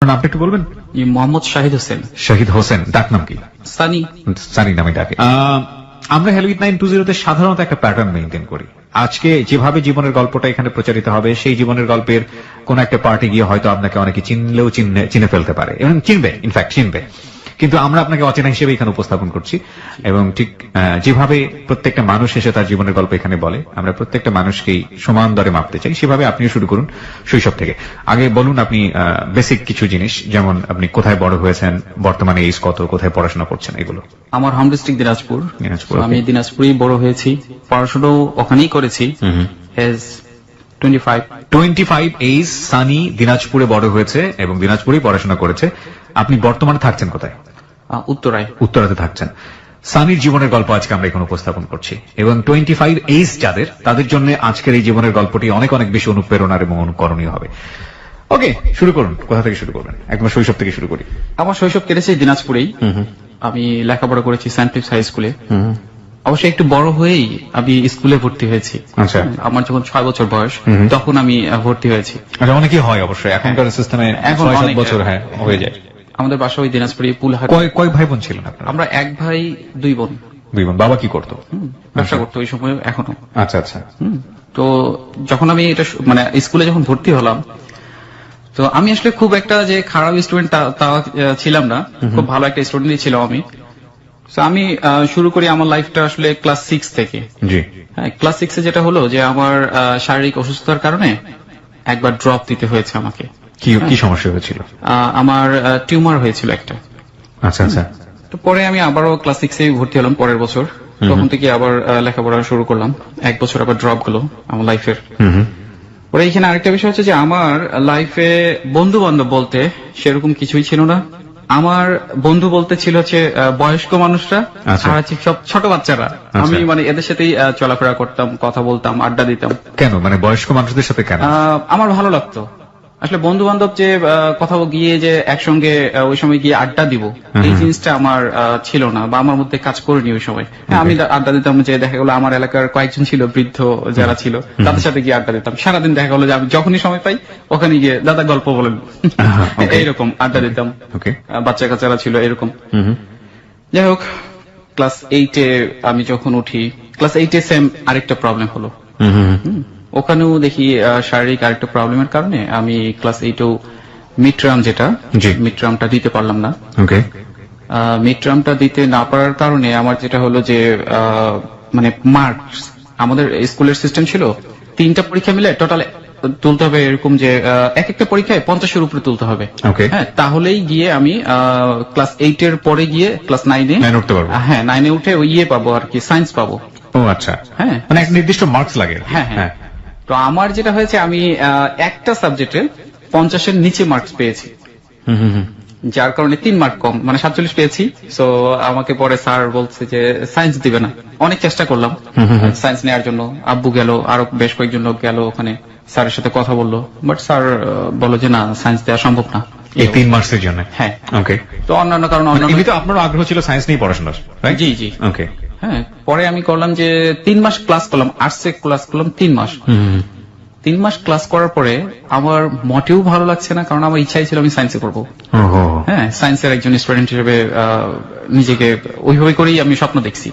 নামটা একটু বলবেন? মোহাম্মদ শাহিদ হোসেন। শাহিদ হোসেন, ডাক নাম কি? সানি। সানি নামে ডাকে। আমরা হ্যালো উইথ 920 তে সাধারণত একটা প্যাটার্ন মেইনটেইন করি। আজকে যেভাবে জীবনের গল্পটা এখানে প্রচারিত হবে, সেই জীবনের গল্পের কোন একটা পার্টি গিয়ে হয়তো আপনাকে অনেকে চিনলেও চিনে ফেলতে পারে এবং চিনবে, ইনফ্যাক্ট চিনবে, কিন্তু আমরা আপনাকে অচেনা হিসেবে এখানে উপস্থাপন করছি। এবং ঠিক যেভাবে প্রত্যেকটা মানুষ এসে তার জীবনের গল্প এখানে বলে, আমরা প্রত্যেকটা মানুষকেই সমান দরে মাপতে চাই। সেভাবে আপনিও শুরু করুন শৈশব থেকে। আগে বলুন আপনি বেসিক কিছু জিনিস, যেমন আপনি কোথায় বড় হয়েছেন, বর্তমানে এজ কত, কোথায় পড়াশোনা করছেন, এগুলো। আমার হোম ডিস্ট্রিক্ট দিনাজপুর। আমি okay. দিনাজপুরেই বড় হয়েছি, পড়াশোনাও ওখানেই করেছি। এজ 25 এজ সানি দিনাজপুরে বড় হয়েছে এবং দিনাজপুরেই পড়াশোনা করেছে। আপনি বর্তমানে থাকছেন কোথায়? উত্তরায়। উত্তরাতে থাকছেন। সানির জীবনের গল্প আজকে আমরা এখানে উপস্থাপন করছি এবং 25 এজ যাদের, তাদের জন্য আজকের এই জীবনের গল্পটি অনেক অনেক বেশি অনুপ্রেরণার এবং অনুকরণীয় হবে। ওকে, শুরু করুন। কোথা থেকে শুরু করবেন? একদম শৈশব থেকে শুরু করি। আমার শৈশব কেটেছে দিনাজপুরেই। আমি লেখাপড়া করেছি সেন্ট ফিলিপস হাই স্কুলে। অবশ্যই একটু বড় হয়েই আমি স্কুলে ভর্তি হয়েছি। আচ্ছা। আমার যখন 6 বছর বয়স তখন আমি ভর্তি হয়েছি। আচ্ছা, অনেকেই হয় অবশ্যই এখনকার সিস্টেমে, এখন 6-7 বছর হ্যাঁ হয়ে যায়। আমাদের বাসা ওই দিনাজপুরে পুলহাট। কয় ভাই বোন ছিলেন আপনারা? আমরা 1 ভাই 2 বোন। 2 বোন। বাবা কি করতো? ব্যবসা করতো ওই সময়, এখনো। আচ্ছা আচ্ছা। তো যখন আমি এটা মানে স্কুলে যখন ভর্তি হলাম, তো আমি আসলে খুব একটা যে খারাপ স্টুডেন্ট তা ছিলাম না, খুব ভালো একটা স্টুডেন্টই ছিলাম আমি। তো আমি শুরু করি আমার লাইফটা আসলে ক্লাস 6 থেকে। জি। হ্যাঁ, ক্লাস 6 এ যেটা হলো যে আমার শারীরিক অসুস্থতার কারণে একবার ড্রপ দিতে হয়েছে আমাকে। কি সমস্যা হয়েছিল? আমার টিউমার হয়েছিল একটা। আচ্ছা আচ্ছা। তো পরে আমি আবারও ক্লাস 6 এ ভর্তি হলাম পরের বছর। তখন থেকে আবার লেখাপড়া শুরু করলাম। 1 বছর আবার ড্রপ গেল আমার লাইফের। পরে এখানে আরেকটা বিষয় হচ্ছে যে আমার লাইফে বন্ধু বান্ধব বলতে সেরকম কিছুই ছিল না। আমার বন্ধু বলতে ছিল হচ্ছে বয়স্ক মানুষরা, আর হচ্ছে সব ছোট বাচ্চারা। আমি মানে এদের সাথেই চলাফেরা করতাম, কথা বলতাম, আড্ডা দিতাম। কেন, মানে বয়স্ক মানুষদের সাথে কেন? আমার ভালো লাগতো আসলে বন্ধু বান্ধব যে কোথাও গিয়ে যে একসঙ্গে ওই সময় গিয়ে আড্ডা দিব, এই জিনিসটা আমার ছিল না বা আমার মধ্যে কাজ করেনি ওই সময়। হ্যাঁ, আমি আড্ডা দিতাম, যে দেখা গেলো আমার এলাকার কয়েকজন ছিল বৃদ্ধ যারা ছিল, তাদের সাথে গিয়ে আড্ডা দিতাম সারাদিন। দেখা গেলো যে আমি যখনই সময় পাই ওখানে গিয়ে দাদা গল্প বলেন, এইরকম আড্ডা দিতাম। বাচ্চা কাচ্চারা ছিল এরকম। যাই হোক, ক্লাস 8 এ আমি যখন উঠি, ক্লাস 8 এ সেম আরেকটা প্রবলেম হলো। ওখানেও দেখি শারীরিক আরেকটা প্রবলেমের কারণে আমি ক্লাস 8 মিডটার্ম, যেটা মিডটার্মটা দিতে পারলাম না। মিডটার্মটা দিতে না পারার কারণে আমার যেটা হলো যে মানে মার্কস, আমাদের স্কুলের সিস্টেম ছিল 3টা পরীক্ষা মিলে টোটাল তুলতে হবে এরকম, যে এক একটা পরীক্ষায় 50-এর উপরে তুলতে হবে। হ্যাঁ, তাহলেই গিয়ে আমি ক্লাস 8 এর পরে গিয়ে ক্লাস 9 এ উঠতে পারবো। হ্যাঁ, 9 এ উঠে ওই পাবো আর কি, সায়েন্স পাবো। ও আচ্ছা। হ্যাঁ, মানে এক নির্দিষ্ট মার্কস লাগে। হ্যাঁ হ্যাঁ। তো আমার যেটা হয়েছে, আমি একটা সাবজেক্টে 50-এর নিচে মার্কস পেয়েছি, যার কারণে 3 মার্ক কম, মানে 47 পেয়েছি। সো আমাকে পরে স্যার বলছে যে সায়েন্স দিবে না। অনেক চেষ্টা করলাম সায়েন্স নেওয়ার জন্য, আব্বু গেল, আরো বেশ কয়েকজন লোক গেল ওখানে, স্যারের সাথে কথা বললো, বাট স্যার বলল যে না, সায়েন্স দেওয়া সম্ভব না এই 3 মার্কসের জন্য। হ্যাঁ, ওকে। তো অন্যান্য কারণ, এমনিতে আপনার আগ্রহ ছিল সায়েন্স নিয়ে পড়াশোনার? জি জি। ওকে। হ্যাঁ, পরে আমি করলাম যে 3 মাস ক্লাস করলাম, আর্টসে ক্লাস করলাম 3 মাস। 3 মাস ক্লাস করার পরে আমার মোটেও ভালো লাগছে না, কারণ আমার ইচ্ছাই ছিল আমি সায়েন্সে পড়বো। হ্যাঁ, সায়েন্সের একজন স্টুডেন্ট হিসেবে নিজেকে ওইভাবে করেই আমি স্বপ্ন দেখছি।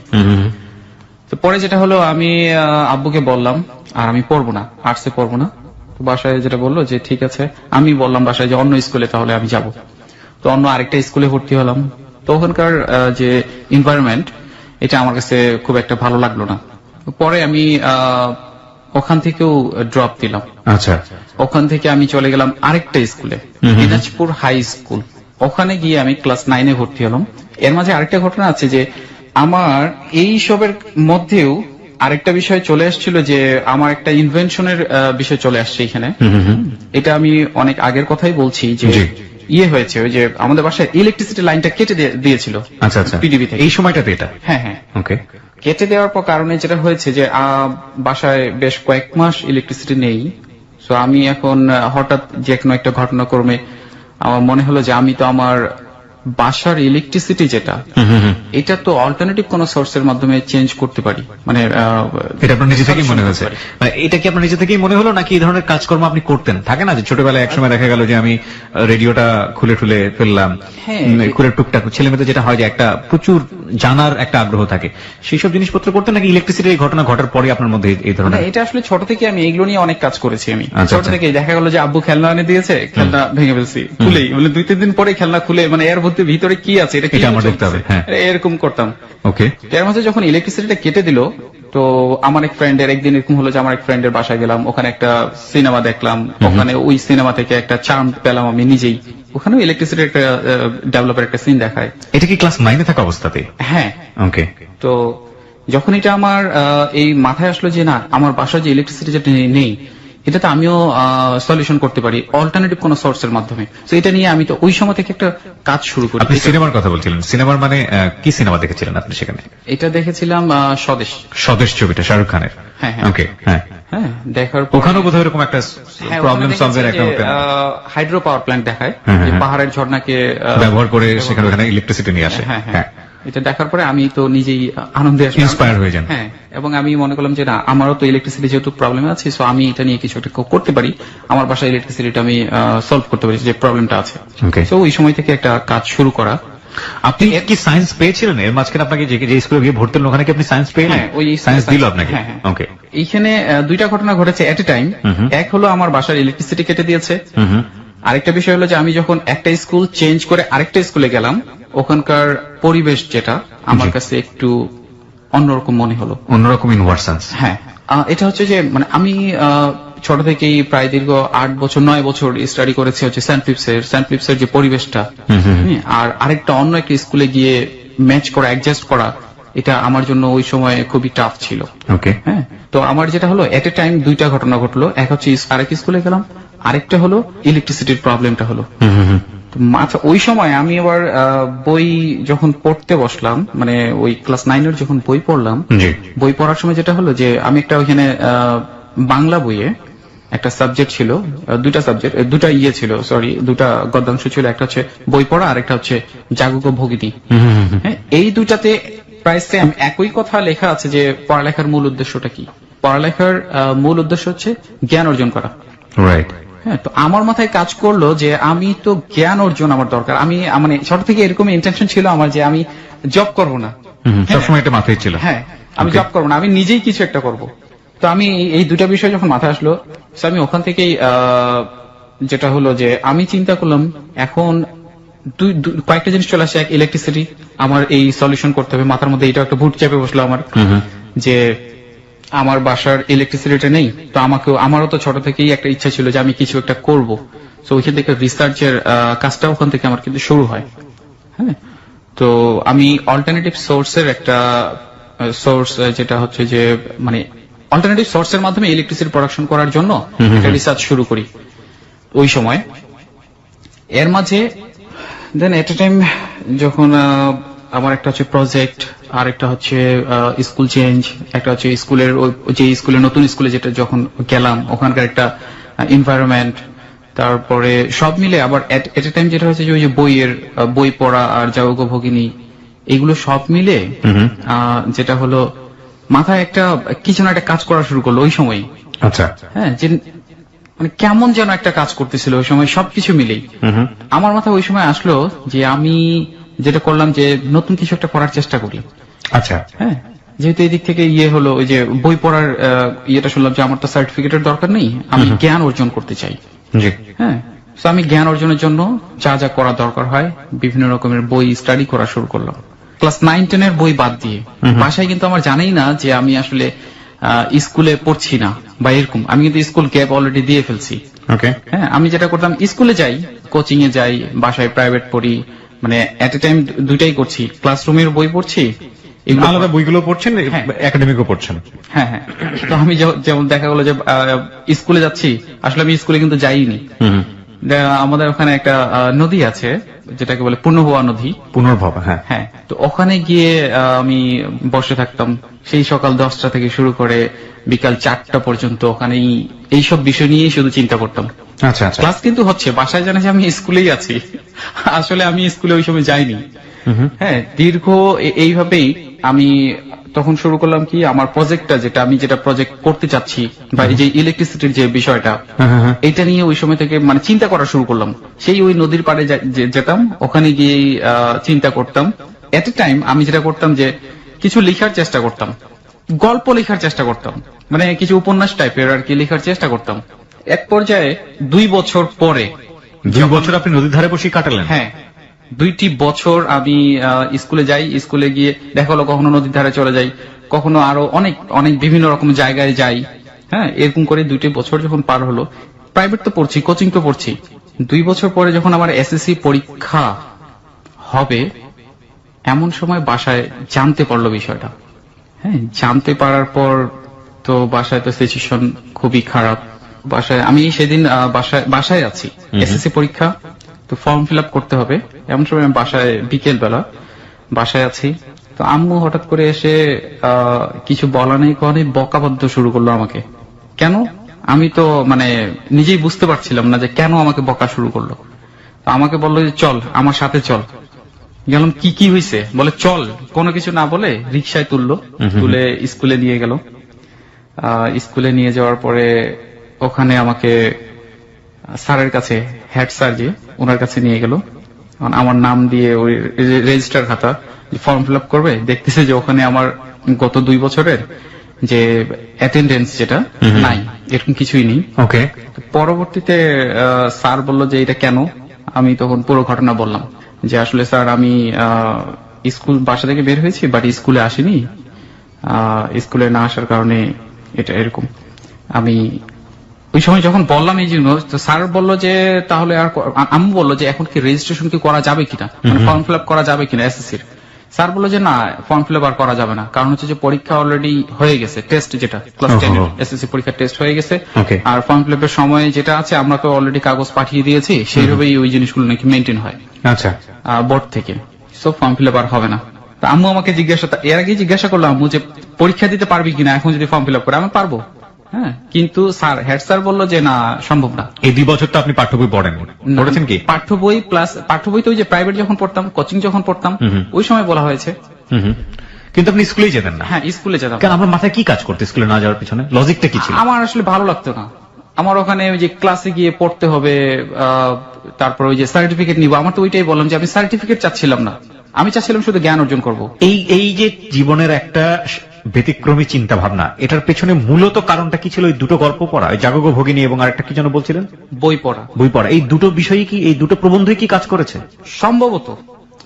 তো পরে যেটা হলো, আমি আব্বুকে বললাম আর আমি পড়বো না, আর্টসে পড়বো না। তো বাসায় যেটা বললো যে ঠিক আছে। আমি বললাম বাসায় যে অন্য স্কুলে তাহলে আমি যাব। তো অন্য আরেকটা স্কুলে ভর্তি হলাম। তো ওখানকার যে এনভায়রনমেন্ট, এটা আমার কাছে খুব একটা ভালো লাগলো না। পরে আমি ওখান থেকেও ড্রপ দিলাম। আচ্ছা। ওখান থেকে আমি চলে গেলাম আরেকটা স্কুলে, দিনাজপুর হাই স্কুল। ওখানে গিয়ে আমি ক্লাস 9 এ ভর্তি হলাম। এর মাঝে আরেকটা ঘটনা আছে, যে আমার এই সবের মধ্যেও আরেকটা বিষয় চলে আসছিল, যে আমার একটা ইনভেনশনের বিষয় চলে আসছে এখানে। এটা আমি অনেক আগের কথাই বলছি, যে হয়েছে ওই যে আমাদের বাসায় ইলেকট্রিসিটি লাইনটা কেটে দিয়েছিল। আচ্ছা আচ্ছা। পিডিবি থেকে। এই সময়টাতে এটা? হ্যাঁ হ্যাঁ। ওকে। কেটে দেওয়ার পর কারণে যেটা হয়েছে যে বাসায় বেশ কয়েক মাস ইলেকট্রিসিটি নেই। সো আমি এখন হঠাৎ যে কোনো একটা ঘটনাক্রমে আমার মনে হলো যে আমি তো আমার বাসার ইলেকট্রিসিটি যেটা, এটা তো অল্টারনেটিভ কোন সোর্সের মাধ্যমে চেঞ্জ করতে পারি, মানে এটা আপনার নিজে থেকেই মনে হয়েছে? করতে পারি। মানে এটা কি আপনার নিজে থেকেই মনে হলো নাকি এই ধরনের কাজকর্ম আপনি করতেন? থাকে না যে ছোটবেলায় একসময় দেখা গেল যে আমি রেডিওটা খুলে ঠুলে ফেললাম, হ্যাঁ। খুলে টুকটাক ছেলে মেয়েদের যেটা হয় যে একটা প্রচুর জানার একটা আগ্রহ থাকে, সেই সব জিনিসপত্র করতেন নাকি ইলেকট্রিসিটির এই ঘটনা ঘটার পরে আপনার মধ্যে এই মানে ধরনের? এটা আসলে ছোট থেকে আমি এইগুলো নিয়ে অনেক কাজ করেছি। আমি আচ্ছা, ছোট আচ্ছা। থেকে দেখা গেল যে আব্বু খেলনা এনে দিয়েছে, খেলনা ভেঙে ফেলছি খুলেই, মানে 2-3 দিন পরে খেলনা খুলে, মানে এর মধ্যে ভিতরে কি আছে এটা কি এটা আমার দেখতে হবে, হ্যাঁ। এরকম করতাম। ওকে। এর মাঝে যখন ইলেকট্রিসিটিটা কেটে দিল, তো আমার এক ফ্রেন্ডের একদিন এরকম হলো যে আমার এক ফ্রেন্ডের বাসায় গেলাম, ওখানে একটা সিনেমা দেখলাম, ওখানে ওই সিনেমা থেকে একটা চার্ম পেলাম আমি নিজেই। ওখানেও ইলেকট্রিসিটির একটা ডেভেলপের একটা সিন দেখায়। এটা কি ক্লাস 9-এ থাকা অবস্থাতে? হ্যাঁ। ওকে। তো যখন এটা আমার এই মাথায় আসলো যে না, আমার বাসায় যে ইলেকট্রিসিটি যেটা নেই, এটাতে আমিও সলিউশন করতে পারি অল্টারনেটিভ কোন সোর্সের মাধ্যমে। তো এটা নিয়ে আমি তো ওই সময় থেকে একটা কাজ শুরু করি। আপনি সিনেমার কথা বলছিলেন, সিনেমার মানে কি সিনেমা দেখেছিলেন আপনি সেখানে? এটা দেখেছিলাম স্বদেশ। স্বদেশ ছবিটা শাহরুখ খানের? হ্যাঁ, হ্যাঁ। ওকে, হ্যাঁ। হ্যাঁ, দেখার পর ওখানেও বোধহয় এরকম একটা প্রবলেম সলভের একটা হাইড্রো পাওয়ার প্ল্যান্ট দেখায়, হ্যাঁ, যে হ্যাঁ। পাহাড়ের ঝর্ণাকে ব্যবহার করে সেখানে ওখানে ইলেকট্রিসিটি নিয়ে আসে। হ্যাঁ, হ্যাঁ। হ্যাঁ। এটা দেখার পরে আমি তো নিজেই আনন্দে আসলাম, Inspire হয়ে যান। হ্যাঁ। এবং আমি মনে করলাম যে না, আমারও তো ইলেকট্রিসিটি যেহেতু প্রবলেম আছে, সো আমি এটা নিয়ে কিছু একটা করতে পারি, আমার বাসায় ইলেকট্রিসিটিটা আমি সলভ করতে পারি, যে প্রবলেমটা আছে। ওকে। তো ওই সময় থেকে একটা কাজ শুরু করা। আপনি কি সায়েন্স পেয়েছিলেন এর মাঝখানে? আপনাকে যে স্কুলে গিয়ে ভর্তি হলেন ওখানে কি আপনি সায়েন্স পেলেন? হ্যাঁ, ওই সায়েন্স দিল আপনাকে? হ্যাঁ, হ্যাঁ। ওকে। এইখানে দুইটা ঘটনা ঘটেছে এট এ টাইম। এক হলো আমার বাসার ইলেকট্রিসিটি কেটে দিয়েছে, আরেকটা বিষয় হলো যে আমি যখন একটা স্কুল চেঞ্জ করে আরেকটা স্কুলে গেলাম, ওখানকার পরিবেশ যেটা আমার কাছে একটু অন্যরকম মনে হলো। অন্যরকম ইন হোয়াট সেন্স? হ্যাঁ, এটা হচ্ছে যে মানে আমি ছোট থেকেই প্রায় দীর্ঘ 8-9 বছর স্টাডি করেছি হচ্ছে সেন্ট ফিলিপসের যে পরিবেশটা, আর আরেকটা অন্য একটা স্কুলে গিয়ে ম্যাচ করা, অ্যাডজাস্ট করা, এটা আমার জন্য ওই সময় খুবই টাফ ছিল। ওকে। হ্যাঁ, তো আমার যেটা হলো এট এ টাইম দুইটা ঘটনা ঘটলো। এক হচ্ছে আরেক স্কুলে গেলাম, আরেকটা হলো ইলেকট্রিসিটির প্রবলেমটা হলো। তো মাথা ওই সময় আমি আবার বই যখন পড়তে বসলাম, মানে ওই ক্লাস 9-এর যখন বই পড়লাম, জি। বই পড়ার সময় যেটা হলো যে আমি একটা ওইখানে বাংলা বইয়ে একটা সাবজেক্ট ছিল, দুটা ছিল, দুটা গদ্যাংশ ছিল। একটা হচ্ছে বই পড়া, আর একটা হচ্ছে জাগতিক ভগিনী। হ্যাঁ, এই দুটাতে প্রায় সেম একই কথা লেখা আছে যে পড়ালেখার মূল উদ্দেশ্যটা কি। পড়ালেখার মূল উদ্দেশ্য হচ্ছে জ্ঞান অর্জন করা। রাইট। হ্যাঁ, তো আমার মাথায় কাজ করলো যে আমি তো জ্ঞান অর্জন আমার দরকার। আমি মানে ছোট থেকে এরকম ইন্টেনশন ছিল আমার যে আমি জব করব না, সবসময় এটা মাথায় ছিল। হ্যাঁ, আমি জব করবো না, আমি নিজেই কিছু একটা করব। তো আমি এই দুটা বিষয় যখন মাথায় আসলো, তো আমি ওখান থেকেই যেটা হলো যে আমি চিন্তা করলাম এখন কয়েকটা জিনিস চলে আসে। এক, ইলেকট্রিসিটি, আমার এই সলিউশন করতে হবে। মাথার মধ্যে এটা একটা ভূত চেপে বসলো আমার, যে আমার বাসার ইলেকট্রিসিটিটা নেই, তো আমারও তো ছোট থেকেই একটা ইচ্ছা ছিল যে আমি কিছু একটা করব। তো ওইখান থেকে রিসার্চের কাজটা ওখান থেকে আমার কিন্তু শুরু হয়। হ্যাঁ, তো আমি অল্টারনেটিভ সোর্সের একটা সোর্স, যেটা হচ্ছে যে মানে অল্টারনেটিভ সোর্সের মাধ্যমে ইলেকট্রিসিটি প্রোডাকশন করার জন্য একটা রিসার্চ শুরু করি ওই সময়। এর মাঝে দেন এট এ টাইম যখন আমার একটা হচ্ছে প্রজেক্ট, আর একটা হচ্ছে স্কুল চেঞ্জ, একটা হচ্ছে স্কুলের যে স্কুলে নতুন স্কুলে যেটা যখন গেলাম ওখানকার একটা এনভায়রনমেন্ট, তারপরে সব মিলে আবার এট এ টাইম যেটা হচ্ছে যে ওই যে বই পড়া আর জাগতিক ভগিনী, এগুলো সব মিলে যেটা হলো মাথায় একটা কিছু না একটা কাজ করা শুরু করলো ওই সময়। আচ্ছা। হ্যাঁ, যে মানে কেমন যেন একটা কাজ করতেছিল ওই সময়, সবকিছু মিলেই আমার মাথায় ওই সময় আসলো যে আমি যেটা করলাম যে নতুন কিছু একটা করার চেষ্টা করি। আচ্ছা। হ্যাঁ, যেহেতু এই দিক থেকে হলো ওই যে বই পড়ার ইয়েটা শুনলাম যে আমার তো সার্টিফিকেটের দরকার নেই, আমি জ্ঞান অর্জন করতে চাই। জি। হ্যাঁ, তো আমি জ্ঞান অর্জনের জন্য যা যা করা দরকার হয় বিভিন্ন রকমের বই স্টাডি করা শুরু করলাম, ক্লাস 9-10 বই বাদ দিয়ে। বাসায় কিন্তু আমার জানাই না যে আমি আসলে স্কুলে পড়ছি না বা এরকম, আমি কিন্তু স্কুল গ্যাপ অলরেডি দিয়ে ফেলছি। ওকে। হ্যাঁ, আমি যেটা করতাম স্কুলে যাই, কোচিং এ যাই, বাসায় প্রাইভেট পড়ি, মানে এট এ টাইম দুইটাই করছি। ক্লাসরুমের বই পড়ছি, এগুলো আলাদা বইগুলো পড়ছেন, হ্যাঁ। একাডেমিকও পড়ছেন। হ্যাঁ, হ্যাঁ। তো আমি যেমন দেখা গেলো যে স্কুলে যাচ্ছি, আসলে আমি স্কুলে কিন্তু যাইনি। আমাদের ওখানে একটা নদী আছে যেটাকে বলে পূর্ণভবা নদী। পুনর্ভব, হ্যাঁ। হ্যাঁ, তো ওখানে গিয়ে আমি বসে থাকতাম সেই সকাল 10টা থেকে শুরু করে বিকাল 4টা পর্যন্ত। ওখানেই এইসব বিষয় নিয়েই শুধু চিন্তা করতাম। আচ্ছা, আচ্ছা। ক্লাস কিন্তু হচ্ছে, বাসায় জানে যে আমি স্কুলেই আছি। আসলে আমি স্কুলে ওই সময় যাইনি। হ্যাঁ, দীর্ঘ এইভাবেই আমি তখন শুরু করলাম কি, আমার প্রজেক্টটা যেটা প্রজেক্ট করতে চাচ্ছি, বা এই যে ইলেকট্রিসিটির যে বিষয়টা, এটা নিয়ে ওই সময় থেকে মানে চিন্তা করা শুরু করলাম। সেই ওই নদীর পাড়ে যেতাম, ওখানে গিয়ে চিন্তা করতাম। এট এ টাইম আমি যেটা করতাম যে কিছু লেখার চেষ্টা করতাম, গল্প লেখার চেষ্টা করতাম, মানে কিছু উপন্যাস টাইপের আর কি লেখার চেষ্টা করতাম। এক পর্যায়ে 2 বছর পরে, 2 বছর আপনি নদীর ধারে বসে কাটালেন? হ্যাঁ, 2টি বছর আমি স্কুলে যাই, স্কুলে গিয়ে দেখা হলো কখনো নদীর ধারে চলে যাই, কখনো আরো অনেক অনেক বিভিন্ন রকম জায়গায় যাই। হ্যাঁ, এরকম করে 2টি বছর যখন পার হলো, প্রাইভেট তো পড়ছি, কোচিং তো পড়ছি, 2 বছর পরে যখন আমার এসএসসি পরীক্ষা হবে, এমন সময় বাসায় জানতে পারলো বিষয়টা। হ্যাঁ, জানতে পারার পর তো বাসায় তো সিচুয়েশন খুবই খারাপ। বাসায় আমি সেদিন বাসায় আছি, এসএসসি পরীক্ষা, তো ফর্ম ফিল আপ করতে হবে। এমন সময় আমি বাসায়, বিকেল বেলা বাসায় আছি, তো আম্মু হঠাৎ করে এসে কিছু বলা নেই কনে বকাবদ্ধ শুরু করলো আমাকে। কেন আমি তো মানে নিজেই বুঝতে পারছিলাম না যে কেন আমাকে বকা শুরু করলো। তো আমাকে বললো যে চল আমার সাথে চল। গেলাম, কি হয়েছে? বলে চল। কোনো কিছু না বলে রিক্সায় তুললো, তুলে স্কুলে নিয়ে গেল। স্কুলে নিয়ে যাওয়ার পরে ওখানে আমাকে স্যারের কাছে, হেড স্যার যে, ওনার কাছে নিয়ে গেল। আমার নাম দিয়ে ওই রেজিস্টার খাতা ফর্ম ফিল আপ করবে, দেখতেছে যে ওখানে আমার গত 2 বছরের যে অ্যাটেন্ডেন্স যেটা নাই, এরকম কিছুই নেই। ওকে। পরবর্তীতে স্যার বলল যে এটা কেন। আমি তখন পুরো ঘটনা বললাম যে আসলে স্যার আমি স্কুল বাসা থেকে বের হয়েছি, বাট স্কুলে আসিনি, স্কুলে না আসার কারণে এটা এরকম। আমি ওই সময় যখন বললাম এই জন্য, তো স্যার বললো যে তাহলে আর, আম্মু বললো যে এখন কি রেজিস্ট্রেশন কি করা যাবে কিনা, ফর্ম ফিল আপ করা যাবে কিনা এসএসসির। স্যার বললো যে না, ফর্ম ফিল আপ আর করা যাবে না, কারণ হচ্ছে যে পরীক্ষা অলরেডি হয়ে গেছে, টেস্ট যেটা ক্লাস 10 এর এসএসসি পরীক্ষার টেস্ট হয়ে গেছে, আর ফর্ম ফিল আপের সময় যেটা আছে আমরা তো অলরেডি কাগজ পাঠিয়ে দিয়েছি, সেইভাবেই ওই জিনিসগুলো নাকি মেনটেন হয় আচ্ছা বোর্ড থেকে, সো ফর্ম ফিল আপ আর হবে না। তা আম্মু আমাকে এর আগে জিজ্ঞাসা করলাম আম্মু যে পরীক্ষা দিতে পারবি কিনা এখন যদি ফর্ম ফিল আপ করে। আমি পারবো, হ্যাঁ, কিন্তু স্যার, হেড স্যার বললো যে না, সম্ভব না। এই 2 বছর তো আপনি পাঠ্য বই পড়েন, পড়েছেন কি? পাঠ্য বই প্লাস পাঠ্য বই তো ওই যে প্রাইভেট যখন পড়তাম, কোচিং যখন পড়তাম, ওই সময় বলা হয়েছে। কিন্তু আপনি স্কুলেই যেতেন না? হ্যাঁ, স্কুলে যেতাম। কেন, আপনার মাথায় কি কাজ করতে স্কুলে না যাওয়ার পিছনে লজিকটা কি ছিল? আমার আসলে ভালো লাগতো না। আমার ওখানে ওই যে ক্লাসে গিয়ে পড়তে হবে, তারপর ওই যে সার্টিফিকেট নিব, আমার তো ওইটাই বললাম যে আমি সার্টিফিকেট চাচ্ছিলাম না, আমি চাচ্ছিলাম শুধু জ্ঞান অর্জন করব। এই যে জীবনের একটা ব্যতিক্রমী চিন্তা ভাবনা, এটার পেছনে মূলত কারণটা কি ছিল? ওই 2টো গল্প পড়া, ওই জাগো ভগিনী এবং আরেকটা কি যেন বলছিলেন? বই পড়া। বই পড়া, এই 2টো বিষয়ই কি, এই 2টো প্রবন্ধই কি কাজ করেছে?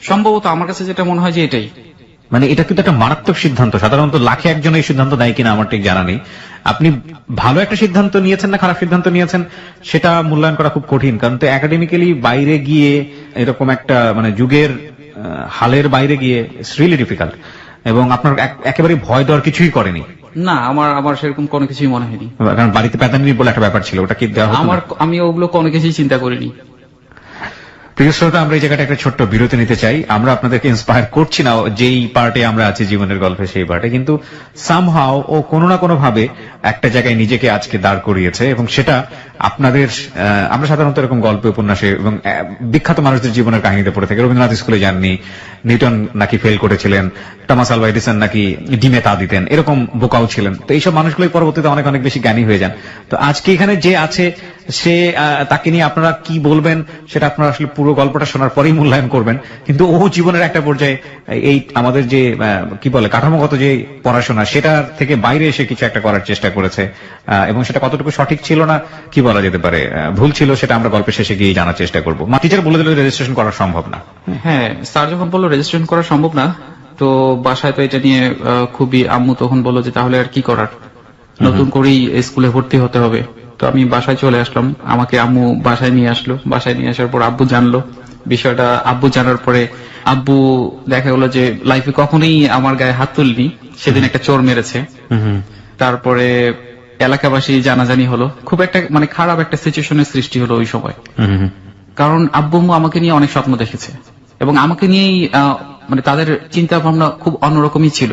সম্ভবত আমার কাছে যেটা মনে হয় যে এটাই। মানে এটা কিন্তু একটা মারাত্মক সিদ্ধান্ত, সাধারণত লাখে একজন এই সিদ্ধান্ত নেয় কিনা আমার ঠিক জানা নেই। আপনি ভালো একটা সিদ্ধান্ত নিয়েছেন না খারাপ সিদ্ধান্ত নিয়েছেন সেটা মূল্যায়ন করা খুব কঠিন, কারণ তো একাডেমিক্যালি বাইরে গিয়ে এরকম একটা মানে যুগের হালের বাইরে গিয়ে ইটস রিয়েলি ডিফিকাল্ট, এবং আপনার একেবারে ভয় দেওয়ার কিছুই করেনি? না, আমার সেরকম কোনো কিছুই মনে হয়নি, কারণ বাড়িতে প্যাদানি বলে একটা ব্যাপার ছিল, ওটা কি দেওয়া হতো? আমি ওগুলো কোনো কিছুই চিন্তা করিনি। প্রিয় শ্রোতা, আমরা এই জায়গাটা একটা ছোট্ট বিরতি নিতে চাই। আমরা আপনাদেরকে ইন্সপায়ার করছি না যেই পার্টে আমরা আছি জীবনের গল্পে, সেই পার্টে, কিন্তু সামহাও ও কোনো না কোনো ভাবে একটা জায়গায় নিজেকে আজকে দাঁড় করিয়েছে, এবং সেটা আপনাদের, আমরা সাধারণত এরকম গল্প উপন্যাসে এবং বিখ্যাত মানুষদের জীবনের কাহিনীতে পড়ে থাকি। রবীন্দ্রনাথ স্কুলে যাননি, নিউটন নাকি ফেল করেছিলেন, টমাস আলভা এডিসন নাকি ডিমে তা দিতেন, এরকম বোকাও ছিলেন। তো এইসব মানুষগুলোই পরবর্তীতে অনেক অনেক বেশি জ্ঞানী হয়ে যান। তো আজকে এখানে যে আছে সে, তাকে নিয়ে আপনারা কি বলবেন সেটা আপনারা আসলে পুরো গল্পটা শোনার পরেই মূল্যায়ন করবেন। কিন্তু ও জীবনের একটা পর্যায়ে এই আমাদের যে কি বলে কাঠামোগত যে পড়াশোনা, সেটার থেকে বাইরে এসে কিছু একটা করার চেষ্টা করেছে, এবং সেটা কতটুকু সঠিক ছিল না কি বলা যেতে পারে, ভুল ছিল, সেটা আমরা গল্পের শেষে গিয়ে জানার চেষ্টা করবো। টিচার বলে দিল রেজিস্ট্রেশন করা সম্ভব না। হ্যাঁ, স্যার যখন বললো রেজিস্ট্রেশন করা সম্ভব না, তো বাসায় তো এটা নিয়ে খুবই, আম্মু তখন বললো যে তাহলে আর কি করার, নতুন করেই স্কুলে ভর্তি হতে হবে। তো আমি বাসায় চলে আসলাম, আমাকে আম্মু বাসায় নিয়ে আসলো। বাসায় নিয়ে আসার পর আব্বু জানলো বিষয়টা। আব্বু জানার পরে আব্বু দেখা গেলো যে লাইফে কখনোই আমার গায়ে হাত তুলনি, সেদিন একটা চোর মেরেছে। তারপরে এলাকাবাসী জানাজানি হলো, খুব একটা মানে খারাপ একটা সিচুয়েশনের সৃষ্টি হলো ওই সময়। কারণ আব্বু আমাকে নিয়ে অনেক স্বপ্ন দেখেছে, এবং আমাকে নিয়েই মানে তাদের চিন্তা ভাবনা খুব অন্যরকমই ছিল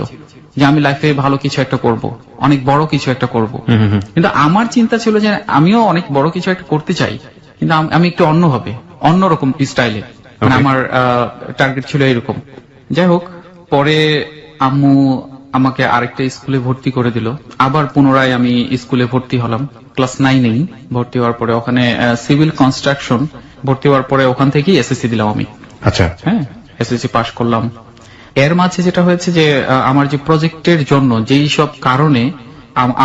যে আমি লাইফে ভালো কিছু একটা করব, অনেক বড় কিছু একটা করব। কিন্তু আমার চিন্তা ছিল যে আমিও অনেক বড় কিছু একটা করতে চাই, কিন্তু আমি একটু অন্যভাবে, অন্যরকম স্টাইলে। Okay. আমার টার্গেট ছিল এরকম। যাই হোক, পরে আম্মু আমাকে আরেকটা স্কুলে ভর্তি করে দিল। আবার পুনরায় আমি স্কুলে ভর্তি হলাম ক্লাস 9-এই। ভর্তি হওয়ার পরে ওখানে সিভিল কনস্ট্রাকশন ভর্তি হওয়ার পরে ওখান থেকেই এসএসসি দিলাম আমি। আচ্ছা, হ্যাঁ, এসএসসি পাশ করলাম। এর মাঝে যেটা হয়েছে যে আমার যে প্রজেক্টের জন্য যেই সব কারণে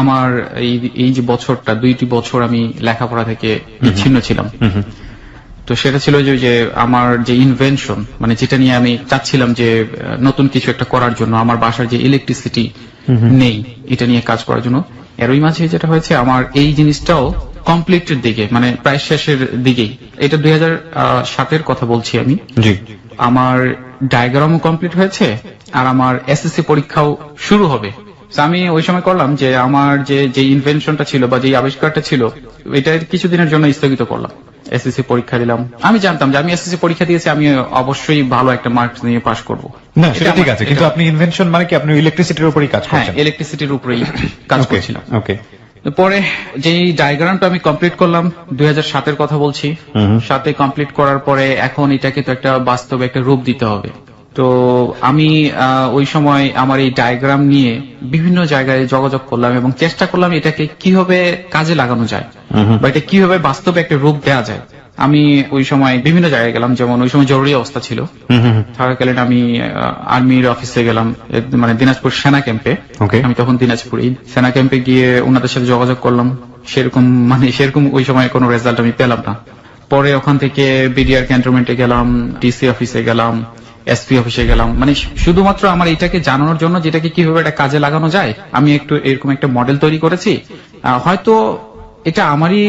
আমার এই যে বছরটা 2টি বছর আমি লেখাপড়া থেকে বিচ্ছিন্ন ছিলাম। তো সেটা ছিল যে আমার যে ইনভেনশন, মানে যেটা নিয়ে আমি চাচ্ছিলাম যে নতুন কিছু একটা করার জন্য, আমার বাসার যে ইলেকট্রিসিটি নেই এটা নিয়ে কাজ করার জন্য। এর ওই মাঝে যেটা হয়েছে আমার এই জিনিসটাও কমপ্লিটের দিকে, মানে প্রায় শেষের দিকেই, এটা 2007-এর কথা বলছি আমি। জি। আমার ডায়াগ্রামও কমপ্লিট হয়েছে আর আমার এসএসসি পরীক্ষাও শুরু হবে। তো আমি ওই সময় করলাম যে আমার যে ইনভেনশনটা ছিল বা যে আবিষ্কারটা ছিল এটা কিছুদিনের জন্য স্থগিত করলাম। এসএসসি পরীক্ষা দিলাম। আমি জানতাম যে আমি এসএসসি পরীক্ষা দিয়েছি, আমি অবশ্যই ভালো একটা মার্কস নিয়ে পাশ করব। না, সেটা ঠিক আছে, কিন্তু আপনি ইনভেনশন মানে কি আপনি ইলেকট্রিসিটির উপরই কাজ হ্যাঁ, করছেন? ইলেকট্রিসিটির উপরেই কাজ করছিলাম। ওকে। পরে যে ডায়াগ্রামটা আমি কমপ্লিট করলাম 2007-এর কথা বলছি, 7-এ কমপ্লিট করার পরে এখন এটাকে তো একটা বাস্তবে একটা রূপ দিতে হবে। তো আমি ওই সময় আমার এই ডায়াগ্রাম নিয়ে বিভিন্ন জায়গায় যোগাযোগ করলাম এবং চেষ্টা করলাম এটাকে কিভাবে কাজে লাগানো যায় বা এটা কিভাবে বাস্তবে একটা রূপ দেওয়া যায়। আমি ওই সময় বিভিন্ন জায়গায় গেলাম, যেমন ওই সময় জরুরি অবস্থা ছিল, থাকাকালীন আমি আর্মির অফিসে গেলাম, মানে দিনাজপুর সেনা ক্যাম্পে। Okay. আমি তখন দিনাজপুরে সেনা ক্যাম্পে গিয়ে ওনাদের সাথে যোগাযোগ করলাম। সেরকম ওই সময় কোনো রেজাল্ট আমি পেলাম না। পরে ওখান থেকে বিডিআর ক্যান্টনমেন্টে গেলাম, ডিসি অফিসে গেলাম, এসপি অফিসে গেলাম, মানে শুধুমাত্র আমার এটাকে জানানোর জন্য যেটাকে কিভাবে এটা কাজে লাগানো যায়। আমি একটু এরকম একটা মডেল তৈরি করেছি। হয়তো এটা আমারই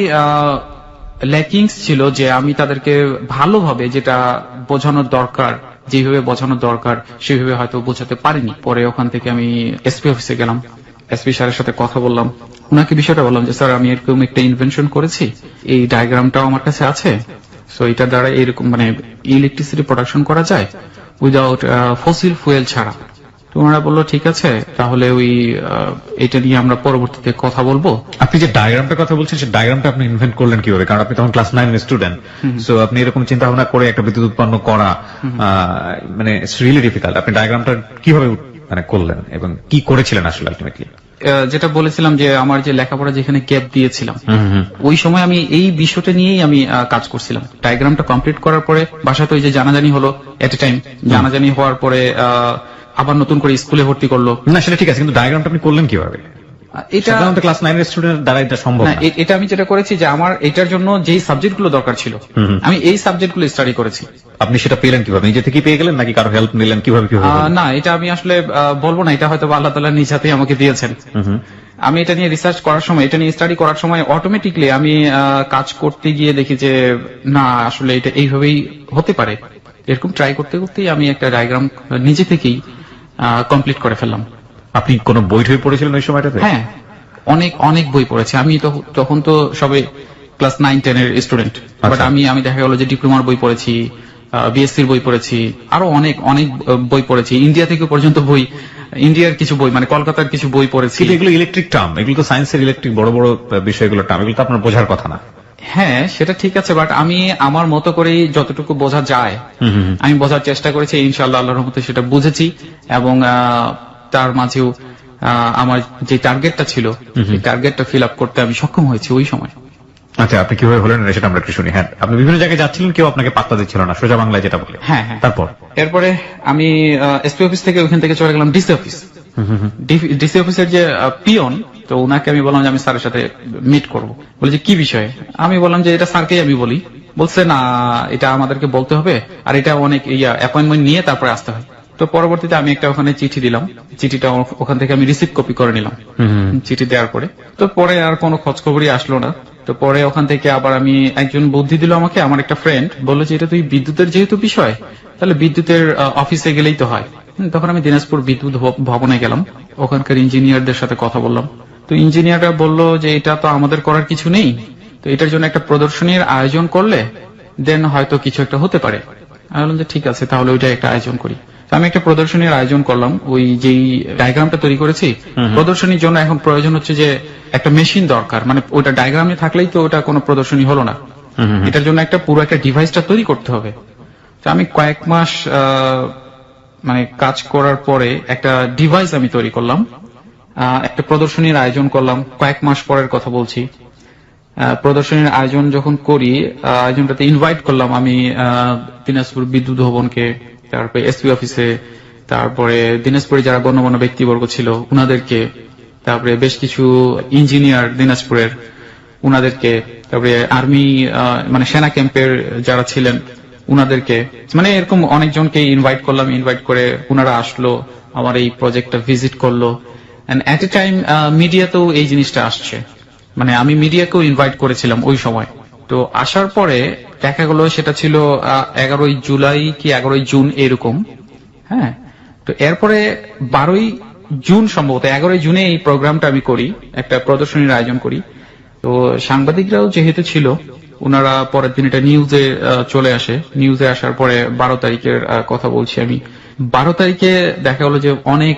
ল্যাকিংস ছিল যে আমি তাদেরকে ভালোভাবে যেটা বোঝানোর দরকার, যেভাবে বোঝানোর দরকার সেভাবে হয়তো বোঝাতে পারিনি। পরে ওখান থেকে আমি এসপি অফিসে গেলাম, এসপি স্যারের সাথে কথা বললাম, ওনাকে বিষয়টা বললাম যে স্যার আমি এরকম একটা ইনভেনশন করেছি, এই ডায়াগ্রামটাও আমার কাছে আছে, সো এটার দ্বারা এরকম মানে ইলেকট্রিসিটি প্রোডাকশন করা যায় উইদাউট ফসিল ফুয়েল ছাড়া। তো ওনারা বললো ঠিক আছে, তাহলে এটা নিয়ে আমরা পরবর্তীতে কথা বলবো। আপনি যে ডায়াগ্রামটার কথা বলছেন, সেই ডায়াগ্রামটা আপনি ইনভেন্ট করলেন কিভাবে? কারণ আপনি তখন ক্লাস 9-এর স্টুডেন্ট, সো আপনি এরকম চিন্তা ভাবনা করে একটা বিদ্যুৎ উৎপন্ন করা মানে ইটস রিয়েলি ডিফিকাল্ট। আপনি ডায়াগ্রামটা কিভাবে মানে করলেন এবং কি করেছিলেন আসলে আলটিমেটলি? যেটা বলেছিলাম যে আমার যে লেখাপড়া যেখানে গ্যাপ দিয়েছিলাম, ওই সময় আমি এই বিষয়টা নিয়েই আমি কাজ করছিলাম। ডায়াগ্রামটা কমপ্লিট করার পরে বাসাতে ওই যে জানাজানি হলো, এট এ টাইম জানাজানি হওয়ার পরে আবার নতুন করে স্কুলে ভর্তি করলো। না, সেটা ঠিক আছে, কিন্তু ডায়াগ্রামটা আপনি করলেন কিভাবে? এটা সাধারণত ক্লাস 9-এর স্টুডেন্ট দ্বারা এটা সম্ভব না। না। এটা আমি যেটা করেছি যে আমার এটার জন্য যেই সাবজেক্ট গুলো দরকার ছিল আমি এই সাবজেক্ট গুলো স্টাডি করেছি। আপনি সেটা পেলেন কিভাবে? নিজে থেকে পেয়ে গেলেন নাকি কারো হেল্প নিলেন? কিভাবে না, এটা আমি আসলে বলবো না, এটা হয়তো আল্লাহ তাআলা নিজ হাতেই আমাকে দিয়েছেন। আমি এটা নিয়ে রিসার্চ করার সময়, এটা নিয়ে স্টাডি করার সময় অটোমেটিকলি আমি কাজ করতে গিয়ে দেখি যে না, আসলে এটা এইভাবেই হতে পারে। এরকম ট্রাই করতে করতেই আমি একটা ডায়াগ্রাম নিজে থেকেই কমপ্লিট করে ফেললাম। আপনি কোন বই টই পড়েছিলেন ওই সময়টাতে? হ্যাঁ, অনেক বই পড়েছি আমি। তখন তো সবে ক্লাস 9-10-এর স্টুডেন্ট, বাট আমি দেখা গেল যে ডিপ্লোমার বই পড়েছি, বিএসসির বই পড়েছি, আরো অনেক বই পড়েছি। ইন্ডিয়া থেকে পর্যন্ত বই, ইন্ডিয়ার কিছু বই, মানে কলকাতার কিছু বই পড়েছি। কিন্তু এগুলো ইলেকট্রিক টার্ম, এগুলো তো সায়েন্সের ইলেকট্রিক বড় বড় বিষয়গুলো টার্ম, এগুলো তো আপনার বোঝার কথা না। হ্যাঁ, সেটা ঠিক আছে, বাট আমি আমার মতো করেই যতটুকু বোঝা যায় আমি বোঝার চেষ্টা করেছি। ইনশাআল্লাহ আল্লাহর রহমতে সেটা বুঝেছি এবং তার মাঝেও আমার যে টার্গেটটা ছিল সেই টার্গেটটা ফিল আপ করতে আমি সক্ষম হয়েছি ওই সময়। আচ্ছা, আপনি কিভাবে হলেন সেটা আমরা একটু শুনি। হ্যাঁ, আপনি বিভিন্ন জায়গায় যাচ্ছিলেন, কেউ আপনাকে পাত্তা দিচ্ছিল না, সোজা বাংলায় যেটা বলে। হ্যাঁ, তারপর এরপরে আমি এসপি অফিস থেকে ওইখান থেকে চলে গেলাম ডিসি অফিস। ডিসি অফিসের যে পিয়ন, তো ওনাকে আমি বললাম যে আমি স্যারের সাথে মিট করবো। বলে যে কি বিষয়ে? আমি বললাম যে এটা স্যারকেই আমি বলি। বলছে না, এটা আমাদেরকে বলতে হবে, আর এটা অনেক অ্যাপয়েন্টমেন্ট নিয়ে তারপরে আসতে হয়। তো পরবর্তীতে আমি একটা ওখানে চিঠি দিলাম, চিঠিটা ওখান থেকে আমি রিসিভ কপি করে নিলাম চিঠি দেওয়ার পরে। তো পরে আর কোনো খোঁজ খবরই আসলো না। তো পরে ওখান থেকে আবার আমি একজন বুদ্ধি দিল আমাকে, আমার একটা ফ্রেন্ড বললো যে এটা তুই বিদ্যুতের যেহেতু বিষয়, তাহলে বিদ্যুতের অফিসে গেলেই তো হয়। তখন আমি দিনাজপুর বিদ্যুৎ ভবনে গেলাম, ওখানকার ইঞ্জিনিয়ারদের সাথে কথা বললাম। তো ইঞ্জিনিয়াররা বললো যে এটা তো আমাদের করার কিছু নেই, তো এটার জন্য একটা প্রদর্শনীর আয়োজন করলে দেন হয়তো কিছু একটা হতে পারে। আমি বললাম যে ঠিক আছে, তাহলে ওইটা একটা আয়োজন করি। আমি একটা প্রদর্শনীর আয়োজন করলাম। ওই যেই ডায়াগ্রামটা তৈরি করেছি, প্রদর্শনীর জন্য এখন প্রয়োজন হচ্ছে যে একটা মেশিন দরকার, মানে ওটা ডায়াগ্রামে থাকলেই তো ওটা কোনো প্রদর্শনী হলো না, এটার জন্য পুরো একটা ডিভাইসটা তৈরি করতে হবে। তো আমি কয়েক মাস মানে কাজ করার পরে একটা ডিভাইস আমি তৈরি করলাম, একটা প্রদর্শনীর আয়োজন করলাম। কয়েক মাস পরের কথা বলছি। প্রদর্শনীর আয়োজন যখন করি, আয়োজনটাতে ইনভাইট করলাম আমি দিনাজপুর বিদ্যুৎ ভবনকে, তারপরে এসপি অফিসে, তারপরে দিনাজপুরে যারা গণ্যমান্য ব্যক্তিবর্গ ছিল উনাদেরকে, তারপরে বেশ কিছু ইঞ্জিনিয়ার দিনাজপুরের উনাদেরকে, তারপরে আর্মি মানে সেনা ক্যাম্পের যারা ছিলেন উনাদেরকে, মানে এরকম অনেকজনকে ইনভাইট করলাম। ইনভাইট করে উনারা আসলো, আমার এই প্রজেক্টটা ভিজিট করলো। এন্ড এট এ টাইম মিডিয়াতেও এই জিনিসটা আসছে, মানে আমি মিডিয়াকেও ইনভাইট করেছিলাম ওই সময়। তো আসার পরে দেখা গেল সেটা ছিল 11ই জুলাই কি 11ই জুন এরকম। হ্যাঁ, তো এরপরে 12ই জুন সম্ভবত, 11ই জুনে এই প্রোগ্রামটা আমি করি, একটা প্রদর্শনীর আয়োজন করি। তো সাংবাদিকরাও যেহেতু ছিল, ওনারা পরের দিন এটা নিউজে চলে আসে। নিউজে আসার পরে 12 তারিখের কথা বলছি আমি, 12 তারিখে দেখা গেল যে অনেক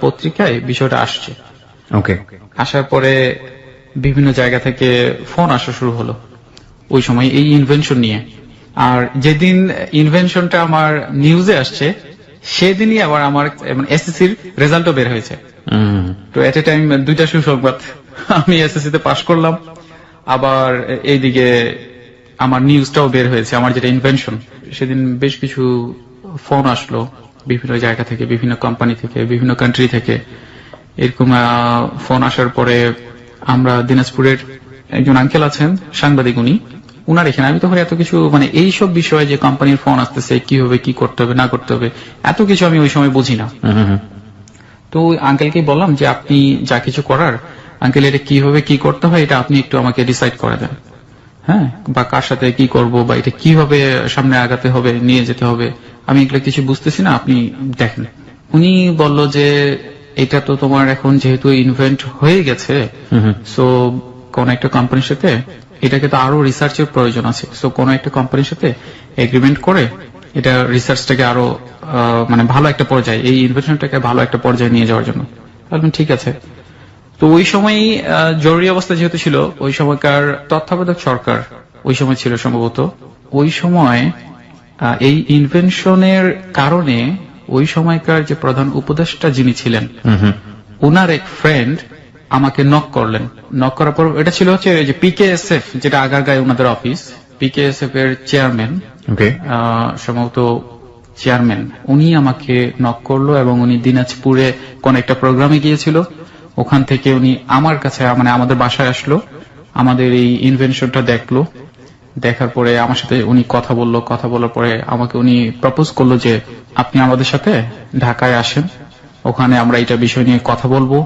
পত্রিকায় বিষয়টা আসছে। ওকে, আসার পরে বিভিন্ন জায়গা থেকে ফোন আসা শুরু হলো ওই সময় এই ইনভেনশন নিয়ে। আর যেদিন ইনভেনশনটা আমার নিউজে আসছে সেদিনই আবার আমার এসএসসির রেজাল্টও বের হয়েছে। তো এট এ টাইম দুইটা সুসংবাদ, আমি এসএসসি তে পাশ করলাম, আবার এইদিকে আমার নিউজটাও বের হয়েছে, আমার যেটা ইনভেনশন। সেদিন বেশ কিছু ফোন আসলো বিভিন্ন জায়গা থেকে, বিভিন্ন কোম্পানি থেকে, বিভিন্ন কান্ট্রি থেকে। এরকম ফোন আসার পরে আমরা দিনাজপুরের একজন আঙ্কেল আছেন সাংবাদিক, উনার এখানে আমি তখন এত কিছু মানে এইসব বিষয়ে যে কোম্পানির ফোন আসতেছে কিভাবে কি করতে হবে না করতে হবে এত কিছু আমি ওই সময় বুঝি না। তো ওই আঙ্কেলকে বললাম যে আপনি যা কিছু করার আঙ্কেল, এটা কিভাবে কি করতে হয় এটা আপনি একটু আমাকে ডিসাইড করে দেন। হ্যাঁ, বা কার সাথে কি করব, বা এটা কিভাবে সামনে আগাতে হবে, নিয়ে যেতে হবে, আমি এগুলো কিছু বুঝতেছি না, আপনি দেখেন। উনি বলল যে এটা তো তোমার এখন যেহেতু ইনভেন্ট হয়ে গেছে, সো কোন একটা কোম্পানির সাথে এটাকে তো আরো রিসার্চের প্রয়োজন আছে। সো কোন একটা কোম্পানির সাথে এগ্রিমেন্ট করে এটা রিসার্চটাকে আরো মানে ভালো একটা পর্যায়ে, এই ইনভেনশনটাকে ভালো একটা পর্যায়ে নিয়ে যাওয়ার জন্য। বললাম ঠিক আছে। তো ওই সময় জরুরি অবস্থা যেহেতু ছিল, ওই সময়কার তত্ত্বাবধায়ক সরকার ওই সময় ছিল সম্ভবত, ওই সময় এই ইনভেনশনের কারণে ওই সময়কার যে প্রধান উপদেষ্টা যিনি ছিলেন ওনার এক ফ্রেন্ড আমাকে নক করলেন। নক করার পর এটা ছিল হচ্ছে যে পিকেএসএফ, যেটা আগারগাঁয়ে ওনাদের অফিস, পিকেএসএফ এর চেয়ারম্যান, সম্ভবত চেয়ারম্যান, উনি আমাকে নক করলো এবং উনি দিনাজপুরে কোন একটা প্রোগ্রামে গিয়েছিল, ওখান থেকে উনি আমার কাছে মানে আমাদের বাসায় আসলো, আমাদের এই ইনভেনশনটা দেখলো। দেখার পরে আমার সাথে উনি কথা বললো, কথা বলার পরে আমাকে উনি প্রপোজ করলো যে আপনি আমাদের সাথে ঢাকায় আসেন, ওখানে আমরা এটা বিষয় নিয়ে কথা বলবো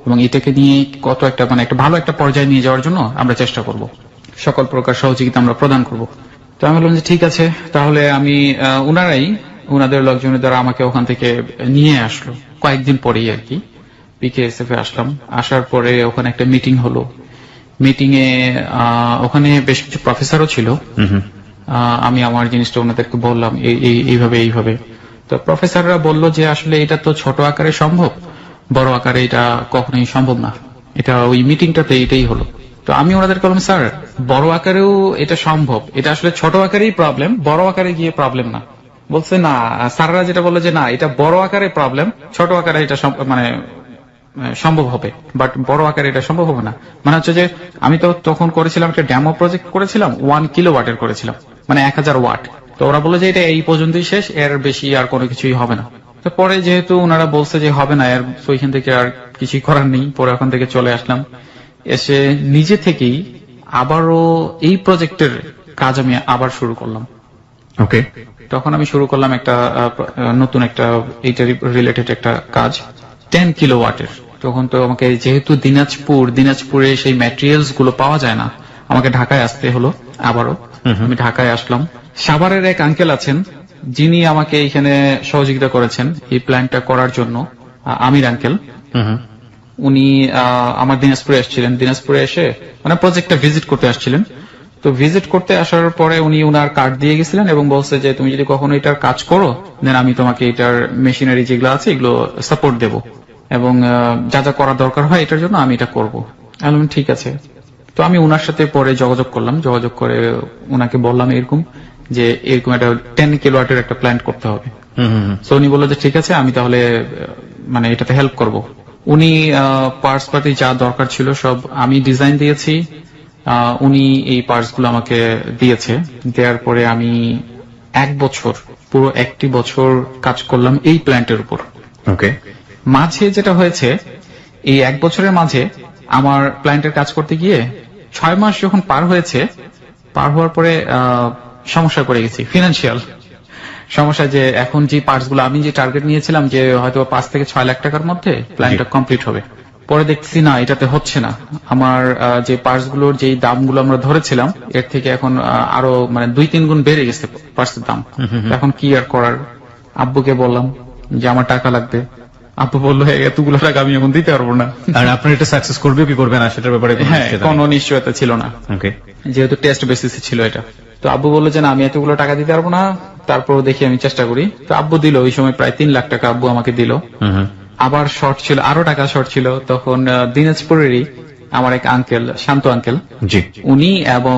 এবং এটাকে নিয়ে কত একটা মানে একটা ভালো একটা পর্যায়ে নিয়ে যাওয়ার জন্য আমরা চেষ্টা করব, সকল প্রকার সহযোগিতা আমরা প্রদান করব। তো আমি বললাম যে ঠিক আছে, তাহলে আমি উনারাই উনাদের লোকজনের দ্বারা আমাকে ওখান থেকে নিয়ে আসলো কয়েকদিন পরেই আর কি, পিকেএসএফ এ আসলাম। আসার পরে ওখানে একটা মিটিং হলো। মিটিং এ ওখানে বেশ কিছু প্রফেসরও ছিল। আমি আমার জিনিসটা ওনাদেরকে বললাম এইভাবে এইভাবে। তো প্রফেসররা বলল যে আসলে এটা তো ছোট আকারে সম্ভব, বড় আকারে এটা কখনোই সম্ভব না, এটা ওই মিটিংটাতে এটাই হলো। তো আমি ওনাদেরকে বললাম স্যার বড় আকারেও এটা সম্ভব, এটা আসলে ছোট আকারেই প্রবলেম, বড় আকারে গিয়ে প্রবলেম না। বলছে না, স্যাররা যেটা বললো যে না এটা বড় আকারে প্রবলেম, ছোট আকারে এটা মানে সম্ভব হবে, বাট বড় আকারে এটা সম্ভব হবে না। মানে হচ্ছে যে আমি তো তখন করেছিলাম একটা ডেমো প্রজেক্ট করেছিলাম, 1 কিলোওয়াটের করেছিলাম, মানে 1000 ওয়াট। তো ওরা বললো যে এটা এই পর্যন্তই শেষ, এর বেশি আর কোনো কিছুই হবে না। তো পরে যেহেতু ওনারা বলছে যে হবে না, এর ওইখান থেকে আর কিছুই করার নেই, পরে ওখান থেকে চলে আসলাম। এসে নিজে থেকেই আবারও এই প্রজেক্টের কাজ আমি আবার শুরু করলাম। ওকে, তখন আমি শুরু করলাম একটা নতুন একটা এইটা রিলেটেড একটা কাজ 10 কিলোওয়াটের। তখন তো আমাকে যেহেতু দিনাজপুরে সেই ম্যাটেরিয়ালস গুলো পাওয়া যায় না, আমাকে ঢাকায় আসতে হলো আবারও। আমি ঢাকায় আসলাম। সাভারের এক আঙ্কেল আছেন যিনি আমাকে এখানে সহযোগিতা করেছেন এই প্ল্যানটা করার জন্য, আমির আঙ্কেল। উনি আমার দিনাজপুরে আসছিলেন, দিনাজপুরে এসে মানে প্রজেক্টটা ভিজিট করতে আসছিলেন। তো ভিজিট করতে আসার পরে উনি ওনার কার্ড দিয়ে গেছিলেন এবং বলছে যে তুমি যদি কখনো এটার কাজ করো দেন আমি তোমাকে এটার মেশিনারি যেগুলো আছে এগুলো সাপোর্ট দেব এবং যা যা করা দরকার হয় এটার জন্য আমি এটা করবো। আমি ঠিক আছে। তো আমি ওনার সাথে পরে যোগাযোগ করলাম, যোগাযোগ করে ওনাকে বললাম এরকম যে এরকম একটা 10 কিলোওয়াটের একটা প্ল্যান্ট করতে হবে। তো উনি বললো যে ঠিক আছে, আমি তাহলে মানে এটাতে হেল্প করব। উনি পার্টস পাতি যা দরকার ছিল সব আমি ডিজাইন দিয়েছি, উনি এই পার্টস গুলো আমাকে দিয়েছে। দেওয়ার পরে আমি পুরো একটি বছর কাজ করলাম এই প্ল্যান্টের উপর। ওকে। মাঝে যেটা হয়েছে, এই 1 বছরের মাঝে আমার প্ল্যান্টের কাজ করতে গিয়ে 6 মাস যখন পার হওয়ার পরে সমস্যা পড়ে গেছি, ফিনান্সিয়াল সমস্যা। যে এখন যে পার্টস গুলো আমি যে টার্গেট নিয়েছিলাম যে হয়তো 5 থেকে 6 লাখ টাকার মধ্যে প্ল্যানটা কমপ্লিট হবে, পরে দেখছি না, এটাতে হচ্ছে না। আমার যে পার্টস গুলোর যেই দামগুলো আমরা ধরেছিলাম এর থেকে এখন আরো মানে 2-3 গুণ বেড়ে গেছে পার্টসের দাম। এখন কি আর করার, আব্বুকে বললাম যে আমার টাকা লাগবে। আব্বু বললো এতগুলো টাকা আমি এখন দিতে পারবো না। আর আপনার এটা সাকসেস করবে কি করবে না সেটার ব্যাপারে হ্যাঁ, কোনো নিশ্চয়তা ছিল না, ওকে, যেহেতু টেস্ট বেসিসে ছিল এটা। তো আব্বু বললো যে না, আমি এতগুলো টাকা দিতে পারবো না, তারপর দেখি আমি চেষ্টা করি। তো আব্বু দিল, ওই সময় প্রায় 3 লাখ টাকা আব্বু আমাকে দিল। আবার শর্ট ছিল, আরো টাকা শর্ট ছিল। তখন দিনাজপুরেরই আমার এক আঙ্কেল, শান্ত আঙ্কেল, জি, উনি এবং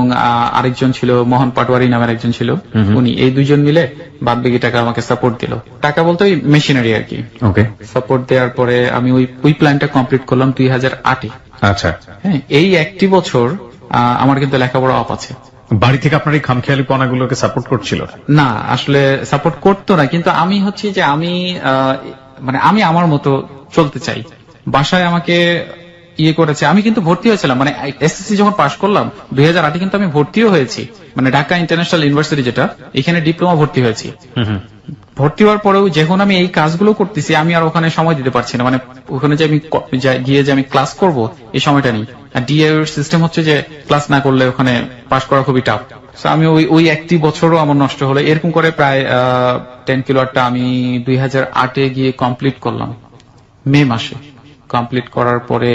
আরেকজন ছিল মোহন পাটোয়ারি নামের একজন ছিল, উনি এই দুইজন মিলে বাদ বাকি টাকা আমাকে সাপোর্ট দিল। টাকা বলতে ওই মেশিনারি আর কি। ওকে। সাপোর্ট দেওয়ার পরে আমি ওই প্ল্যানটা কমপ্লিট করলাম 2008-এ। আচ্ছা। হ্যাঁ, এই একটি বছর আমার কিন্তু লেখাপড়া অফ আছে। বাড়ি থেকে আপনার এই খামখেয়ালি পনাগুলোকে সাপোর্ট করছিল? না, আসলে সাপোর্ট করতো না, কিন্তু আমি হচ্ছে যে আমি মানে আমি আমার মতো চলতে চাই। বাসায় আমাকে ইয়ে করেছে, আমি কিন্তু ভর্তি হয়েছিলাম, মানে এসএসসি যখন পাশ করলাম 2008-এ কিন্তু আমি ভর্তিও হয়েছি, মানে ঢাকা ইন্টারন্যাশনাল ইউনিভার্সিটি যেটা, এখানে ডিপ্লোমা ভর্তি হয়েছি। ভর্তি হওয়ার পরেও যখন আমি এই কাজগুলো করতেছি, আমি আর ওখানে সময় দিতে পারছি না। মানে ওখানে যে আমি গিয়ে যে আমি ক্লাস করব, এই সময়টা নেই। আর ডিএ এর সিস্টেম হচ্ছে যে ক্লাস না করলে ওখানে পাশ করা খুবই টাফ। আমি ওই একটি বছরও আমার নষ্ট হলো। এরকম করে প্রায় 10 কিলোওয়াটটা আমি 2008-এ গিয়ে কমপ্লিট করলাম, মে মাসে। কমপ্লিট করার পরে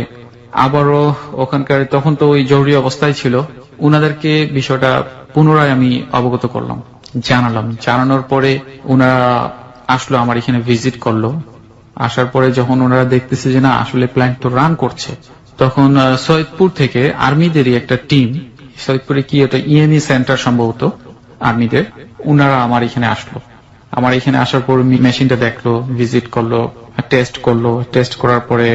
আবারও ওখানকার, তখন তো ওই জরুরি অবস্থায় ছিল, উনাদেরকে বিষয়টা পুনরায় আমি অবগত করলাম, জানানোর পরে ওনারা আসলো, আমার এখানে ভিজিট করলো। আসার পরে যখন ওনারা দেখতেছে যে না, আসলে প্ল্যান্ট তো রান করছে, তখন সৈয়দপুর থেকে আর্মিদেরই একটা টিম, সৈয়দপুরে কি ওটা ইএমই সেন্টার সম্ভবত আর্মিদের, ওনারা আমার এখানে আসলো। আমার এখানে আসার পর মেশিনটা দেখলো, ভিজিট করলো, টেস্ট করার পরে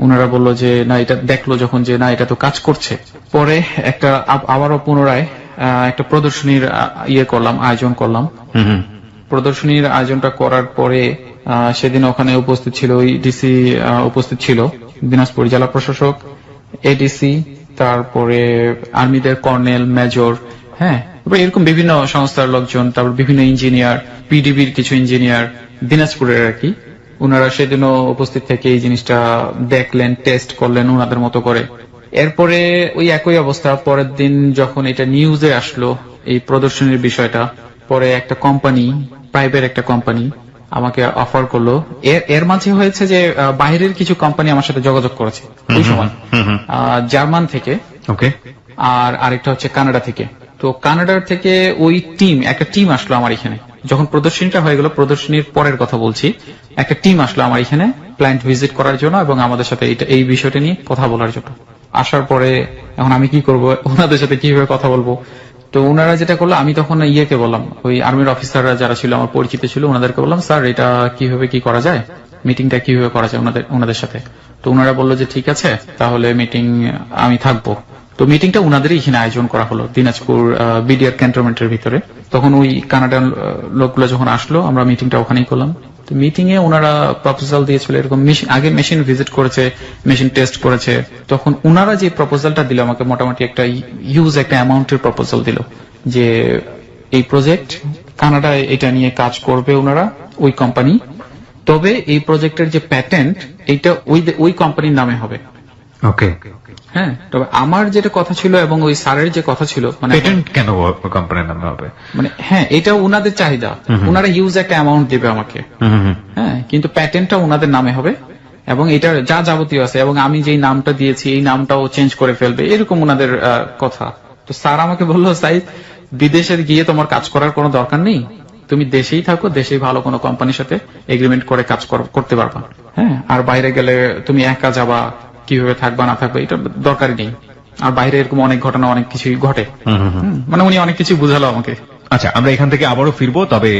ওনারা বললো যে না, এটা দেখলো যখন যে না, এটা তো কাজ করছে। পরে একটা আবারও পুনরায় একটা প্রদর্শনীর আয়োজন করলাম। প্রদর্শনীর আয়োজনটা করার পরে সেদিন ওখানে উপস্থিত ছিল ওই ডিসি, উপস্থিত ছিল দিনাজপুর জেলা প্রশাসক, এডিসি, তারপরে আর্মিদের কর্নেল, মেজর, হ্যাঁ, এরকম বিভিন্ন সংস্থার লোকজন, তারপর বিভিন্ন ইঞ্জিনিয়ার, পিডিবির কিছু ইঞ্জিনিয়ার দিনাজপুরের আর কি। ওনারা সেদিনও উপস্থিত থেকে এই জিনিসটা দেখলেন, টেস্ট করলেন ওনাদের মতো করে। এরপরে ওই একই অবস্থা, পরের দিন যখন এটা নিউজে আসলো এই প্রদর্শনীর বিষয়টা, পরে একটা কোম্পানি, প্রাইভেট একটা কোম্পানি আমাকে অফার করলো। এর মাঝে হয়েছে যে বাইরের কিছু কোম্পানি আমার সাথে যোগাযোগ করেছে ওই সময়, জার্মান থেকে, ওকে, আর আরেকটা হচ্ছে কানাডা থেকে। তো কানাডার থেকে ওই একটা টিম আসলো আমার এখানে, যখন প্রদর্শনীটা হয়ে গেল, প্রদর্শনীর পরের কথা বলছি, একটা টিম আসলো আমার এখানে প্ল্যান্ট ভিজিট করার জন্য এবং আমাদের সাথে এই বিষয়টা নিয়ে কথা বলার জন্য। আসার পরে এখন আমি কি করব, ওনাদের সাথে কিভাবে কথা বলবো? তো ওনারা যেটা করলো, আমি তখন ইয়েকে বললাম, ওই আর্মির অফিসাররা যারা ছিল আমার পরিচিত ছিল, ওনাদেরকে বললাম, স্যার এটা কিভাবে কি করা যায়, মিটিংটা কিভাবে করা যায় ওনাদের সাথে। তো ওনারা বললো যে ঠিক আছে, তাহলে মিটিং আমি থাকবো। তো মিটিংটা ওনাদেরই এখানে আয়োজন করা হলো দিনাজপুর বিডিআর ক্যান্টনমেন্টের ভিতরে। তখন ওই কানাডার লোকগুলো যখন আসলো, আমরা মিটিংটা ওখানেই করলাম। তো মিটিং এ ওনারা প্রপোজাল দিয়েছিল এরকম, আগে মেশিন ভিজিট করেছে, মেশিন টেস্ট করেছে। তখন ওনারা যে প্রপোজালটা দিল আমাকে, মোটামুটি একটা একটা অ্যামাউন্টের প্রপোজাল দিল যে এই প্রজেক্ট কানাডায় এটা নিয়ে কাজ করবে ওনারা, ওই কোম্পানি। তবে এই প্রজেক্টের যে প্যাটেন্ট, এইটা ওই কোম্পানির নামে হবে। ওকে, হ্যাঁ, তবে আমার যেটা কথা ছিল এবং ওই স্যারের যে কথা ছিল, মানে পেটেন্ট কেন কোম্পানির নামে হবে, মানে হ্যাঁ, এটা ওনাদের চাহিদা, ওনারা হিউজ একটা অ্যামাউন্ট দেবে আমাকে, হ্যাঁ, কিন্তু প্যাটেন্টটা ওনাদের নামে হবে এবং এটা যা যাবতীয় আছে, এবং আমি যেই নামটা দিয়েছি এই নামটাও চেঞ্জ করে ফেলবে, এরকম ওনাদের কথা। তো স্যার আমাকে বললো, সাইদ বিদেশে গিয়ে তোমার কাজ করার কোনো দরকার নেই, তুমি দেশেই থাকো, দেশেই ভালো কোনো কোম্পানির সাথে এগ্রিমেন্ট করে কাজ করতে পারবা, হ্যাঁ, আর বাইরে গেলে তুমি একা যাবা, কিভাবে থাকবা না থাকবা এটা দরকারই নেই। আর বাইরে এরকম অনেক ঘটনা, অনেক কিছুই ঘটে, মানে উনি অনেক কিছু বুঝালো আমাকে। আচ্ছা, আমরা এখান থেকে আবারও ফিরবো, তবে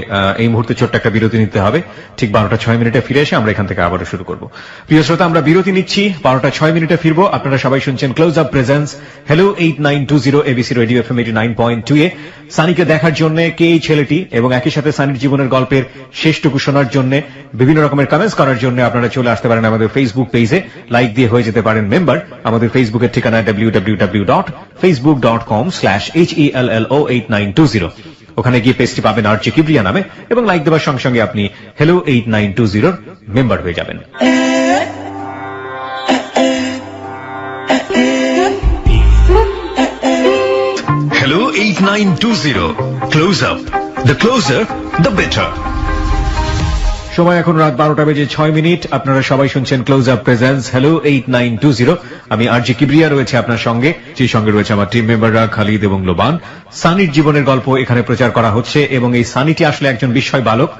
এই মুহূর্তে ছোট্ট একটা বিরতি নিতে হবে। ঠিক 12টা 6 ফিরে এসে আমরা এখান থেকে আবারও শুরু করব। প্রিয় শ্রোতা, আমরা বিরতি নিচ্ছি, 12টা 6 ফিরবো। আপনারা সবাই শুনছেন close up presence hello 8920 ABC radio FM 89.2 এ। সানিকে দেখার জন্য, কে এই ছেলেটি, এবং একই সাথে সানির জীবনের গল্পের শেষটুকু শোনার জন্য, বিভিন্ন রকমের কমেন্টস করার জন্য আপনারা চলে আসতে পারেন আমাদের ফেসবুক পেজে, লাইক দিয়ে হয়ে যেতে পারেন মেম্বার। আমাদের ফেসবুকের ঠিকানা www.facebook.com/HELLO8920। ওখানে গিয়ে পেজটি পাবেন আরজে কিবরিয়া নামে, এবং লাইক দেওয়ার সঙ্গে সঙ্গে আপনি হ্যালো 8920 মেম্বার হয়ে যাবেন। Hello 8920 close up, the closure the better. সময় এখন রাত 12টা 6। আপনারা সবাই শুনছেন ক্লোজ আপ প্রেজেন্স হ্যালো 8920। আমি আরজে কিবরিয়া রয়েছে আপনার সঙ্গে, সেই সঙ্গে রয়েছে আমার টিম মেম্বাররা খালিদ এবং লোবান। সানির জীবনের গল্প এখানে প্রচার করা হচ্ছে, এবং এই সানিটি আসলে একজন বিস্ময় বালক।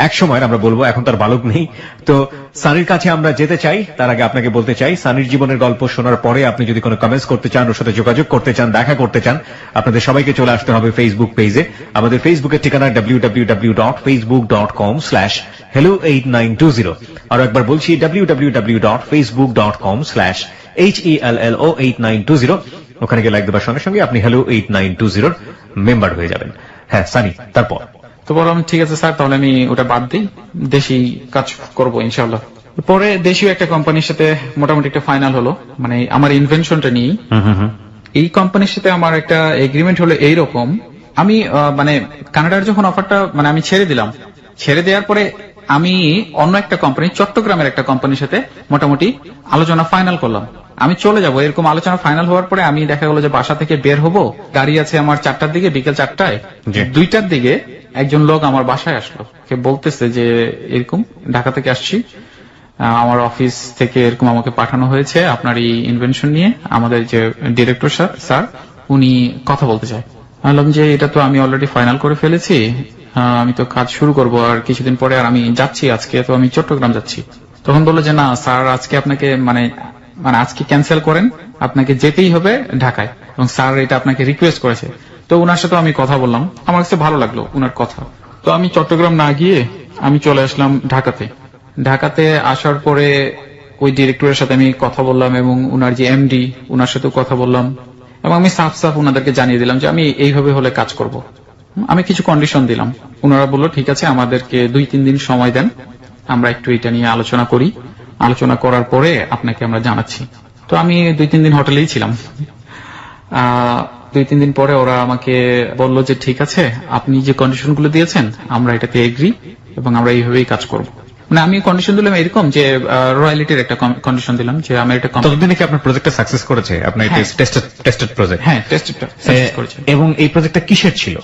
এক সময় আমরা বলবো, এখন তার বালক নেই। তো সানির কাছে আমরা যেতে চাই, তার আগে আপনাকে বলতে চাই, সানির জীবনের গল্প শোনার পরে আপনি যদি কোনো কমেন্টস করতে চান, ওর সাথে যোগাযোগ করতে চান, দেখা করতে চান, আপনাদের সবাইকে চলে আসতে হবে ফেসবুক পেজে। আমাদের ফেসবুকের ঠিকানা www.facebook.com/hello8920। আরো একবার বলছি, www.facebook.com/HELLO8920। ওখানে গিয়ে লাইক দেওয়ার সঙ্গে সঙ্গে আপনি হ্যালো 8920 মেম্বার হয়ে যাবেন। হ্যাঁ সানি, তারপর তো বলো আমি ঠিক আছে স্যার, তাহলে আমি ওটা বাদ দিই, দেশি কাজ করবো ইনশাল্লাহ। পরে দেশীয় একটা কোম্পানির সাথে মোটামুটি একটা ফাইনাল হলো, মানে আমার ইনভেনশনটা নিয়ে। এই কোম্পানির সাথে আমার একটা এগ্রিমেন্ট হলো এইরকম, আমি মানে কানাডার যখন অফারটা মানে আমি ছেড়ে দিলাম, ছেড়ে দেওয়ার পরে আমি অন্য একটা কোম্পানি, চট্টগ্রামের একটা কোম্পানির সাথে মোটামুটি আলোচনা ফাইনাল করলাম, আমি চলে যাব। এরকম আলোচনা ফাইনাল হওয়ার পরে আমি দেখা গেল যে বাসা থেকে বের হব, গাড়ি আছে আমার 4টার দিকে, বিকেল 4টায়, 2টার দিকে একজন লোক আমার বাসায় আসলো, কে বলতেছে যে এরকম ঢাকা থেকে আসছি, আমার অফিস থেকে এরকম আমাকে পাঠানো হয়েছে আপনার এই ইনভেনশন নিয়ে, আমাদের যে ডিরেক্টর স্যার উনি কথা বলতে চায়। আমি বললাম যে এটা তো আমি অলরেডি ফাইনাল করে ফেলেছি, আমি তো কাজ শুরু করব আর কিছুদিন পরে, আর আমি যাচ্ছি, আজকে তো আমি চট্টগ্রাম যাচ্ছি। তখন বললো যে না স্যার, আজকে আপনাকে মানে আজকে ক্যান্সেল করেন, আপনাকে যেতেই হবে ঢাকায়, এবং স্যার এটা আপনাকে রিকোয়েস্ট করেছে। তো উনার সাথে আমি কথা বললাম, আমার কাছে ভালো লাগলো উনার কথা। তো আমি চট্টগ্রাম না গিয়ে আমি চলে আসলাম ঢাকাতে। ঢাকাতে আসার পরে ওই ডিরেক্টরের সাথে আমি কথা বললাম, এবং উনার যে এমডি উনার সাথেও কথা বললাম, এবং আমি সাফ সাফ উনাদেরকে জানিয়ে দিলাম যে আমি এইভাবে হলে কাজ করব। আমি কিছু কন্ডিশন দিলাম, উনারা বললো ঠিক আছে, আমাদেরকে 2-3 দিন সময় দেন, আমরা একটু এটা নিয়ে আলোচনা করি, আলোচনা করার পরে আপনাকে আমরা জানাচ্ছি। তো আমি 2-3 দিন হোটেলেই ছিলাম। 2-3 দিন পরে ওরা আমাকে বলল যে ঠিক আছে, আপনি যে কন্ডিশনগুলো দিয়েছেন আমরা এটাতে এগ্রি, এবং আমরা এইভাবেই কাজ করব। মানে আমি কন্ডিশন দিলাম এরকম যে রয়্যালিটির একটা কন্ডিশন দিলাম, যে আমি এটা ততদিনে কি আপনার প্রজেক্টটা সাকসেস করেছে? আপনার টেস্টেড প্রজেক্ট? হ্যাঁ, টেস্টেড সাকসেস করেছে। এবং এই প্রজেক্টটা কিসের ছিল?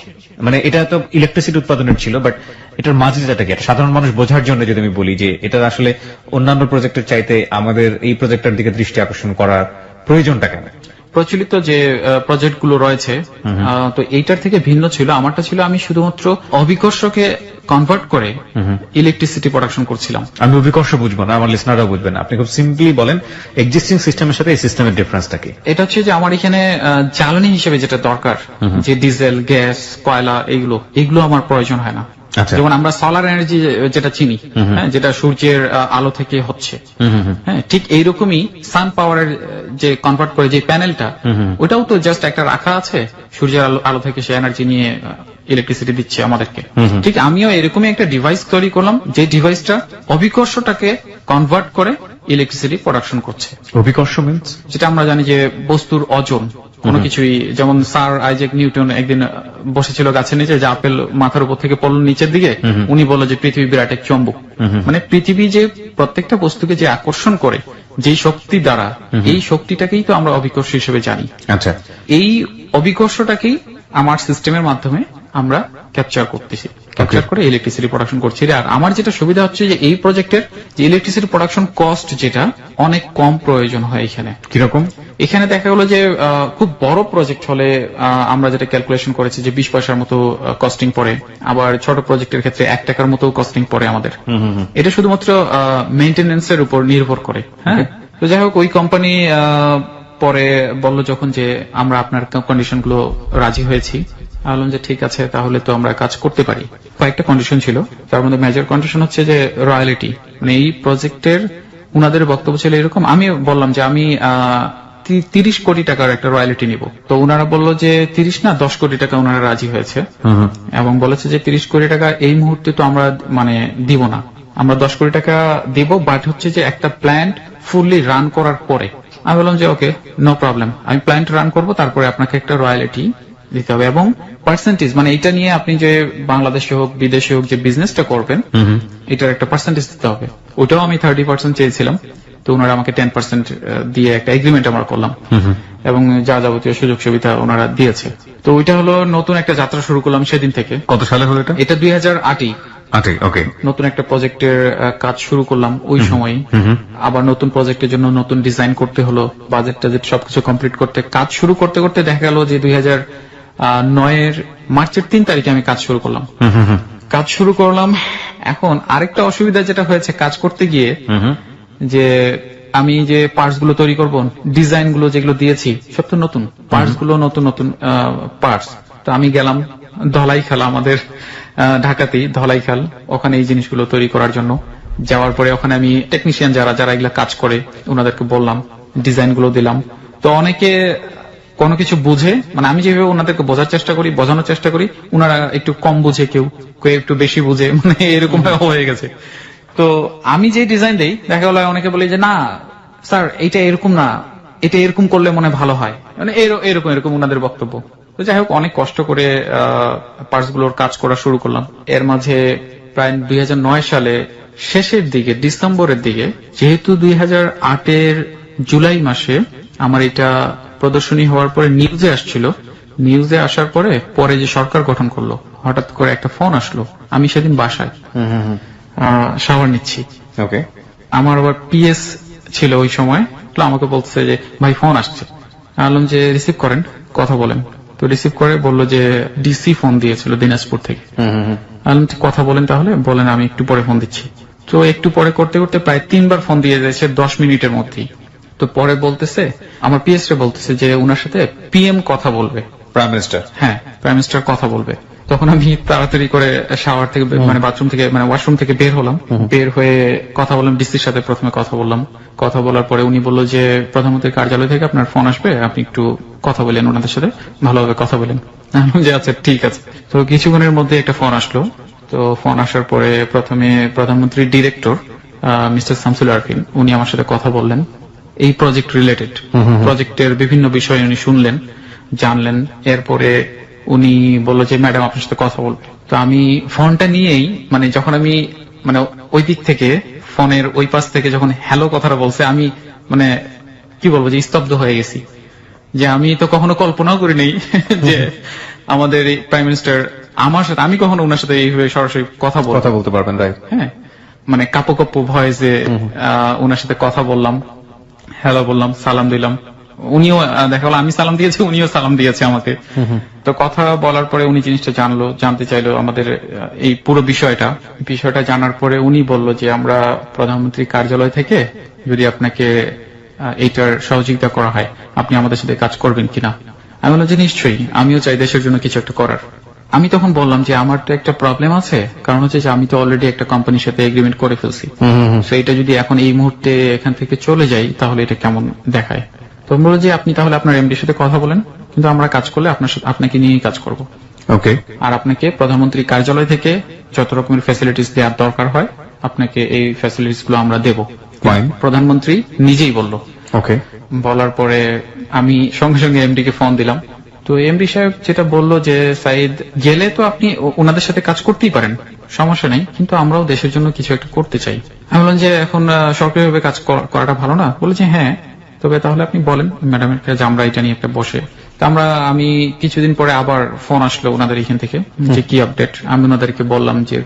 মানে এটা তো ইলেকট্রিসিটি উৎপাদনের ছিল, বাট এটার মাঝেটা কি? সাধারণ মানুষ বোঝার জন্য যদি আমি বলি যে এটা আসলে অন্যান্য প্রজেক্টের চাইতে আমাদের এই প্রজেক্টটার দিকে দৃষ্টি আকর্ষণ করার প্রয়োজনটা কেন? প্রচলিত যে প্রজেক্ট গুলো রয়েছে, তো এইটার থেকে ভিন্ন ছিল। আমারটা ছিল আমি শুধুমাত্র অভিকর্ষকে কনভার্ট করে ইলেকট্রিসিটি প্রোডাকশন করছিলাম। আমি অভিকর্ষ বুঝবো না, আমার লিসনাররা বুঝবেন, আপনি খুব সিম্পলি বলেন এক্সিস্টিং সিস্টেমের সাথে এই সিস্টেমের ডিফারেন্সটা কি? এটা হচ্ছে যে আমার এখানে জ্বালানি হিসেবে যেটা দরকার, যে ডিজেল, গ্যাস, কয়লা, এগুলো আমার প্রয়োজন হয় না। যেমন আমরা সোলার এনার্জি যেটা চিনি, যেটা সূর্যের আলো থেকে হচ্ছে, হ্যাঁ, ঠিক এইরকমই সান পাওয়ারের যে কনভার্ট করে যে প্যানেলটা, ওটাও তো জাস্ট একটা রাখা আছে, সূর্যের আলো থেকে সে এনার্জি নিয়ে ইলেকট্রিসিটি দিচ্ছে আমাদেরকে। ঠিক আমিও এরকমই একটা ডিভাইস তৈরি করলাম, যে ডিভাইসটা অভিকর্ষটাকে কনভার্ট করে ইলেকট্রিসিটি প্রোডাকশন করছে। অভিকর্ষ মিন্স যেটা আমরা জানি যে বস্তুর ওজন কোনো কিছুই, যেমন স্যার আইজ্যাক নিউটন একদিন বসেছিল গাছের নিচে, যে আপেল মাথার উপর থেকে পড়ল নিচের দিকে, উনি বলল যে পৃথিবী বিরাট এক চুম্বক। মানে পৃথিবী যে প্রত্যেকটা বস্তুকে যে আকর্ষণ করে যে শক্তি দ্বারা, এই শক্তিটাকেই তো আমরা অভিকর্ষ হিসেবে জানি। আচ্ছা, এই অভিকর্ষটাকেই আমার সিস্টেমের মাধ্যমে আমরা ক্যাপচার করতেছি, ক্যাপচার করে ইলেকট্রিসিটি প্রোডাকশন করছি। আর আমার যেটা সুবিধা হচ্ছে যে এই প্রজেক্টের যে ইলেকট্রিসিটি প্রোডাকশন কস্ট, যেটা অনেক কম প্রয়োজন হয় এখানে। কিরকম? এখানে দেখা গেলো যে খুব বড় প্রজেক্ট হলে আমরা যেটা ক্যালকুলেশন করেছি যে 20 পয়সার মতো কস্টিং পড়ে, আবার ছোট প্রজেক্টের ক্ষেত্রে 1 টাকার মতো কস্টিং পড়ে আমাদের। এটা শুধুমাত্র মেইনটেনেন্স এর উপর নির্ভর করে। হ্যাঁ, তো যাই হোক, ওই কোম্পানি পরে বলল যখন যে আমরা আপনার কন্ডিশন গুলো রাজি হয়েছি, আমি বললাম যে ঠিক আছে, তাহলে তো আমরা কাজ করতে পারি। কয়েকটা কন্ডিশন ছিল, তার মধ্যে মেজর কন্ডিশন হচ্ছে যে রয়্যালিটি, মানে এই প্রজেক্টের উনাদের বক্তব্য ছিল এরকম। আমি বললাম যে আমি 30 কোটি টাকার একটা রয়্যালিটি নিব। তো উনারা বললো যে 30 না 10 কোটি টাকা উনারা রাজি হয়েছে এবং বলেছে যে 30 কোটি টাকা এই মুহূর্তে তো আমরা মানে দিব না, আমরা 10 কোটি টাকা দিব, বাট হচ্ছে যে একটা প্ল্যান্ট ফুললি রান করার পরে। আমি বললাম যে ওকে, নো প্রবলেম, আমি প্ল্যান্ট রান করব, তারপরে আপনাকে একটা রয়্যালিটি দিতে হবে এবং পার্সেন্টেজ, মানে এটা নিয়ে আপনি যে বাংলাদেশে হোক বিদেশে হোক যে বিজনেসটা করবেন এটার একটা পার্সেন্টেজ দিতে হবে। ওটাও আমি 30% চেয়েছিলাম, তো ওনারা আমাকে 10% দিয়ে একটা এগ্রিমেন্ট আমরা করলাম এবং যা যাবতীয় সুযোগ সুবিধা ওনারা দিয়েছে। তো ওইটা হলো নতুন একটা যাত্রা শুরু করলাম সেদিন থেকে। কত সালে হলো এটা? এটা 2008। ওকে। নতুন একটা প্রজেক্টের কাজ শুরু করলাম ওই সময়। আবার নতুন প্রজেক্টের জন্য নতুন ডিজাইন করতে হলো, বাজেট টাজেট সবকিছু কমপ্লিট করতে, কাজ শুরু করতে করতে দেখা গেল যে 2009 মার্চের 3 তারিখে আমি কাজ শুরু করলাম। কাজ শুরু করলাম। এখন আরেকটা অসুবিধা যেটা হয়েছে কাজ করতে গিয়ে, যে আমি যে পার্টস গুলো তৈরি করব, ডিজাইন গুলো যেগুলো দিয়েছি সব তো নতুন, পার্টস গুলো নতুন নতুন পার্টস। তো আমি গেলাম ধলাইখাল, আমাদের ঢাকাতেই ধলাইখাল, ওখানে এই জিনিসগুলো তৈরি করার জন্য যাওয়ার পরে ওখানে আমি টেকনিশিয়ান যারা যারা এগুলা কাজ করে ওনাদেরকে বললাম, ডিজাইন গুলো দিলাম। তো অনেকে কোনো কিছু বুঝে, মানে আমি যেভাবে ওনাদেরকে বোঝানোর চেষ্টা করি, ওনারা একটু কম বুঝে, কেউ একটু বেশি বুঝে, মানে এরকম হয়ে গেছে। তো আমি যে ডিজাইন দেই দেখা গেল অনেকে বলে যে না স্যার এটা এরকম না, এটা এরকম করলে মনে ভালো হয়, মানে এরকম ওনাদের বক্তব্য। তো যাই হোক, অনেক কষ্ট করে পার্টস গুলোর কাজ করা শুরু করলাম। এর মাঝে প্রায় 2009 সালে শেষের দিকে, ডিসেম্বরের দিকে, যেহেতু 2008 জুলাই মাসে আমার এটা প্রদর্শনী হওয়ার পরে নিউজে আসছিল, নিউজে আসার পরে যে সরকার গঠন করলো, হঠাৎ করে একটা ফোন আসলো। আমি সেদিন বাসায় শাওয়ার নিচ্ছি। ওকে। আমার আবার পিএস ছিল ওই সময়, তো আমাকে বলছে যে ভাই ফোন আসছে। বললাম যে রিসিভ করেন, কথা বলেন। তো রিসিভ করে বললো যে ডিসি ফোন দিয়েছিল দিনাজপুর থেকে। বললাম কথা বলেন, তাহলে বলেন আমি একটু পরে ফোন দিচ্ছি। তো একটু পরে করতে করতে প্রায় 3 বার ফোন দিয়ে দিয়েছে 10 মিনিটের মধ্যেই। তো পরে বলতেছে, আমার পিএস রে বলতেছে যে ওনার সাথে পিএম কথা বলবে, প্রাইম মিনিস্টার। হ্যাঁ, প্রাইম মিনিস্টার কথা বলবে। তখন আমি তাড়াতাড়ি করে শাওয়ার থেকে, মানে বাথরুম থেকে, মানে ওয়াশরুম থেকে বের হলাম। বের হয়ে কথা বললাম ডিসির সাথে, প্রথমে কথা বললাম। কথা বলার পরে উনি বললো যে প্রধানমন্ত্রীর কার্যালয় থেকে আপনার ফোন আসবে, আপনি একটু কথা বলেন ওনাদের সাথে, ভালোভাবে কথা বলেন। যে আচ্ছা ঠিক আছে। তো কিছুক্ষণের মধ্যে একটা ফোন আসলো। তো ফোন আসার পরে প্রথমে প্রধানমন্ত্রীর ডিরেক্টর মিস্টার শামসুল আরফিন, উনি আমার সাথে কথা বললেন এই প্রজেক্ট রিলেটেড, প্রজেক্টের বিভিন্ন বিষয় উনি শুনলেন, জানলেন। এরপরে উনি বললো যে ম্যাডাম আপনার সাথে কথা বলবে। তো আমি ফোনটা নিয়েই, মানে যখন আমি, মানে ওই দিক থেকে ফোনের ওই পাশ থেকে যখন হ্যালো কথাটা বলছে, আমি মানে কি বলবো যে স্তব্ধ হয়ে গেছি। যে আমি তো কখনো কল্পনাও করি নাই যে আমাদের এই প্রাইম মিনিস্টার আমার সাথে, আমি কখনো ওনার সাথে এইভাবে সরাসরি কথা বলতে পারবেন, রাইট? হ্যাঁ, মানে কাপো ভয়েসে ওনার সাথে কথা বললাম, হ্যালো বললাম, সালাম দিলাম। উনিও দেখা গেল আমি সালাম দিয়েছি, উনিও সালাম দিয়েছে আমাকে। তো কথা বলার পরে উনি জিনিসটা জানতে চাইলো আমাদের এই পুরো বিষয়টা জানার পরে উনি বলল যে আমরা প্রধানমন্ত্রী কার্যালয় থেকে যদি আপনাকে এইটার সহযোগিতা করা হয়, আপনি আমাদের সাথে কাজ করবেন কিনা। আমি বললাম যে নিশ্চয়ই, আমিও চাই দেশের জন্য কিছু একটা করার। আমি তখন বললাম যে আমার তো একটা প্রবলেম আছে, কারণ হচ্ছে যে আমি তো অলরেডি একটা কোম্পানির সাথে এগ্রিমেন্ট করে ফেলছি, তো এটা যদি এখন এই মুহূর্তে এখান থেকে চলে যাই তাহলে এটা কেমন দেখায়। তো বললো যে আপনি তাহলে আপনার এমডির সাথে কথা বলেন, কিন্তু আমরা কাজ করলে আপনাকে নিয়েই কাজ করব। ওকে। আর আপনাকে প্রধানমন্ত্রী কার্যালয় থেকে যত রকমের ফ্যাসিলিটিস দেওয়ার দরকার হয় আপনাকে এই ফ্যাসিলিটিস গুলো আমরা দেব। প্রধানমন্ত্রী নিজেই বলল। ওকে। বলার পরে আমি সঙ্গে সঙ্গে এমডি কে ফোন দিলাম। তো এমডি সাহেব যেটা বললো যে সাইদ, গেলে তো আপনি ওনাদের সাথে কাজ করতেই পারেন, সমস্যা নেই, কিন্তু আমরাও দেশের জন্য কিছু একটা করতে চাই। আমি বললাম যে এখন সরকারিভাবে কাজ করাটা ভালো না? বলে যে হ্যাঁ, তবে তাহলে আপনি বলেন ম্যাডামের কাছে, আমরা এটা নিয়ে একটা বসে। আমি কিছুদিন পরে আবার ফোন আসলো ওনাদের এখান থেকে যে কি আপডেট। আমি ওনাদেরকে বললাম যে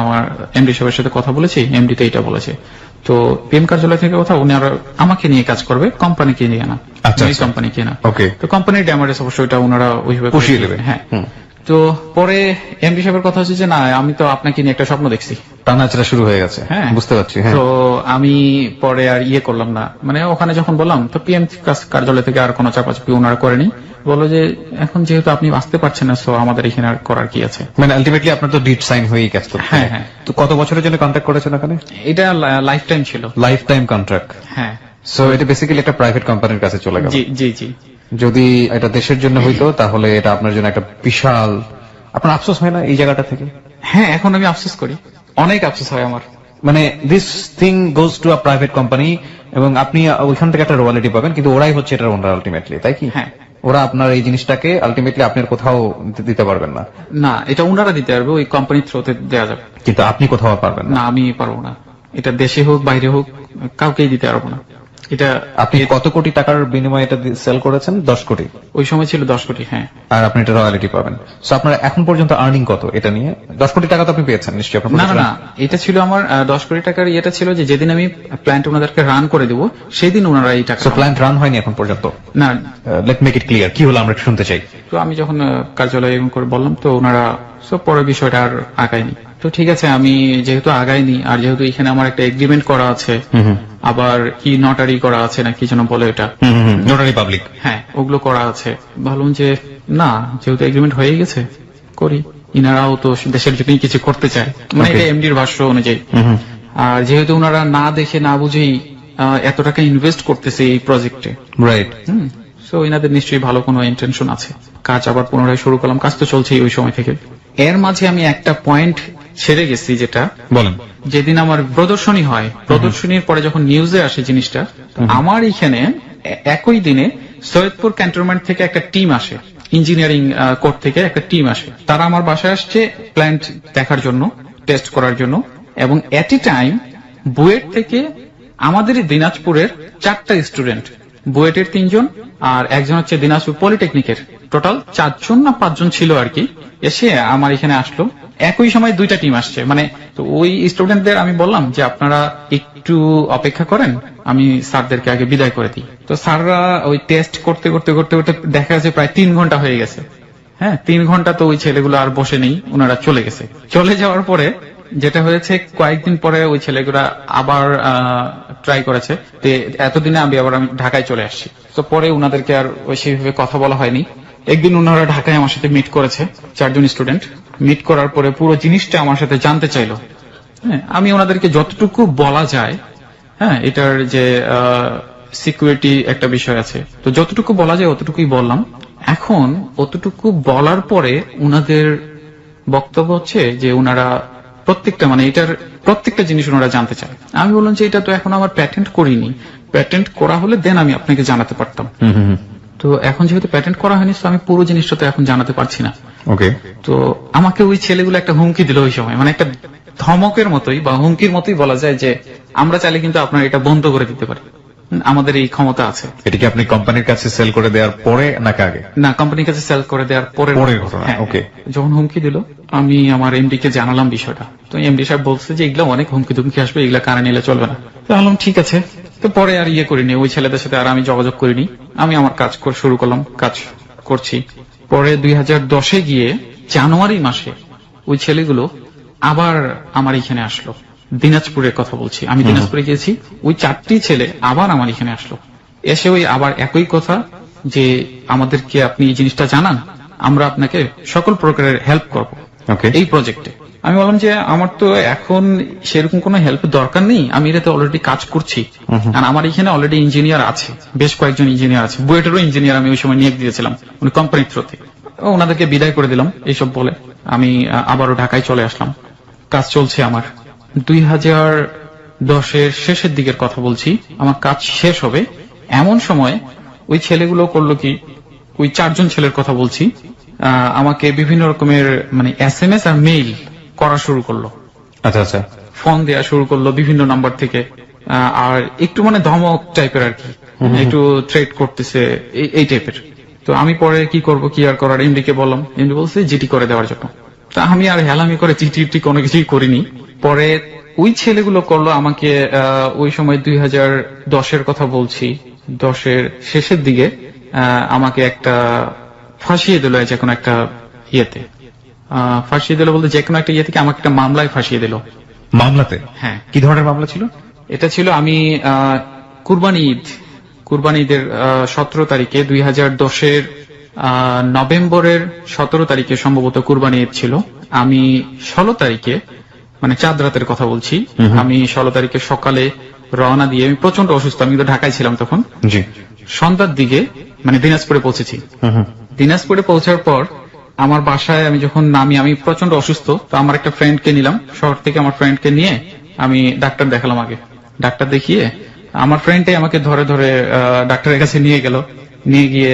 আমার এমডি সাহেবের সাথে কথা বলেছি, এমডি তো এটা বলেছে। তো পিএম কার্যালয় থেকে কথা, উনি আর আমাকে নিয়ে কাজ করবে, কোম্পানিকে নিয়ে না, কোম্পানিকে না। ওকে। তো কোম্পানির ড্যামারেজ অবশ্যই ওটা ওনারা ওইভাবে পুষিয়ে দেবে। হ্যাঁ। তো পরে এমডি সাহেবের কথা হচ্ছে যে না আমি তো আপনাকে নিয়ে একটা স্বপ্ন দেখছি। টানাচড়া শুরু হয়ে গেছে। হ্যাঁ বুঝতে পারছি। হ্যাঁ, তো আমি পরে আর করলাম না, মানে ওখানে যখন বললাম তো পিএম কার্যালয় থেকে আর কোনো চাপাচাপি ওনারা করেনি, বললো যে এখন যেহেতু আপনি আসতে পারছেন না, সো আমাদের এখানে আর করার কি আছে। মানে আলটিমেটলি আপনার তো ডিড সাইন হয়েই গেছে। হ্যাঁ হ্যাঁ। তো কত বছরের জন্য কন্ট্রাক্ট করেছেন ওখানে? এটা লাইফ টাইম ছিল। Life time contract. হ্যাঁ। সো এটা বেসিক্যালি একটা প্রাইভেট কোম্পানির কাছে চলে গেল। জি জি জি। যদি এটা দেশের জন্য হইতো তাহলে এটা আপনার জন্য একটা বিশাল, আপনার আফসোস হয় না এই জায়গাটা থেকে? হ্যাঁ, এখন আমি আফসোস করি, অনেক আফসোস হয় আমার। মানে this thing goes to a private company এবং আপনি ওইখান থেকে একটা রয়্যালিটি পাবেন, কিন্তু ওরাই হচ্ছে এটার ওনার আলটিমেটলি, তাই কি? হ্যাঁ। ওরা আপনার এই জিনিসটাকে আলটিমেটলি আপনার কোথাও দিতে পারবেন না। না, এটা ওনারা দিতে পারবে, ওই কোম্পানির থ্রুতে দেওয়া যাবে, কিন্তু আপনি কোথাও পারবেন না। না আমি পারবো না। এটা দেশে হোক বাইরে হোক কাউকেই দিতে পারবো না। এটা আপনি কত কোটি টাকার বিনিময়ে এটা সেল করেছেন? 10 কোটি। ওই সময় ছিল 10 কোটি। হ্যাঁ। আর আপনি এটা রয়্যালিটি পাবেন। সো আপনার এখন পর্যন্ত আর্নিং কত এটা নিয়ে? 10 কোটি টাকা তো আপনি পেয়েছেন নিশ্চয়ই। আপনার না না না, এটা ছিল আমার 10 কোটি টাকার। এটা ছিল যে যেদিন আমি প্ল্যান্ট ওনাদেরকে রান করে দেবো সেই দিন ওনারা এই টাকা। সো প্ল্যান্ট রান হয়নি এখন পর্যন্ত? না। লেট মেক ইট ক্লিয়ার, কি হলো আমরা একটু শুনতে চাই। তো আমি যখন কার্যালয়ে এরকম করে বললাম তো ওনারা সব পরে বিষয়টা আর আগায়নি। তো ঠিক আছে, আমি যেহেতু আগাইনি আর যেহেতু এখানে আমার একটা এগ্রিমেন্ট করা আছে, আবার কি নটারি করা আছে না কি যেন বলে এটা, নোটারি পাবলিক। হ্যাঁ ওগুলো করা আছে। ভাবলাম যে না, যেহেতু এগ্রিমেন্ট হয়ে গেছে করি। ইনারাও তো দেশের জন্য কিছু করতে চায়, মানে এটা এমডির ভাষ্য অনুযায়ী। আর যেহেতু ওনারা না দেখে না বুঝেই এত টাকা ইনভেস্ট করতেছে এই প্রজেক্টে, রাইট। সো ইনাদের নিশ্চয়ই ভালো কোনো ইন্টেনশন আছে। কাজ আবার পুনরায় শুরু করলাম, কাজ তো চলছেই ওই সময় থেকে। এর মাঝে আমি একটা পয়েন্ট ছেড়ে গেছি, যেটা বলেন। যেদিন আমার প্রদর্শনী হয়, প্রদর্শনীর পরে যখন নিউজে আসে জিনিসটা, আমার এখানে একই দিনে সৈয়দপুর ক্যান্টনমেন্ট থেকে একটা টিম আসে, ইঞ্জিনিয়ারিং কোর্ট থেকে একটা টিম আসে। তারা আমার বাসায় আসছে প্ল্যান্ট দেখার জন্য, টেস্ট করার জন্য, এবং এট এ টাইম বুয়েট থেকে আমাদের দিনাজপুরের 4টা স্টুডেন্ট, বুয়েটের 3 জন আর একজন হচ্ছে দিনাজপুর পলিটেকনিকের, টোটাল 4 জন না 5 জন ছিল আর কি, এসে আমার এখানে আসলো। একই সময় 2টা টিম আসছে। মানে তো ওই স্টুডেন্টদের আমি বললাম যে আপনারা একটু অপেক্ষা করেন, আমি স্যারদেরকে আগে বিদায় করে দিই। তো স্যাররা ওই টেস্ট করতে করতে করতে করতে দেখা যাচ্ছে প্রায় 3 ঘন্টা হয়ে গেছে। হ্যাঁ, 3 ঘন্টা তো ওই ছেলেগুলো আর বসে নেই, ওনারা চলে গেছে। চলে যাওয়ার পরে যেটা হয়েছে, কয়েকদিন পরে ওই ছেলেগুলা আবার ট্রাই করেছে। তো এতদিনে আমি ঢাকায় চলে আসছি। তো পরে ওনাদেরকে আর সেইভাবে কথা বলা হয়নি। একদিন ওনারা ঢাকায় আমার সাথে মিট করেছে, 4 জন স্টুডেন্ট। মিট করার পরে পুরো জিনিসটা আমার সাথে জানতে চাইলো। হ্যাঁ, আমি ওনাদেরকে যতটুকু বলা যায়, হ্যাঁ এটার যে সিকিউরিটি একটা বিষয় আছে, তো যতটুকু বলা যায় অতটুকুই বললাম। এখন অতটুকু বলার পরে ওনাদের বক্তব্য হচ্ছে যে ওনারা প্রত্যেকটা, মানে এটার প্রত্যেকটা জিনিস ওনারা জানতে চায়। আমি বললাম যে এটা তো এখন আমার প্যাটেন্ট করিনি, প্যাটেন্ট করা হলে দেন আমি আপনাকে জানাতে পারতাম। তো এখন যেহেতু প্যাটেন্ট করা হয়নি, তো আমি পুরো জিনিসটা তো এখন জানাতে পারছি না। ওকে। তো আমাকে ওই ছেলেগুলো একটা হুমকি দিল ওই সময়, মানে একটা ধমকের মতোই বা হুমকির মতোই বলা যায় যে আমরা চাইলে কিন্তু আপনার এটা বন্ধ করে দিতে পারি, আমাদের এই ক্ষমতা আছে। এটা কি আপনি কোম্পানির কাছে সেল করে দেওয়ার পরে নাকি আগে? না, কোম্পানির কাছে সেল করে দেওয়ার পরের ঘটনা। ওকে। যখন হুমকি দিল আমি আমার এমডি কে জানালাম বিষয়টা। তো এমডি সাহেব বলছে যে এগুলা অনেক হুমকি ধুমকি আসবে, এগুলা কানে নিলে চলবে না। তো বললাম ঠিক আছে। তো পরে আর করিনি, ওই ছেলেদের সাথে আর আমি যোগাযোগ করিনি। আমি আমার কাজ শুরু করলাম, কাজ করছি। পরে 2010-এ গিয়ে জানুয়ারি মাসে ওই ছেলেগুলো আবার আমার এখানে আসলো। দিনাজপুরের কথা বলছি, আমি দিনাজপুরে গিয়েছি। ওই 4টি ছেলে আবার আমার এখানে আসলো, এসে ওই আবার একই কথা যে আমাদেরকে আপনি এই জিনিসটা জানান, আমরা আপনাকে সকল প্রকারের হেল্প করব এই প্রজেক্টে। আমি বললাম যে আমার তো এখন সেরকম কোনো হেল্প দরকার নেই, আমি এটাতে অলরেডি কাজ করছি। আর আমার এখানে অলরেডি ইঞ্জিনিয়ার আছে, বেশ কয়েকজন ইঞ্জিনিয়ার আছে। বুয়েটেরও ইঞ্জিনিয়ার আমি ওই সময় নিয়োগ দিয়েছিলাম উনি কোম্পানির থ্রুতে। ওনাদেরকে বিদায় করে দিলাম এইসব বলে আমি আবারও ঢাকায় চলে আসলাম। কাজ চলছে আমার। 2010-এর শেষের দিকের কথা বলছি, আমার কাজ শেষ হবে এমন সময় ওই ছেলেগুলো করলো কি, ওই 4 জন ছেলের কথা বলছি, আমাকে বিভিন্ন রকমের মানে SMS আর মেইল করা শুরু করলো। আচ্ছা আচ্ছা। ফোন দেওয়া শুরু করলো বিভিন্ন নাম্বার থেকে, আর একটু মানে ধমক টাইপের আর কি, একটু থ্রেট করতেছে এই টাইপের। তো আমি পরে কি করব, কি আর করার, এমডি কে বললাম। এমডি বলছে জিটি করে দেওয়ার জন্য। তা আমি আর হেলামি করে জিটি কোনো কিছুই করিনি। পরে ওই ছেলেগুলো করলো আমাকে, ওই সময় 2010-এর কথা বলছি, 10-এর শেষের দিকে আমাকে একটা ফাঁসিয়ে দিল যে কোনো একটা ফাঁসিয়ে দিল বলতে যে কোনো একটা ইয়ে থেকে আমাকে একটা মামলায় ফাঁসিয়ে দিল। মামলাতে? হ্যাঁ। কি ধরনের মামলা ছিল? এটা ছিল আমি কুরবানি ঈদের 17 তারিখে 2010-এর নভেম্বরের 17 তারিখে সম্ভবত কুরবানি ঈদ ছিল। আমি 16 তারিখে মানে চাঁদ রাতের কথা বলছি, আমি 16 তারিখে সকালে রওনা দিয়ে, আমি প্রচন্ড অসুস্থ, আমি তো ঢাকায় ছিলাম তখন, জি। সন্ধ্যার দিকে মানে দিনাজপুরে পৌঁছেছি। দিনাজপুরে পৌঁছার পর আমার বাসায় আমি যখন নামি, আমি প্রচন্ড অসুস্থ, তো আমার একটা ফ্রেন্ডকে নিলাম শহর থেকে, আমার ফ্রেন্ডকে নিয়ে আমি ডাক্তার দেখালাম। আগে ডাক্তার দেখিয়ে আমার ফ্রেন্ডটাই আমাকে ধরে ধরে ডাক্তারের কাছে নিয়ে গেল, নিয়ে গিয়ে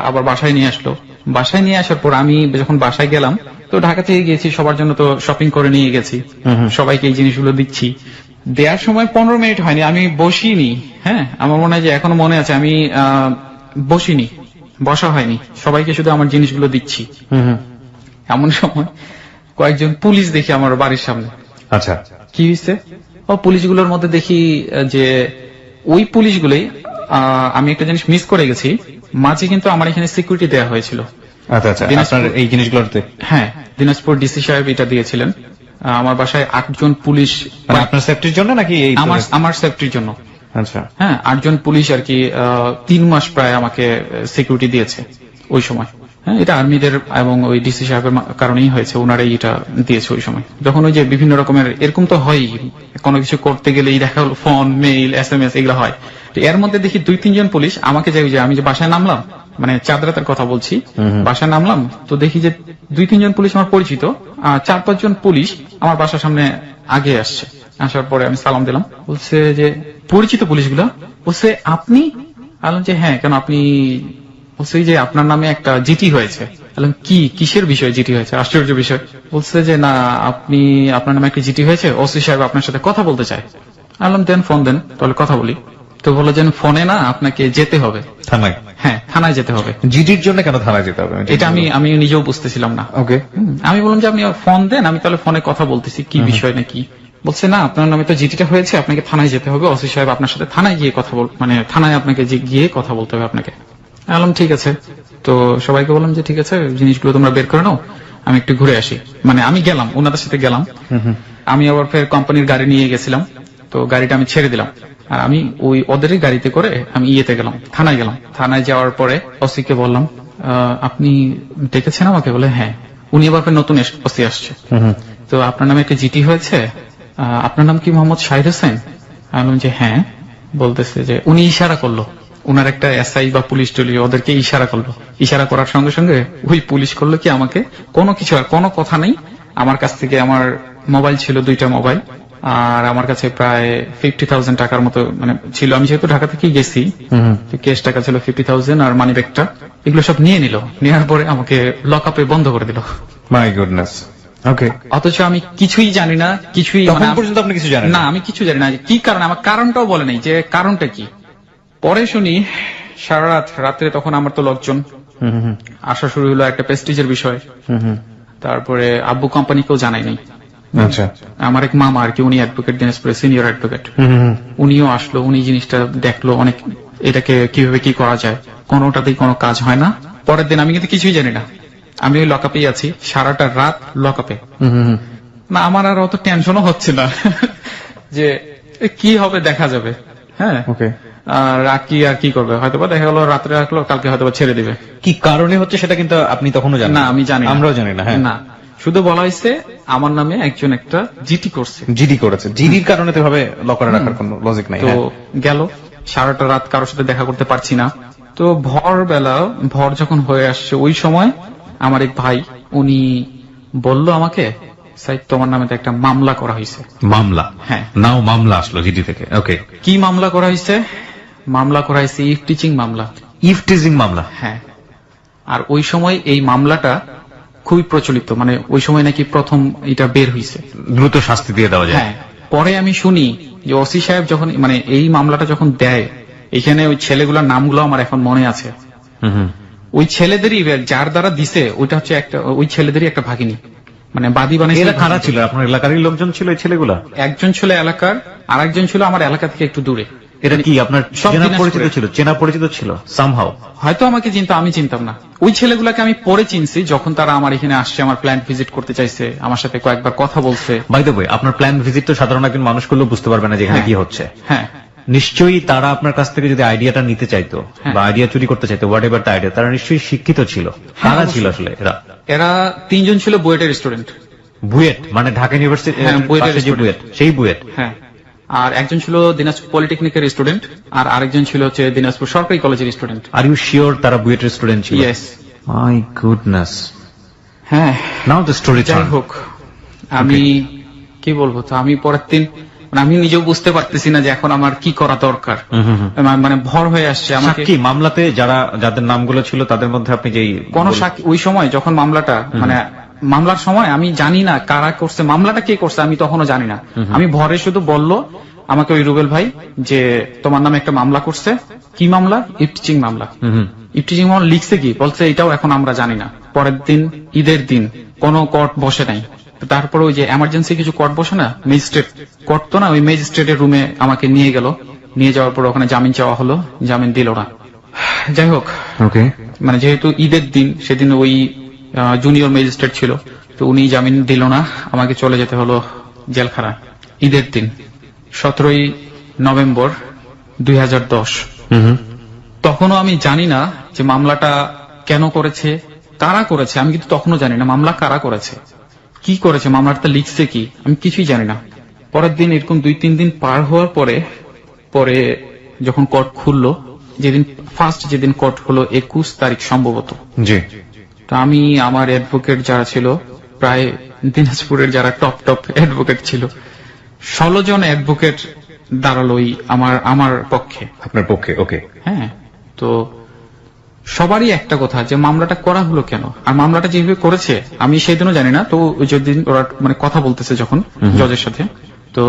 আবার বাসায় নিয়ে আসলো। বাসায় নিয়ে আসার পর আমি যখন বাসায় গেলাম, তো ঢাকা থেকে গিয়েছি, সবার জন্য তো শপিং করে নিয়ে গেছি, সবাইকে এই জিনিসগুলো দিচ্ছি। দেওয়ার সময় 15 মিনিট হয়নি, আমি বসিনি। হ্যাঁ, আমার মনে হয় যে এখনো মনে আছে, আমি বসিনি, বসা হয়নি, সবাইকে শুধু আমার জিনিসগুলো দিচ্ছি। এমন সময় কয়েকজন পুলিশ দেখি আমার বাড়ির সামনে। আচ্ছা, কি হয়েছে? ও পুলিশগুলোর মধ্যে দেখি যে ওই পুলিশগুলোই, আমি একটা জিনিস মিস করে গেছি, মাঝে কিন্তু আমার এখানে সিকিউরিটি দেওয়া হয়েছিল। আচ্ছা আচ্ছা, আপনার এই জিনিসগুলোতে? হ্যাঁ, দিনাজপুর ডিসি সাহেব এটা দিয়েছিলেন। আমার বাসায় 8 জন পুলিশ, মানে আপনার সেফটির জন্য নাকি? আমার সেফটির জন্য। আচ্ছা, হ্যাঁ, 8 জন পুলিশ আর কি 3 মাস প্রায় আমাকে সিকিউরিটি দিয়েছে ওই সময়। হ্যাঁ, এটা আর্মিদের এবং ওই ডিসি সাহেবের কারণেই হয়েছে, ওনারাই এটা দিয়েছে ওই সময়। যখন ওই যে বিভিন্ন রকমের এরকম তো হয়ই, কোনো কিছু করতে গেলেই দেখা হলো ফোন, মেইল, SMS এগুলো হয়। তো এর মধ্যে দেখি 2-3 জন পুলিশ আমাকে যাই, যে আমি যে বাসায় নামলাম, মানে চাঁদ রাতের কথা বলছি, বাসায় নামলাম, তো দেখি যে 2-3 জন পুলিশ আমার পরিচিত, 4-5 জন পুলিশ আমার বাসার সামনে আগে আসছে। আসার পরে আমি সালাম দিলাম, বলছে যে পরিচিত পুলিশগুলো, বলছে আপনি? বললাম যে হ্যাঁ, কেন আপনি? বলছে যে আপনার নামে একটা জিটি হয়েছে। বললাম কি, কিসের বিষয় জিটি হয়েছে? আশ্চর্য বিষয়। বলছে যে না, আপনার নামে একটা জিটি হয়েছে, ওসি সাহেব আপনার সাথে কথা বলতে চায়। বললাম দেন, ফোন দেন, তাহলে কথা বলি। তো বললো যে ফোনে না, আপনাকে যেতে হবে থানায়। হ্যাঁ, থানায় যেতে হবে। জিডির জন্য কেন থানায় যেতে হবে? এটা আমি নিজেও বুঝতেছিলাম না। ওকে, আমি বললাম যে আপনি ফোন দেন, আমি তাহলে ফোনে কথা বলতেছি, কি বিষয় নাকি? বলছে না, আপনার নামে তো জিটিটা হয়েছে, আপনাকে থানায় যেতে হবে, ওসি সাহেব আপনার সাথে থানায় গিয়ে কথা মানে থানায় আপনাকে গিয়ে কথা বলতে হবে আপনাকে। বললাম ঠিক আছে। তো সবাইকে বললাম যে ঠিক আছে, জিনিসগুলো তোমরা বের করে নাও, আমি একটু ঘুরে আসি। মানে আমি গেলাম, ওনাদের সাথে গেলাম। আমি আবার ফের কোম্পানির গাড়ি নিয়ে গেছিলাম, তো গাড়িটা আমি ছেড়ে দিলাম, আর আমি ওই ওদেরই গাড়িতে করে আমি ইয়েতে গেলাম, থানায় গেলাম। থানায় যাওয়ার পরে ওসিকে বললাম আপনি ডেকেছেন আমাকে? বলে হ্যাঁ। উনি আবার ফের নতুন ওসি আসছে, তো আপনার নামে একটা জিটি হয়েছে, আপনার নাম কি মোহাম্মদ শাহিদ হোসেন? আমি বললাম যে হ্যাঁ। বলতেছে যে উনি ইশারা করলো, উনার একটা SI বা পুলিশ টুলি ওদেরকে ইশারা করলো। ইশারা করার সঙ্গে সঙ্গে ওই পুলিশ করলো কি, আমাকে কোনো কিছু আর কোনো কথা নেই, আমার কাছ থেকে আমার মোবাইল ছিল 2টা মোবাইল, আর আমার কাছে প্রায় 50,000 টাকার মতো মানে ছিল। আমি যেহেতু ঢাকা থেকে গেছি, ক্যাশ টাকা ছিল 50,000, আর মানি ব্যাগটা, এগুলো সব নিয়ে নিল। নেওয়ার পরে আমাকে লক আপে বন্ধ করে দিল। My goodness. ওকে, অথচ আমি কিছুই জানি না, কিছুই তখন পর্যন্ত আপনি কিছু জানেন না? আমি কিছু জানি না কি কারণ, আমার কারণটাও বলে নাই যে কারণটা কি। পরে শুনি সারা রাত্রে, তখন আমার তো লোকজন আসা শুরু হলো, একটা প্রেস্টিজের বিষয়। তারপরে আব্বু কোম্পানিকেও জানাই নাই। আচ্ছা, আমার এক মামা আর কি, উনি অ্যাডভোকেট, দিনাজপুরের সিনিয়র অ্যাডভোকেট, উনিও আসলো, উনি জিনিসটা দেখলো, অনেক এটাকে কিভাবে কি করা যায়, কোনোটাতেই কোনো কাজ হয় না। পরের দিন আমি কিন্তু কিছুই জানি না, আমি ওই লকআপেই আছি, সারাটা রাত লকআপে। না, আমার আর অত টেনশনও হচ্ছে না যে কি হবে, দেখা যাবে। হ্যাঁ, ওকে, আর কি করবে, হয়তো দেখা গেল রাত্রে রাখলো, কালকে হয়তো ছেড়ে দিবে। কি কারণে হচ্ছে সেটা কিন্তু আপনি তখনও জানেন না? আমি জানি, আমরাও জানি না। হ্যাঁ, না, শুধু বলা হয়েছে আমার নামে একজন একটা জিটি করছে। জিডি করেছে, জিডির কারণে তো এভাবে লক করে রাখার কোনো লজিক নাই। তো গেল সারাটা রাত কারোর সাথে দেখা করতে পারছি না। তো ভর যখন হয়ে আসছে, ওই সময় আমার এক ভাই, উনি বলল আমাকে, সাইদ তোমার নামে তো একটা মামলা করা হয়েছে। মামলা? হ্যাঁ, নাও মামলা আসলো জিডি থেকে। ওকে, কি মামলা করা হয়েছে? মামলা করা হয়েছে ইফ টিচিং মামলা। ইফ টিচিং মামলা? হ্যাঁ। আর ওই সময় এই মামলাটা খুবই প্রচলিত, মানে ওই সময় নাকি প্রথম এটা বের হয়েছে, দ্রুত শাস্তি দিয়ে দেওয়া যায়। হ্যাঁ। পরে আমি শুনি যে ওসি সাহেব যখন মানে এই মামলাটা যখন দেয়, এখানে ওই ছেলেগুলোর নামগুলো আমার এখন মনে আছে। ওই ছেলেদেরই, যার দ্বারা দিছে, ওইটা হচ্ছে একটা, ওই ছেলেদেরই একটা ভাগিনী, মানে বাদী বানাইছে। এরা কারা ছিল? আপনার এলাকারই লোকজন ছিল এই ছেলেগুলা? একজন ছিল এলাকার, আর একজন ছিল আমার এলাকা থেকে একটু দূরে। এটা কি আপনার সব চেনা দিনাজপুরের। পরিচিত ছিল? চেনা পরিচিত ছিল সামহাও? হয়তো আমাকে চিনতো, আমি চিনতাম না। ওই ছেলেগুলাকে আমি পরে চিনছি, যখন তারা আমার এখানে আসছে, আমার প্ল্যান্ট ভিজিট করতে চাইছে, আমার সাথে কয়েকবার কথা বলছে। বাই দ্য ওয়ে, আপনার প্ল্যান ভিজিট তো সাধারণ একজন মানুষগুলো বুঝতে পারবে না যেখানে হ্যাঁ। কি হচ্ছে। হ্যাঁ, নিশ্চয়ই তারা আপনার কাছ থেকে যদি আইডিয়াটা নিতে চাইতো হ্যাঁ। বা আইডিয়া চুরি করতে চাইতো, হোয়াট এভার দ্য আইডিয়া, তারা নিশ্চয়ই শিক্ষিত ছিল। কারা অবশ্যই। ছিল আসলে এরা? এরা 3 জন ছিল বুয়েটের স্টুডেন্ট। বুয়েট মানে ঢাকা ইউনিভার্সিটি, হ্যাঁ, বুয়েটের পাশে যে student। বুয়েট, সেই বুয়েট। হ্যাঁ, আর একজন ছিল দিনাজপুর পলিটেকনিকের স্টুডেন্ট, আর আরেকজন ছিল হচ্ছে দিনাজপুর সরকারি কলেজের স্টুডেন্ট। আর ইউ শিওর তারা বুয়েটের স্টুডেন্ট ছিল? ইয়েস। My goodness. হ্যাঁ, নাও দ্য স্টোরি যাই হোক, আমি কি বলবো, তো আমি পরের দিন মানে আমি নিজেও বুঝতে পারতেছি না যে এখন আমার কি করা দরকার। মানে ভর হয়ে আসছে আমাকে। সাক্ষী মামলাতে যাদের নামগুলো ছিল তাদের মধ্যে আপনি যেই কোন সাক্ষী ওই সময় যখন মামলাটা মানে মামলার সময় আমি জানি না কারা করছে, মামলাটা কে করছে আমি তখনও জানি না। আমি ভরে শুধু বলল আমাকে ওই রুবেল ভাই যে তোমার নামে একটা মামলা করছে। কি মামলা? ইফটিচিং মামলা। ইফটিচিং মামলা লিখছে কি বলছে এটাও এখন আমরা জানি না। পরের দিন ঈদের দিন কোনো কোর্ট বসে নাই। তারপরে ওই যে এমার্জেন্সি কিছু কোর্ট বসে না, ম্যাজিস্ট্রেট কোর্ট তো না, ওই ম্যাজিস্ট্রেটের রুমে আমাকে নিয়ে গেল। নিয়ে যাওয়ার পর ওখানে জামিন চাওয়া হলো, জামিন দিল না। যাই হোক, ওকে, মানে যেহেতু ঈদের দিন সেদিন ওই জুনিয়র ম্যাজিস্ট্রেট ছিল, তো উনি জামিন দিল না, আমাকে চলে যেতে হলো জেলখানা। ঈদের দিন 17ই নভেম্বর 2010। তখনও আমি জানি না যে মামলাটা কেন করেছে, কারা করেছে, আমি কিন্তু তখনও জানি না মামলা কারা করেছে, কি করেছে, মামলাটা লিখছে কি, আমি কিছুই জানি না। পরের দিন এরকম 2-3 দিন পার হওয়ার পরে যখন কোর্ট খুললো, যেদিন কোর্ট হলো 21 তারিখ সম্ভবত। জি। তা আমি আমার অ্যাডভোকেট যারা ছিল, প্রায় দিনাজপুরের যারা টপ অ্যাডভোকেট ছিল, 16 জন অ্যাডভোকেট দাঁড়ালোই আমার পক্ষে, আপনার পক্ষে। ওকে, হ্যাঁ। তো সবারই একটা কথা যে মামলাটা করা হলো কেন, আর মামলাটা যেভাবে করেছে আমি সেদিনও জানি না। তো যেদিন ওরা মানে কথা বলতেছে যখন জজের সাথে, তো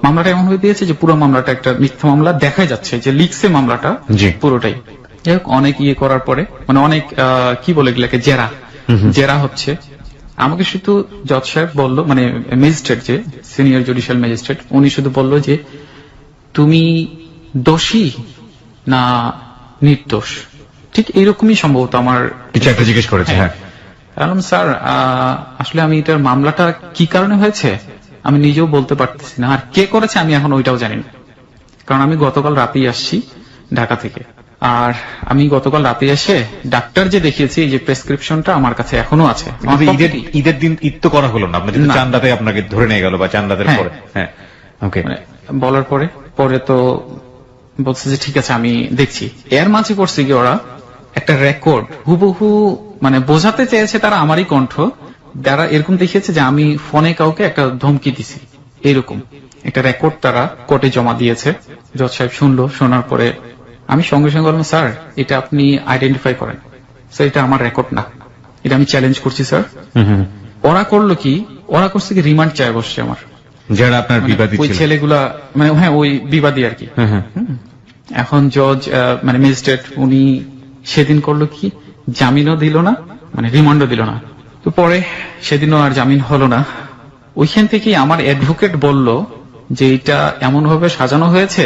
মামলাটা এমন হয়ে দিয়েছে যে পুরো মামলাটা একটা মিথ্যা মামলা দেখাই যাচ্ছে, যে লিখছে মামলাটা জি। পুরোটাই। যাই হোক, অনেক করার পরে মানে অনেক কি বলে এগুলাকে জেরা হচ্ছে। আমাকে শুধু জজ সাহেব বললো, মানে ম্যাজিস্ট্রেট, যে সিনিয়র জুডিশিয়াল ম্যাজিস্ট্রেট, উনি শুধু বললো যে তুমি দোষী না নির্দোষ, ঠিক এইরকমই সম্ভবত আমার কিছু একটা জিজ্ঞেস করেছে। হ্যাঁ, বললাম স্যার আসলে আমি এটার মামলাটা কি কারণে হয়েছে আমি নিজেও বলতে পারতেছি না, আর কে করেছে আমি এখন ওইটাও জানি না, কারণ আমি গতকাল রাতেই আসছি ঢাকা থেকে। আর আমি গতকাল রাতে এসে ডাক্তার যে দেখিয়েছি, এই যে প্রেসক্রিপশনটা আমার কাছে এখনো আছে। আমার ঈদের দিন ঈদ তো করা হলো না, আপনার না। চান্দাতে আপনাকে ধরে নিয়ে গেল বা চান্দাদের হ্যাঁ। পরে। হ্যাঁ, ওকে। মানে বলার পরে তো বলছে যে ঠিক আছে আমি দেখছি। এর মাঝে করছে কি ওরা একটা রেকর্ড হুবহু মানে বোঝাতে চেয়েছে তারা আমারই কণ্ঠ দ্বারা, এরকম দেখিয়েছে যে আমি ফোনে কাউকে একটা ধমকি দিছি, এরকম একটা রেকর্ড তারা কোর্টে জমা দিয়েছে। জজ সাহেব শুনলো, শোনার পরে আমি সঙ্গে সঙ্গে বললাম স্যার এটা আপনি আইডেন্টিফাই করেন, স্যার এটা আমার রেকর্ড না, এটা আমি চ্যালেঞ্জ করছি স্যার। ওরা করলো কি, ওরা করছে কি রিমান্ড চায় বসছে আমার, যারা আপনার বিবাদী ওই ছিল। ছেলেগুলা, মানে হ্যাঁ ওই বিবাদী আর কি। এখন জজ মানে ম্যাজিস্ট্রেট উনি সেদিন করলো কি, জামিনও দিল না, মানে রিমান্ডও দিল না। তো পরে সেদিনও আর জামিন হলো না। ওইখান থেকে আমার অ্যাডভোকেট বলল যে এটা এমন ভাবে সাজানো হয়েছে,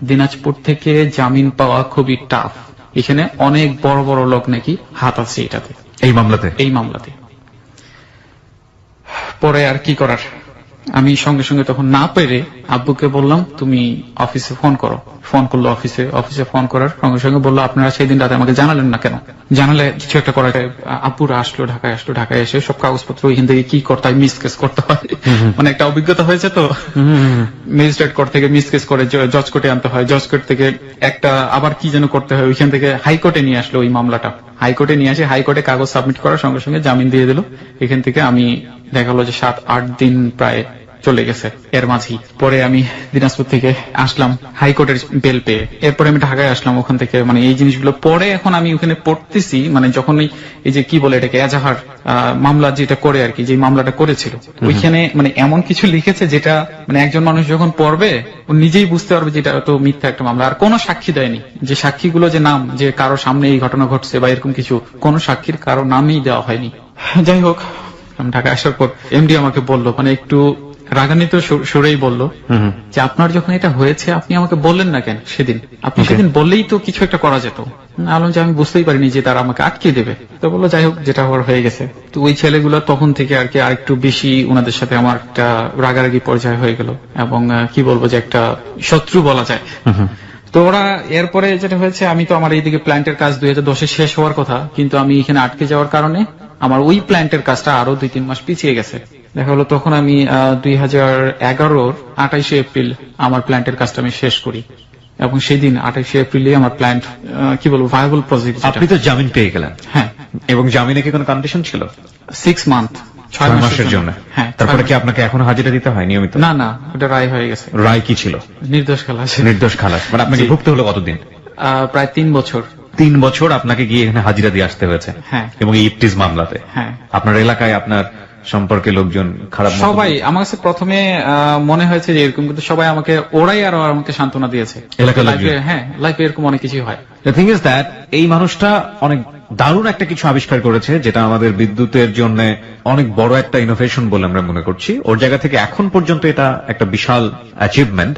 দিনাজপুর থেকে জামিন পাওয়া খুবই টাফ, এখানে অনেক বড় বড় লোক নাকি হাত আছে এটাতে, এই মামলাতে। পরে আর কি করার, আমি সঙ্গে সঙ্গে তখন না পেরে আব্বুকে বললাম তুমি অফিসে ফোন করো। ফোন করলো অফিসে ফোন করার সঙ্গে সঙ্গে বললো আপনারা সেই দিন রাতে আমাকে জানালেন না কেন, জানালে কিছু একটা করা যায়। আব্বুরা ঢাকায় এসে সব কাগজপত্র ওইখান থেকে কি করতে হয়, মিসকেস করতে হয়, মানে একটা অভিজ্ঞতা হয়েছে তো, ম্যাজিস্ট্রেট কোর্ট থেকে মিসকেস করে জজ কোর্টে আনতে হয়, জজ কোর্ট থেকে একটা আবার কি যেন করতে হয়, ওইখান থেকে হাইকোর্টে নিয়ে আসলো ওই মামলাটা, হাইকোর্টে নিয়ে আসে, হাইকোর্টে কাগজ সাবমিট করার সঙ্গে সঙ্গে জামিন দিয়ে দিল। এখান থেকে আমি দেখা হলো যে 7-8 দিন প্রায় চলে গেছে এর মাঝেই। পরে আমি দিনাজপুর থেকে আসলাম হাইকোর্টের বেল পেয়ে, এরপরে আমি ঢাকায় আসলাম ওখান থেকে, মানে এই জিনিসগুলো পরে এখন আমি ওখানে পড়তেছি, মানে যখন এই যে কি বলে এটাকে এজাহার মামলা যেটা করে আর কি, যে মামলাটা করেছিল ওইখানে মানে এমন কিছু লিখেছে যেটা মানে একজন মানুষ যখন পড়বে ও নিজেই বুঝতে পারবে যে এটা তো মিথ্যা একটা মামলা। আর কোনো সাক্ষী দেয়নি, যে সাক্ষীগুলো যে নাম যে কারো সামনে এই ঘটনা ঘটছে বা এরকম কিছু, কোনো সাক্ষীর কারো নামই দেওয়া হয়নি। যাই হোক, ঢাকা আসার পর এমডি আমাকে বললো মানে একটু রাগান্বিত সুরেই বলল যে আপনার যখন এটা হয়েছে আপনি আমাকে বললেন না কেন সেদিন, আপনি সেদিন বললেই তো কিছু একটা করা যেত। আলম যে আমি বুঝতেই পারিনি যে তারা আমাকে আটকে দেবে। তো বললো যাই হোক, যেটা হওয়ার হয়ে গেছে। তো ওই ছেলেগুলো তখন থেকে আর কি আরেকটু বেশি ওনাদের সাথে আমার একটা রাগারাগি পর্যায়ে হয়ে গেল, এবং কি বলবো যে একটা শত্রু বলা যায়। তো ওরা এরপরে যেটা হয়েছে, আমি তো আমার এইদিকে প্ল্যান্টের কাজ 2010-এ শেষ হওয়ার কথা, কিন্তু আমি এখানে আটকে যাওয়ার কারণে আমার ওই প্ল্যান্টের কাজটা আরো 2-3 মাস পিছিয়ে গেছে। দেখা হলো তখন আমি 2011-র 28শে এপ্রিল আমার প্ল্যান্টের কাজটা আমি শেষ করি, এবং সেই দিন 28শে এপ্রিলে আমার প্ল্যান্ট কি বলবো ভায়াবল প্রজেক্ট। আপনি তো জামিন পেয়ে গেলেন। হ্যাঁ, এবং জামিনে কি কোনো কন্ডিশন ছিল? 6 মান্থ, 6 মাসের জন্য। হ্যাঁ, তারপরে কি আপনাকে এখনো হাজিরা দিতে হয় নিয়মিত? না না, ওটা রায় হয়ে গেছে। রায় কি ছিল? নির্দোষ খালাস। নির্দোষ খালাস। মানে আপনাকে ভুগতে হলো কতদিন? প্রায় 3 বছর। 3 বছর আপনাকে গিয়ে এখানে হাজিরা দিয়ে আসতে হয়েছে। হ্যাঁ। এবং এই ইফটিজ মামলাতে। হ্যাঁ। আপনার এলাকায় আপনার সম্পর্কে লোকজন খারাপ সবাই আমার কাছে প্রথমে মনে হয়েছে যে এরকম, কিন্তু সবাই আমাকে ওরাই আরো আমাকে সান্ত্বনা দিয়েছে। এলাকার লোকজন? হ্যাঁ, লাইফে এরকম অনেক কিছুই হয়। দ্য থিং ইজ দ্যাট এই মানুষটা অনেক দারুণ একটা কিছু আবিষ্কার করেছে, যেটা আমাদের বিদ্যুতের জন্য অনেক বড় একটা ইনোভেশন বলে আমরা মনে করছি। ওর জায়গা থেকে এখন পর্যন্ত এটা একটা বিশাল অ্যাচিভমেন্ট,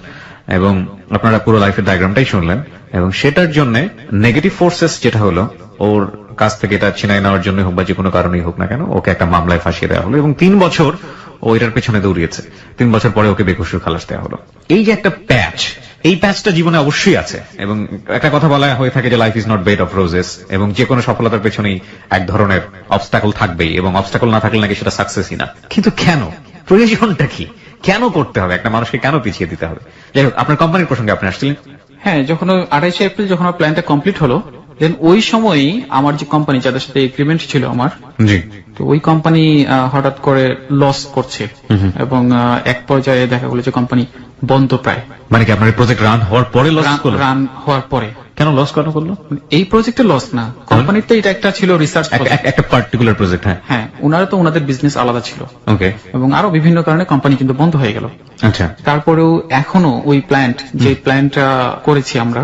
এবং আপনারা পুরো লাইফের ডায়াগ্রামটাই শুনলেন। এবং সেটার জন্য নেগেটিভ ফোর্সেস যেটা হলো, ওর কাছ থেকে এটা ছিনাই নেওয়ার জন্য হোক বা যে কোনো কারণেই হোক না কেন, ওকে একটা মামলায় ফাঁসিয়ে দেওয়া হলো, এবং 3 বছর ও এটার পেছনে দৌড়িয়েছে। 3 বছর পরে ওকে বেকসুর খালাস দেওয়া হলো। এই যে একটা প্যাচ, এই প্যাচটা জীবনে অবশ্যই আছে। এবং একটা কথা বলা হয়ে থাকে যে life is not bed of roses, এবং যে কোনো সফলতার পেছনেই এক ধরনের অবস্টাকল থাকবেই, এবং অবস্টাকল না থাকলে নাকি সেটা সাকসেসই না। কিন্তু কেন, প্রয়োজনটা কি, কেন করতে হবে, একটা মানুষকে কেন পিছিয়ে দিতে হবে? যাই হোক, আপনার কোম্পানির প্রসঙ্গে আপনি আসছিলেন। হ্যাঁ, যখন 28শে এপ্রিল যখন আমার প্ল্যানটা কমপ্লিট হলো, দেন ওই সময়ই আমার যে কোম্পানি যাদের সাথে এগ্রিমেন্ট ছিল আমার, জি, তো ওই কোম্পানি হঠাৎ করে লস করছে, এবং এক পর্যায়ে দেখা গেল যে কোম্পানি বন্ধ প্রায়। মানে কি আপনার প্রজেক্ট রান হওয়ার পরে লস করলো? রান হওয়ার পরে। কেন লস কেন করলো? এই প্রজেক্টে লস না, কোম্পানির তো এটা একটা ছিল রিসার্চ, একটা পার্টিকুলার প্রজেক্ট। হ্যাঁ হ্যাঁ, ওনারা তো ওনাদের বিজনেস আলাদা ছিল। ওকে। এবং আরো বিভিন্ন কারণে কোম্পানি কিন্তু বন্ধ হয়ে গেল। আচ্ছা। তারপরেও এখনো ওই প্ল্যান্ট, যে প্ল্যানটা করেছি আমরা,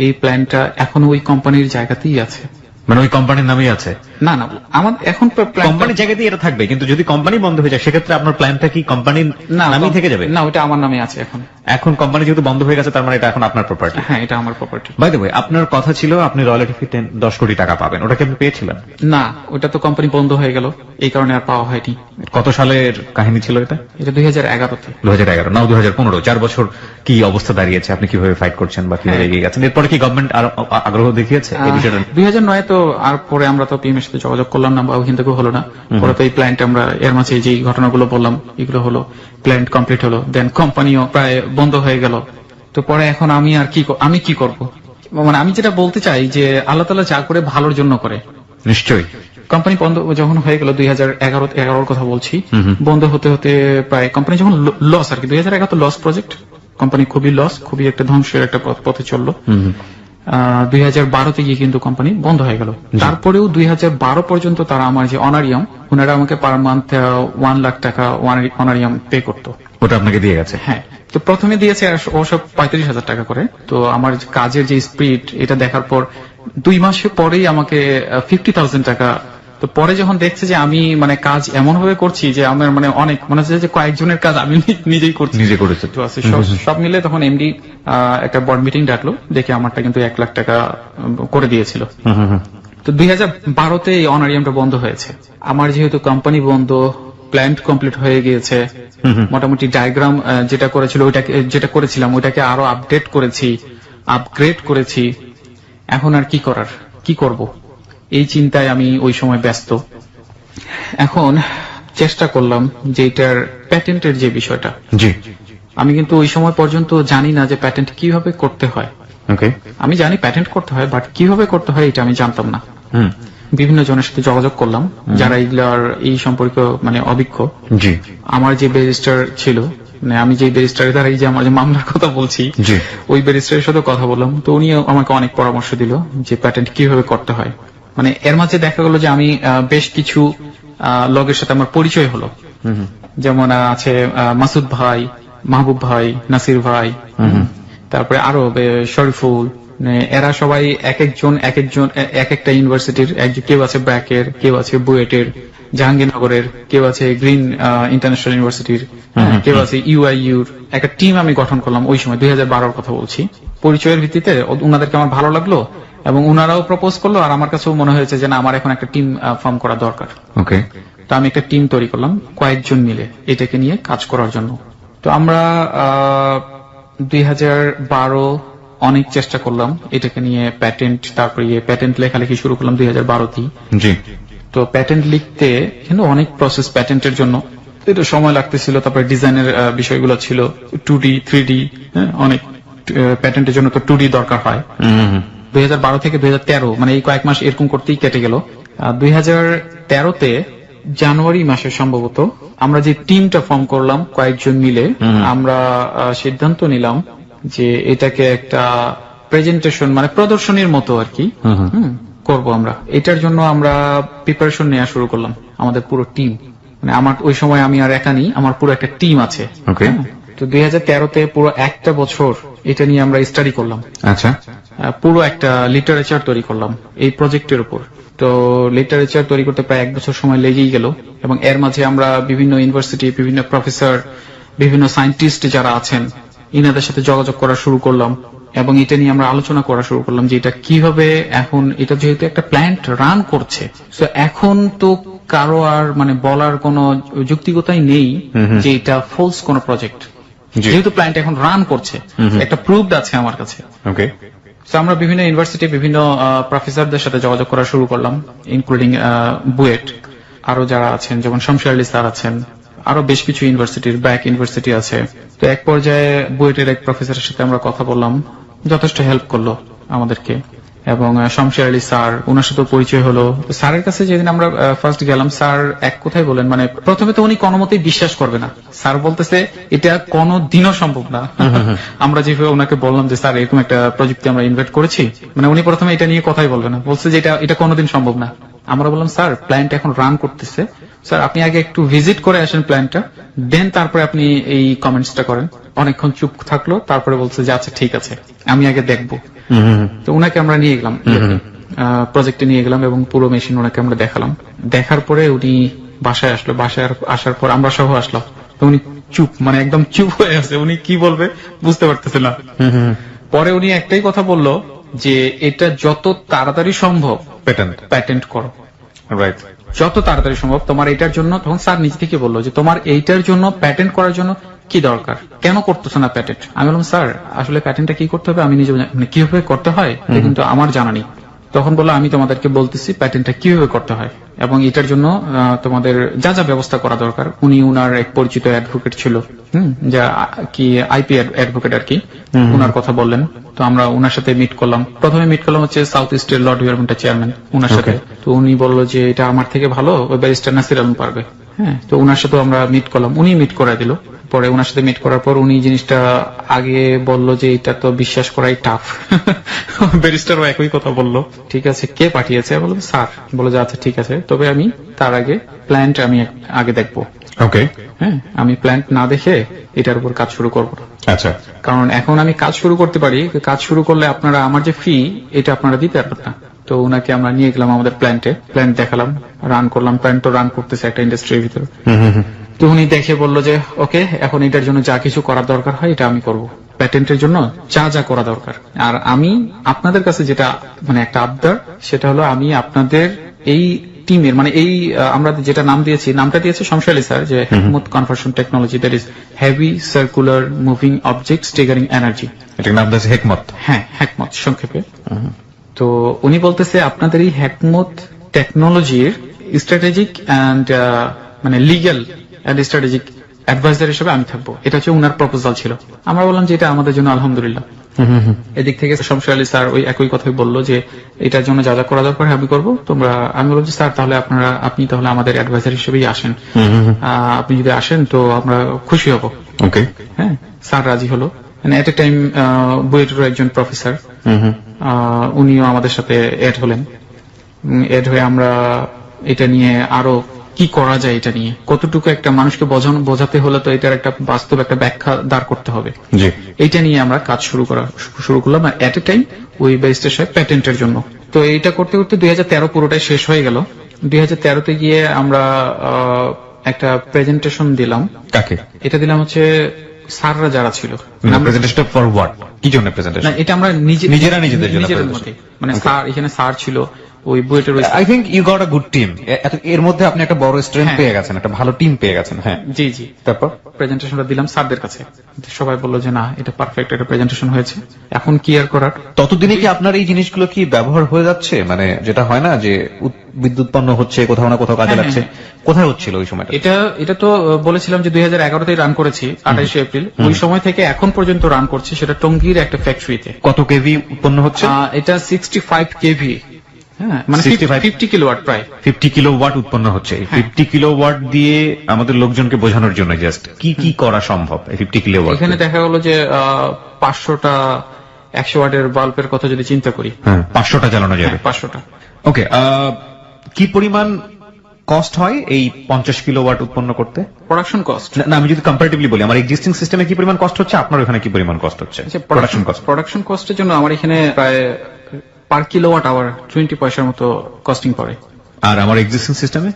এই প্ল্যানটা এখনো ওই কোম্পানির জায়গাতেই আছে। মানে ওই কোম্পানির নামেই আছে? না না, আমার এখন কোম্পানির জায়গাতেই এটা থাকবে, কিন্তু যদি কোম্পানি বন্ধ হয়ে যায় সেক্ষেত্রে আপনার প্ল্যানটা কি কোম্পানির নামেই থেকে যাবে? না, ওটা আমার নামে আছে এখন। এখন কোম্পানি যেহেতু বন্ধ হয়ে গেছে, তার মানে এটা এখন আপনার প্রপার্টি? হ্যাঁ, এটা আমার প্রপার্টি। বাই দ্য ওয়ে, আপনার কথা ছিল আপনি রয়্যালটি ফি 10 কোটি টাকা পাবেন, ওটা কি আপনি পেয়েছিলেন? না, ওটা তো কোম্পানি বন্ধ হয়ে গেল, এই কারণে আর পাওয়া হয়নি। কত সালের কাহিনী ছিল এটা? এটা 2011-তে। 2011 না 2015? 4 বছর কি অবস্থা দাঁড়িয়েছে, আপনি কিভাবে ফাইট করছেন বা কিভাবে এগিয়ে গেছেন? এরপরে কি গভর্নমেন্ট আর আগ্রহ দেখিয়েছে এই বিষয়টা? 2009 তো আর পরে আমরা তো পিএম এর সাথে যোগাযোগ করলাম না, বা ওখান থেকে হলো না। পরে তো এই প্ল্যান্ট আমরা এর মাঝে যে ঘটনাগুলো বললাম এগুলো হলো, প্ল্যান্ট কমপ্লিট হলো, দেন কোম্পানিও প্রায় বন্ধ হয়ে গেল। তো পরে এখন আমি কি করব? মানে আমি যেটা বলতে চাই যে আল্লাহ তাআলা যা করে ভালোর জন্য করে। নিশ্চয়ই। কোম্পানি বন্ধ যখন হয়ে গেল 2011-র কথা বলছি, বন্ধ হতে হতে প্রায় কোম্পানি যখন লস, আর কি 2011 তো লস প্রজেক্ট, কোম্পানি খুবই লস, খুবই একটা ধ্বংসের একটা পথে চললো। 2012-তে গিয়ে কিন্তু কোম্পানি বন্ধ হয়ে গেল। তারপরেও 2012 পর্যন্ত তারা আমার যে অনারিয়াম, ওনারা আমাকে পার মান্থ 1 লাখ টাকা অনারিয়াম পে করতো। ওটা আপনাকে দিয়ে গেছে? হ্যাঁ। তো প্রথমে দিয়েছে ওসব 35,000 টাকা করে। তো আমার কাজের যে স্পিড, এটা দেখার পর 2 মাস পরেই আমাকে 50,000 টাকা। তো পরে যখন দেখছে যে আমি মানে কাজ এমন ভাবে করছি যে আমার মানে অনেক মনে হচ্ছে যে কয়েকজনের কাজ আমি নিজেই করছি। নিজে করেছে তো আছে সব মিলে তখন এমডি একটা বোর্ড মিটিং ডাকলো, দেখে আমারটা কিন্তু 1 লাখ টাকা করে দিয়েছিল। তো 2012-তে এই অনারিয়ামটা বন্ধ হয়েছে। আমার যেহেতু কোম্পানি বন্ধ, প্ল্যান্ট কমপ্লিট হয়ে গিয়েছে, মোটামুটি ডায়াগ্রাম যেটা করেছিলাম ওইটাকে আরো আপডেট করেছি, আপগ্রেড করেছি। এখন আর কি করব, এই চিন্তায় আমি ওই সময় ব্যস্ত। এখন চেষ্টা করলাম যে এটার প্যাটেন্টের যে বিষয়টা, জি, আমি কিন্তু ওই সময় পর্যন্ত জানি না যে প্যাটেন্ট কিভাবে করতে হয়। ওকে। আমি জানি প্যাটেন্ট করতে হয়, বাট কিভাবে করতে হয় এটা আমি জানতাম না। বিভিন্ন জনের সাথে যোগাযোগ করলাম যারা এগুলার এই সম্পর্কে মানে অভিজ্ঞ। জি। আমার যে ব্যারিস্টার ছিল, মানে আমি যে ব্যারিস্টারের দ্বারা এই যে আমার যে মামলার কথা বলছি, ওই ব্যারিস্টারের সাথে কথা বললাম। তো উনি আমাকে অনেক পরামর্শ দিল যে প্যাটেন্ট কিভাবে করতে হয়। মানে এর মাঝে দেখা গেল যে আমি বেশ কিছু লোকের সাথে আমার পরিচয় হলো, যেমন আছে মাসুদ ভাই, মাহবুব ভাই, নাসির ভাই, তারপরে আরো শরীফুল। এরা সবাই এক একটা ইউনিভার্সিটির, কেউ আছে ব্র্যাকের, কেউ আছে বুয়েটের, জাহাঙ্গীরনগরের, কেউ আছে গ্রিন ইন্টারন্যাশনাল ইউনিভার্সিটির, কেউ আছে ইউআইইউর। একটা টিম আমি গঠন করলাম ওই সময় 2012 কথা বলছি। পরিচয়ের ভিত্তিতে উনাদেরকে আমার ভালো লাগলো এবং উনারাও প্রপোজ করলো, আর আমার কাছেও মনে হয়েছে যে না, আমার এখন একটা টিম ফর্ম করা দরকার। ওকে, তো আমি একটা টিম তৈরি করলাম কয়েকজন মিলে এটাকে নিয়ে কাজ করার জন্য। তো আমরা 2012 অনেক চেষ্টা করলাম এটাকে নিয়ে, প্যাটেন্ট, তারপরে প্যাটেন্ট লেখালেখি শুরু করলাম 2012তেই। জি। তো প্যাটেন্ট লিখতে কিন্তু অনেক প্রসেস প্যাটেন্টের জন্য, এটা সময় লাগতেছিল। তারপরে ডিজাইনের বিষয়গুলো ছিল 2D 3D, অনেক প্যাটেন্টের জন্য তো 2D দরকার হয়। 2012 থেকে 2013 মানে এই কয়েক মাস এরকম করতেই কেটে গেল। 2013তে জানুয়ারি মাসে সম্ভবত আমরা যে টিমটা ফর্ম করলাম কয়েকজন মিলে, আমরা সিদ্ধান্ত নিলাম যে এটাকে একটা প্রেজেন্টেশন মানে প্রদর্শনীর মতো আর কি করব আমরা। এটার জন্য আমরা প্রিপারেশন নেওয়া শুরু করলাম, আমাদের পুরো টিম। মানে আমার ওই সময় আমি আর একা নেই, আমার পুরো একটা টিম আছে। ওকে। তো 2013তে পুরো একটা বছর এটা নিয়ে আমরা স্টাডি করলাম। আচ্ছা। পুরো একটা লিটারেচার তৈরি করলাম এই প্রজেক্টের উপর। তো লিটারেচার তৈরি করতে প্রায় 1 বছর সময় লেগেই গেল, এবং এর মাঝে আমরা বিভিন্ন ইউনিভার্সিটি, বিভিন্ন প্রফেসর, বিভিন্ন সায়েন্টিস্ট যারা আছেন ইনাদের সাথে যোগাযোগ করা শুরু করলাম, এবং এটা নিয়ে আমরা আলোচনা করা শুরু করলাম যে এটা কিভাবে, এখন এটা যেহেতু একটা প্ল্যান্ট রান করছে, তো এখন তো কারো আর মানে বলার কোনো যৌক্তিকতাই নেই যে এটা ফলস কোন প্রজেক্ট, যেহেতু প্ল্যান্ট এখন রান করছে, একটা প্রুফড আছে আমার কাছে। ওকে। তো আমরা বিভিন্ন ইউনিভার্সিটি, বিভিন্ন প্রফেসরদের সাথে যোগাযোগ করা শুরু করলাম, ইনক্লুডিং বুয়েট, আরো যারা আছেন যেমন শমশের আলী স্যার আছেন, আরো বেশ কিছু ইউনিভার্সিটির, ব্র্যাক ইউনিভার্সিটি আছে। তো এক পর্যায়ে বুয়েটের এক প্রফেসরের সাথে আমরা কথা বললাম, যথেষ্ট হেল্প করলো আমাদেরকে, এবং শমশের আলী স্যার, ওনার সাথে পরিচয় হলো। স্যারের কাছে যেদিন আমরা ফার্স্ট গেলাম, স্যার এক কথাই বলেন, মানে প্রথমে তো উনি কোনো মতেই বিশ্বাস করবে না। স্যার বলতেছে এটা কোনো দিনও সম্ভব না। আমরা যেভাবে ওনাকে বললাম যে স্যার এরকম একটা প্রযুক্তি আমরা ইনভাইট করেছি, মানে উনি প্রথমে এটা নিয়ে কথাই বলবে না, বলছে যে এটা কোনোদিন সম্ভব না। আমরা বললাম স্যার প্ল্যান্ট এখন রান করতেছে, স্যার আপনি আগে একটু ভিজিট করে আসেন প্ল্যান্টটা, দেন তারপরে আপনি এই কমেন্টসটা করেন। অনেকক্ষণ চুপ থাকলো, তারপরে বলছে যে আচ্ছা ঠিক আছে, আমি আগে দেখবো। তো উনাকে আমরা নিয়ে গেলাম, প্রজেক্টে নিয়ে গেলাম, এবং পুরো মেশিন ওনাকে আমরা দেখালাম। দেখার পরে উনি বাসায় আসলো, বাসায় আসার পর আমরা সহ আসলাম। তো উনি চুপ, মানে একদম চুপ হয়ে আছে, উনি কি বলবে বুঝতে পারতেছে না। পরে উনি একটাই কথা বললো যে এটা যত তাড়াতাড়ি সম্ভব প্যাটেন্ট করো, রাইট, যত তাড়াতাড়ি সম্ভব তোমার এটার জন্য। তখন স্যার নিজ থেকে বললো যে তোমার এইটার জন্য প্যাটেন্ট করার জন্য কি দরকার, কেন করতেছো না প্যাটেন্ট? আমি বললাম স্যার আসলে প্যাটেন্টটা কি করতে হবে আমি নিজে মানে কিভাবে করতে হয় কিন্তু আমার জানা নেই। তখন বললো আমি তোমাদেরকে বলতেছি প্যাটেন্টটা কিভাবে করতে হয়, এবং এটার জন্য তোমাদের যা যা ব্যবস্থা করা দরকার। উনি উনার এক পরিচিত অ্যাডভোকেট ছিল, যা কি আইপি অ্যাডভোকেট আর কি, উনার কথা বললেন। তো আমরা উনার সাথে মিট করলাম। প্রথমে মিট করলাম হচ্ছে সাউথ ইস্টের ল ডিপার্টমেন্টের চেয়ারম্যান, উনার সাথে। তো উনি বললো যে এটা আমার থেকে ভালো ওই ব্যারিস্টার নাসির আলম পারবে। হ্যাঁ, তো উনার সাথে আমরা মিট করলাম, উনি মিট করে দিল। পরে ওনার সাথে মিট করার পর উনি জিনিসটা আগে বললো যে এটা তো বিশ্বাস করাই টাফ। ব্যারিস্টারও একই কথা বললো, ঠিক আছে কে পাঠিয়েছে? বললো স্যার। বললো যে আচ্ছা ঠিক আছে, তবে আমি তার আগে প্ল্যান্ট আমি আগে দেখবো। ওকে। হ্যাঁ, আমি প্ল্যান্ট না দেখে এটার উপর কাজ শুরু করবো না। আচ্ছা। কারণ এখন আমি কাজ শুরু করতে পারি, কাজ শুরু করলে আপনারা আমার যে ফি এটা আপনারা দিতে পারবেন না। তো ওনাকে আমরা নিয়ে গেলাম আমাদের প্ল্যান্টে, প্ল্যান্ট দেখালাম, রান করলাম। প্ল্যান্ট তো রান করতেছে একটা ইন্ডাস্ট্রির ভিতরে। তো উনি দেখে বললো যে ওকে, এখন এটার জন্য যা কিছু করার দরকার হয় এটা আমি করব, প্যাটেন্টের জন্য যা যা করা দরকার। আর আমি আপনাদের কাছে যেটা মানে একটা আবদার, সেটা হলো আমি আপনাদের এই টিমের মানে এই আমরা যেটা নাম দিয়েছি, নামটা দিয়েছে শমশের আলী স্যার, যে হেকমত conversion technology, that is heavy circular moving objects triggering energy. এটার নাম দিয়েছে হেকমত। হ্যাঁ, হেকমত সংক্ষেপে। তো উনি বলতেছে আপনাদের এই হেকমত টেকনোলজির স্ট্র্যাটেজিক অ্যান্ড মানে লিগ্যাল অ্যান্ড স্ট্র্যাটেজিক অ্যাডভাইজার হিসেবে আমি থাকবো, এটা হচ্ছে উনার প্রপোজাল ছিল। আমরা বললাম যে এটা আমাদের জন্য আলহামদুলিল্লাহ। এদিক থেকে শমশের আলী স্যার ওই একই কথাই বললো যে এটার জন্য যা যা করা দরকার আমি করবো, তোমরা। আমি বললাম যে স্যার তাহলে আপনি তাহলে আমাদের অ্যাডভাইজার হিসেবেই আসেন, আপনি যদি আসেন তো আমরা খুশি হব। ওকে। হ্যাঁ, স্যার রাজি হলো। এট এ টাইম বুয়েটের একজন প্রফেসর, উনিও আমাদের সাথে এড হলেন। এড হয়ে আমরা এটা নিয়ে আরো কি করা যায়, এটা নিয়ে কতটুকু একটা মানুষকে বোঝাতে হলে তো এটার একটা বাস্তব একটা ব্যাখ্যা দাঁড় করতে হবে। এইটা নিয়ে আমরা কাজ শুরু করলাম এট এ টাইম ওই ব্যারিস্টার সাহেব প্যাটেন্টের জন্য। তো এইটা করতে করতে 2013 পুরোটাই শেষ হয়ে গেল। 2013-তে গিয়ে আমরা একটা প্রেজেন্টেশন দিলাম। কাকে? এটা দিলাম হচ্ছে স্যাররা যারা ছিল। Presentation for what? কি জন্য প্রেজেন্টেশন? না, এটা আমরা নিজেরা নিজেদের মধ্যে, মানে স্যার, এখানে স্যার ছিল, ওই বুয়েটের। I think you got a good team. এর মধ্যে আপনি একটা বড় স্ট্রেংথ পেয়ে গেছেন, একটা ভালো টিম পেয়ে গেছেন। হ্যাঁ, জি জি। তারপর প্রেজেন্টেশনটা দিলাম স্যারদের কাছে, সবাই বললো যে না, এটা পারফেক্ট একটা প্রেজেন্টেশন হয়েছে, এখন কি আর করার। ততদিনে কি আপনার এই জিনিসগুলো কি ব্যবহার হয়ে যাচ্ছে? মানে যেটা হয় না যে বিদ্যুৎ উৎপন্ন হচ্ছে, কোথাও না কোথাও কাজে লাগছে, কোথায় হচ্ছিল ওই সময়টা? এটা তো বলেছিলাম যে 2011-তেই রান করেছি, 28শে এপ্রিল। ওই সময় থেকে এখন পর্যন্ত রান করছি, সেটা টঙ্গীর একটা ফ্যাক্টরিতে। কত কেভি উৎপন্ন হচ্ছে? এটা 65 কেভি, হ্যাঁ, মানে 50 কিলোওয়াট, প্রায় 50 কিলোওয়াট উৎপন্ন হচ্ছে। 50 কিলোওয়াট দিয়ে আমাদের লোকজনকে বোঝানোর জন্য জাস্ট কি কি করা সম্ভব 50 কিলোওয়াট? এখানে দেখা গেল যে 500টা 100 ওয়াটের বাল্বের কথা যদি চিন্তা করি, 500টা চালানো যাবে। 500টা। ওকে, কি পরিমাণ কস্ট হয় এই 50 কিলোওয়াট উৎপন্ন করতে? প্রোডাকশন কস্ট না, আমি যদি কম্পারেটিভলি বলি, আমার এক্সিস্টিং সিস্টেমে কি পরিমাণ কস্ট হচ্ছে, আপনার ওখানে কি পরিমাণ কস্ট হচ্ছে? প্রোডাকশন কস্টের জন্য আমার এখানে প্রায় পার কিলোওয়াট আওয়ার 20 পয়সার মতো কস্টিং পড়ে। আর আমার এক্সিস্টিং সিস্টেমে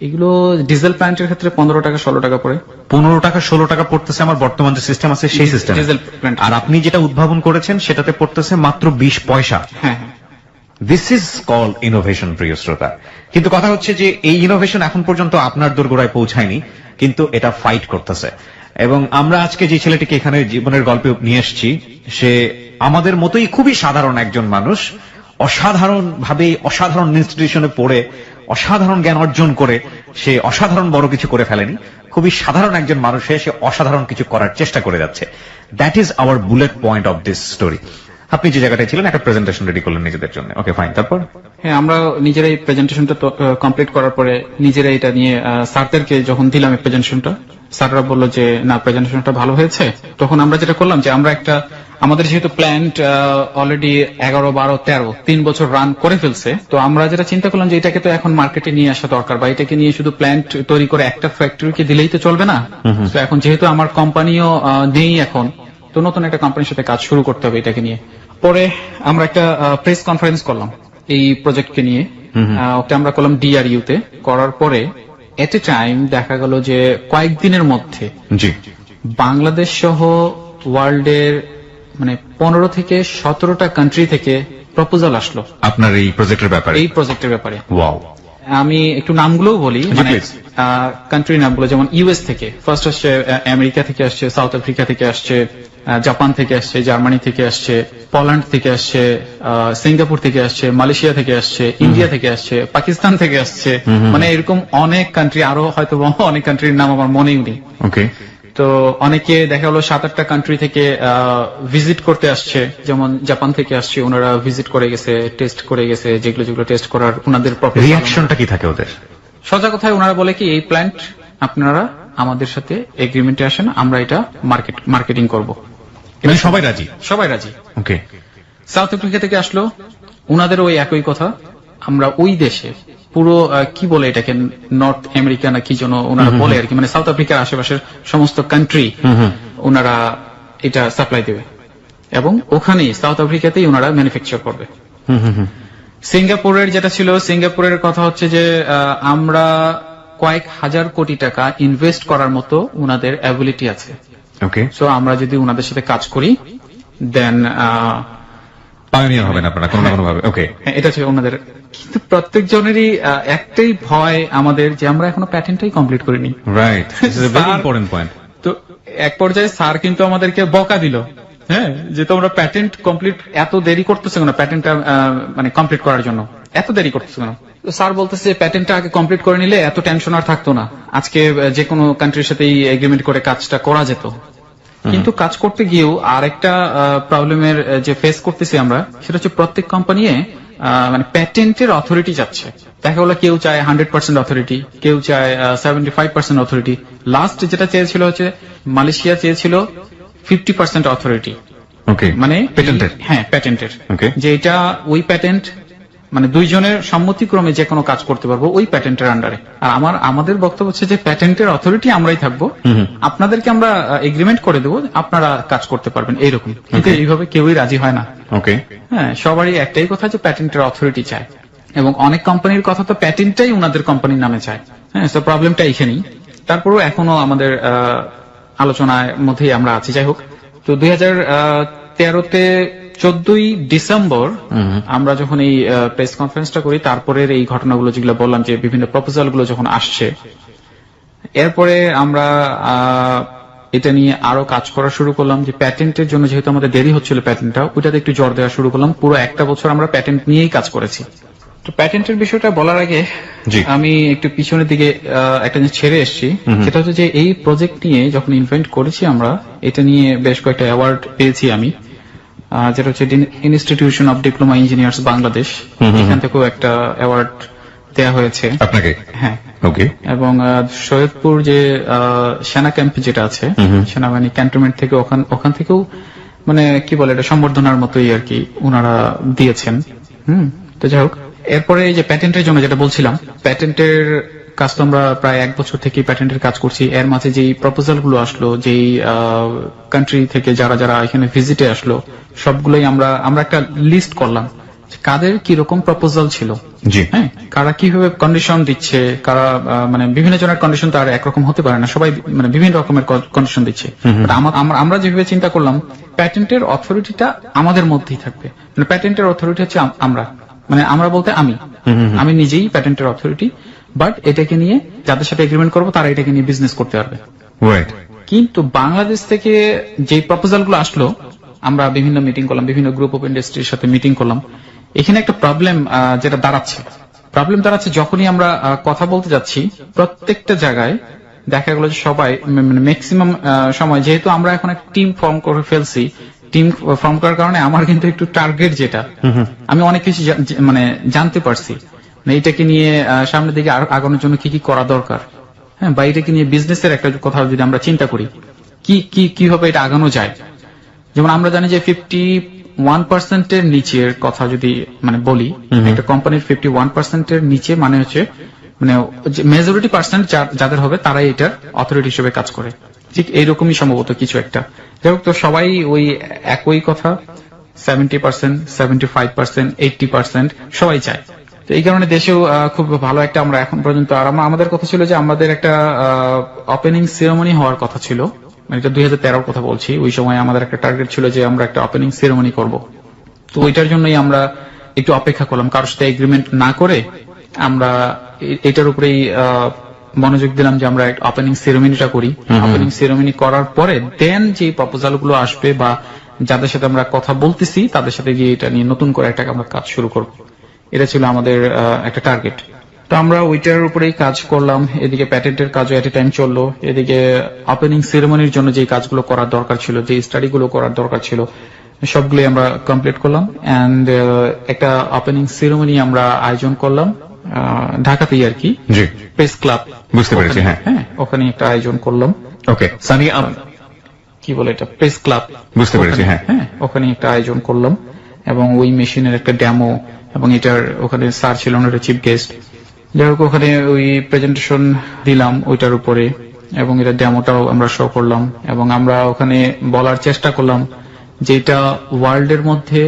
এগুলো ডিজেল প্ল্যান্টের ক্ষেত্রে 15 টাকা 16 টাকা পড়ে। 15 টাকা 16 টাকা পড়তেছে আমার বর্তমান যে সিস্টেম আছে সেই সিস্টেম। Diesel plant. আর আপনি যেটা উদ্ভাবন করেছেন সেটাতে পড়তেছে মাত্র 20 পয়সা। হ্যাঁ, দিস ইজ কল্ড ইনোভেশন, প্রিয় শ্রোতা। কিন্তু কথা হচ্ছে যে এই ইনোভেশন এখন পর্যন্ত আপনার দোরগোড়ায় পৌঁছায়নি, কিন্তু এটা ফাইট করতেছে। এবং আমরা আজকে যে ছেলেটিকে এখানে জীবনের গল্পে নিয়ে এসেছি, সে আমাদের মতোই খুবই সাধারণ একজন মানুষ, অসাধারণ ভাবে অসাধারণ ইনস্টিটিউশনে পড়ে অসাধারণ জ্ঞান অর্জন করে সে অসাধারণ বড় কিছু করে ফেলেনি। খুবই সাধারণ একজন মানুষ, সে অসাধারণ কিছু করার চেষ্টা করে যাচ্ছে। That is our bullet point of this story. আপনি যে জায়গাটায় ছিলেন, একটা প্রেজেন্টেশন রেডি করলেন নিজেদের জন্য। ওকে, ফাইন, তারপর? হ্যাঁ, আমরা নিজেরাই প্রেজেন্টেশনটা কমপ্লিট করার পরে নিজেরাই এটা নিয়ে স্যারদেরকে যখন দিলাম এই প্রেজেন্টেশনটা, স্যাররা বললো যে না, প্রেজেন্টেশনটা ভালো হয়েছে। তখন আমরা যেটা করলাম যে আমরা আমাদের যেহেতু প্ল্যান্ট অলরেডি 11, 12, 13 3 বছর রান করে ফেলছে, তো আমরা যেটা চিন্তা করলাম যে এটাকে তো এখন মার্কেটে নিয়ে আসা দরকার, বা এটাকে নিয়ে শুধু প্ল্যান্ট তৈরি করে একটা ফ্যাক্টরিকে দিলেই তো চলবে না। তো এখন যেহেতু আমার কোম্পানিও নেই এখন, তো নতুন একটা কোম্পানির সাথে কাজ শুরু করতে হবে এটাকে নিয়ে। পরে আমরা একটা প্রেস কনফারেন্স করলাম এই প্রজেক্টকে নিয়ে। ওটা আমরা করলাম DRU তে। করার পরে এট এ টাইম দেখা গেল যে কয়েকদিনের মধ্যে বাংলাদেশ সহ ওয়ার্ল্ডের মানে 15 থেকে 17টা কান্ট্রি থেকে প্রপোজাল আসলো আপনার এই প্রজেক্টের ব্যাপারে। ওয়াও। আমি একটু নামগুলোও বলি, মানে কান্ট্রির নামগুলো, যেমন ইউএস থেকে ফার্স্ট আসছে, আমেরিকা থেকে আসছে, সাউথ আফ্রিকা থেকে আসছে, জাপান থেকে আসছে, জার্মানি থেকে আসছে, পোল্যান্ড থেকে আসছে, সিঙ্গাপুর থেকে আসছে, মালয়েশিয়া থেকে আসছে, ইন্ডিয়া থেকে আসছে, পাকিস্তান থেকে আসছে, মানে এরকম অনেক কান্ট্রি, আরো হয়তো অনেক কান্ট্রির নাম আমার মনেই নেই। ওকে। তো অনেকে দেখা গেলো 7-8টা কান্ট্রি থেকে ভিজিট করতে আসছে, যেমন জাপান থেকে আসছে, ওনারা ভিজিট করে গেছে, টেস্ট করে গেছে, যেগুলো টেস্ট করার ওনাদের রিঅ্যাকশনটা কি থাকে ওদের? সোজা কথায় ওনারা বলে কি, এই প্ল্যান্ট আপনারা আমাদের সাথে এগ্রিমেন্টে আসেন, আমরা এটা মার্কেটিং করব। মানে সবাই রাজি। ওকে। সাউথ আফ্রিকা থেকে আসলো, ওনাদের ওই একই কথা, আমরা ওই দেশে পুরো কি বলে এটাকে, নর্থ আমেরিকা না কি যেন ওনারা বলে আর কি, মানে সাউথ আফ্রিকার আশেপাশের সমস্ত কান্ট্রি ওনারা এটা সাপ্লাই দেবে, এবং ওখানেই সাউথ আফ্রিকাতেই ওনারা ম্যানুফ্যাকচার করবে। সিঙ্গাপুরের যেটা ছিল, সিঙ্গাপুরের কথা হচ্ছে যে আমরা কয়েক হাজার কোটি টাকা ইনভেস্ট করার মতো ওনাদের অ্যাবিলিটি আছে। ওকে। সো আমরা যদি ওনাদের সাথে কাজ করি, দেন পায়োনিয়ার হবেন আপনারা কোনো না কোনো ভাবে। ওকে, এটা ছিল ওনাদের। কিন্তু প্রত্যেক জনেরই একটাই ভয় আমাদের, যে আমরা এখনো প্যাটেন্টটাই কমপ্লিট করিনি। Right, this is a very important point. তো এক পর্যায়ে স্যার কিন্তু আমাদেরকে বকা দিল, হ্যাঁ, যে তোমরা প্যাটেন্ট কমপ্লিট এত দেরি করতেছো কেন, প্যাটেন্টটা মানে কমপ্লিট করার জন্য এত দেরি করতেছো কেন? তো স্যার বলতেছে প্যাটেন্টটা আগে কমপ্লিট করে নিলে এত টেনশন আর থাকতো না, আজকে যে কোনো কান্ট্রির সাথেই এগ্রিমেন্ট করে কাজটা করা যেত। কিন্তু কাজ করতে গিয়েও আর একটা প্রবলেমের যে ফেস করতেছি আমরা, সেটা হচ্ছে প্রত্যেক কোম্পানি মানে প্যাটেন্টের অথরিটি যাচ্ছে। দেখা গেলো কেউ চায় 100% অথরিটি, কেউ চায় 75% অথরিটি। লাস্ট যেটা চেয়েছিল হচ্ছে মালয়েশিয়া চেয়েছিল 50% অথরিটি। ওকে, মানে প্যাটেন্টের। হ্যাঁ, প্যাটেন্টের। যে এটা ওই প্যাটেন্ট মানে দুইজনের সম্মতিক্রমে যে কোনো কাজ করতে পারবো ওই প্যাটেন্টের আন্ডারে। আর আমাদের বক্তব্য হচ্ছে যে প্যাটেন্টের অথরিটি আমরাই থাকবো, আপনাদেরকে আমরা এগ্রিমেন্ট করে দেবো, আপনারা কাজ করতে পারবেন, এইরকম। কিন্তু এইভাবে কেউই রাজি হয় না। ওকে। হ্যাঁ, সবারই একটাই কথা যে প্যাটেন্টের অথরিটি চায়। এবং অনেক কোম্পানির কথা তো প্যাটেন্টটাই ওনাদের কোম্পানির নামে চায়। হ্যাঁ, তো প্রবলেমটা এখানেই। তারপরেও এখনো আমাদের আলোচনার মধ্যেই আমরা আছি। যাই হোক, তো 2013-তে 14ই ডিসেম্বর আমরা যখন এই প্রেস কনফারেন্সটা করি, তারপরের এই ঘটনাগুলো যেগুলো বললাম যে বিভিন্ন প্রপোজাল গুলো যখন আসছে, এরপরে আমরা এটা নিয়ে আরো কাজ করা শুরু করলাম যে প্যাটেন্টের জন্য যেহেতু আমাদের দেরি হচ্ছিল প্যাটেন্টটা, ওইটাতে একটু জোর দেওয়া শুরু করলাম। পুরো একটা বছর আমরা প্যাটেন্ট নিয়েই কাজ করেছি। তো প্যাটেন্টের বিষয়টা বলার আগে আমি একটু পিছনের দিকে একটা জিনিস ছেড়ে এসেছি, সেটা হচ্ছে যে এই প্রজেক্ট নিয়ে যখন ইনভেন্ট করেছি আমরা, এটা নিয়ে বেশ কয়েকটা অ্যাওয়ার্ড পেয়েছি আমি, যেটা হচ্ছে institution of diploma engineers Bangladesh, এখান থেকেও একটা অ্যাওয়ার্ড দেওয়া হয়েছে আপনাকে। হ্যাঁ, ওকে। এবং সৈয়দপুর যে সেনা ক্যাম্প যেটা আছে, সেনাবাহিনী ক্যান্টনমেন্ট থেকে, ওখান থেকেও মানে কি বলে এটা সম্বর্ধনার মতোই আর কি ওনারা দিয়েছেন। তো যাই হোক, এরপরে এই যে প্যাটেন্টের জন্য যেটা বলছিলাম, প্যাটেন্টের কাজ তো আমরা প্রায় 1 বছর থেকে প্যাটেন্টের কাজ করছি। এর মাঝে যেই প্রপোজাল গুলো আসলো, যেই কান্ট্রি থেকে যারা যারা এখানে ভিজিটে আসলো, সবগুলোই আমরা একটা লিস্ট করলাম কাদের কি রকম প্রপোজাল ছিল। হ্যাঁ, কারা কিভাবে কন্ডিশন দিচ্ছে, কারা মানে বিভিন্ন জনের কন্ডিশন তো আর একরকম হতে পারে না, সবাই মানে বিভিন্ন রকমের কন্ডিশন দিচ্ছে। আমরা যেভাবে চিন্তা করলাম, প্যাটেন্টের অথরিটিটা আমাদের মধ্যেই থাকবে। মানে প্যাটেন্টের অথরিটি হচ্ছে আমরা বলতে আমি নিজেই প্যাটেন্টের অথরিটি, বাট এটাকে নিয়ে যাদের সাথে এগ্রিমেন্ট করবো তারা এটাকে নিয়ে বিজনেস করতে পারবে। কিন্তু বাংলাদেশ থেকে যে প্রপোজাল গুলো আসলো, আমরা বিভিন্ন মিটিং করলাম, বিভিন্ন গ্রুপ অফ ইন্ডাস্ট্রির সাথে মিটিং করলাম। এখানে একটা প্রবলেম যেটা দাঁড়াচ্ছে, যখনই আমরা কথা বলতে যাচ্ছি, প্রত্যেকটা জায়গায় দেখা গেল যে সবাই ম্যাক্সিমাম সময়, যেহেতু আমরা এখন একটা টিম ফর্ম করে ফেলছি, টিম ফর্ম করার কারণে আমার কিন্তু একটু টার্গেট যেটা, আমি অনেক কিছু মানে জানতে পারছি এইটাকে নিয়ে সামনের দিকে আগানোর জন্য কি কি করা দরকার। হ্যাঁ, বা এটাকে নিয়ে বিজনেসের একটা কথা যদি আমরা চিন্তা করি, কিভাবে এটা আগানো যায়। যেমন আমরা জানি যে 51%-এর নিচের কথা যদি মানে বলি, একটা কোম্পানির 51%-এর নিচে মানে হচ্ছে মানে মেজরিটি পার্সেন্ট যাদের হবে তারাই এটার অথরিটি হিসেবে কাজ করে। ঠিক এইরকমই সম্ভবত কিছু একটা। যাই হোক, তো সবাই ওই একই কথা, 70%, 75%, 80% সবাই চায়। তো এই কারণে দেশেও খুব ভালো একটা, আমরা এখন পর্যন্ত আমাদের কথা ছিল যে আমাদের একটা ওপেনিং সেরেমনি হওয়ার কথা ছিল, মানে এটা 2013-র কথা বলছি। ওই সময় আমাদের একটা টার্গেট ছিল যে আমরা একটা ওপেনিং সেরেমনি করব। তো ওইটার জন্যই আমরা একটু অপেক্ষা করলাম, কারোর সাথে এগ্রিমেন্ট না করে আমরা এটার উপরেই মনোযোগ দিলাম যে আমরা ওপেনিং সেরেমনিটা করি। ওপেনিং সেরেমনি করার পরে দেন যে প্রপোজাল গুলো আসবে বা যাদের সাথে আমরা কথা বলতেছি তাদের সাথে গিয়ে এটা নিয়ে নতুন করে একটা আমরা কাজ শুরু করব। এটা ছিল আমাদের একটা টার্গেট। তো আমরা ওইটার উপরেই কাজ করলাম। এদিকে প্যাটেন্টের কাজও এট এ টাইম চললো, এদিকে ওপেনিং সেরেমনির জন্য যে কাজগুলো করার দরকার ছিল, যে স্টাডি গুলো করার দরকার ছিল, সবগুলোই আমরা কমপ্লিট করলাম। এন্ড একটা ওপেনিং সেরেমনি আমরা আয়োজন করলাম ঢাকাতেই আর কি, প্রেস ক্লাব। বুঝতে পেরেছি। হ্যাঁ, ওখানে একটা আয়োজন করলাম। ওকে, সানি কি বলে এটা, প্রেস ক্লাব। বুঝতে পেরেছি। হ্যাঁ, ওখানে একটা আয়োজন করলাম এবং ওই মেশিনের একটা ডেমো, এবং এটার ওখানে স্যার ছিল ওনার চিফ গেস্ট। যাই হোক, ওখানে ওই প্রেজেন্টেশন দিলাম ওইটার উপরে, এবং এটা ডেমোটাও আমরা শো করলাম। এবং আমরা ওখানে বলার চেষ্টা করলাম যে এটা ওয়ার্ল্ডের মধ্যে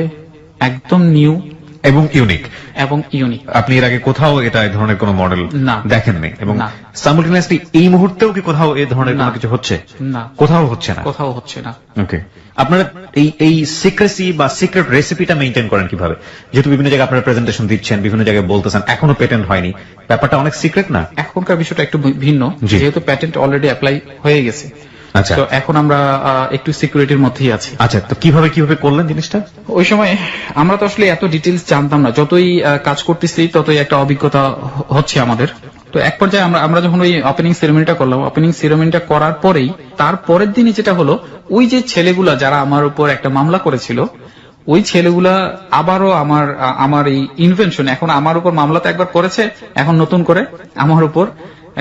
একদম নিউ এবং ইউনিক। আপনি এর আগে কোথাও এটা এই ধরনের কোন মডেল দেখেননি, এবং সাইমultaneously এই মুহূর্তেও কি কোথাও এই ধরনের কোনো কিছু হচ্ছে? না, কোথাও হচ্ছে না। ওকে, আপনারা এই সিক্রেসি বা সিক্রেট রেসিপিটা মেইনটেইন করেন কিভাবে? যেহেতু বিভিন্ন জায়গায় আপনারা প্রেজেন্টেশন দিচ্ছেন, বিভিন্ন জায়গায় বলতেছেন এখনো পেটেন্ট হয়নি, ব্যাপারটা অনেক সিক্রেট না? এখনকার বিষয়টা একটু ভিন্ন, যেহেতু প্যাটেন্ট অলরেডি অ্যাপ্লাই হয়ে গেছে। আচ্ছা, তো এখন আমরা একটু সিকিউরিটির মধ্যেই আছি। আচ্ছা, তো কিভাবে করলেন জিনিসটা? ওই সময় আমরা তো আসলে এত ডিটেইলস জানতাম না, যতই কাজ করতেছি ততই একটা অভিজ্ঞতা হচ্ছে আমাদের। তো এক পর্যায়ে আমরা যখন ওই ওপেনিং সেরেমনিটা করলাম, ওপেনিং সেরেমনিটা করার পরেই তার পরের দিনে যেটা হলো, ওই যে ছেলেগুলা যারা আমার উপর একটা মামলা করেছিল, ওই ছেলেগুলা আবারও আমার এই ইনভেনশন, এখন আমার উপর মামলা তো একবার করেছে, এখন নতুন করে আমার উপর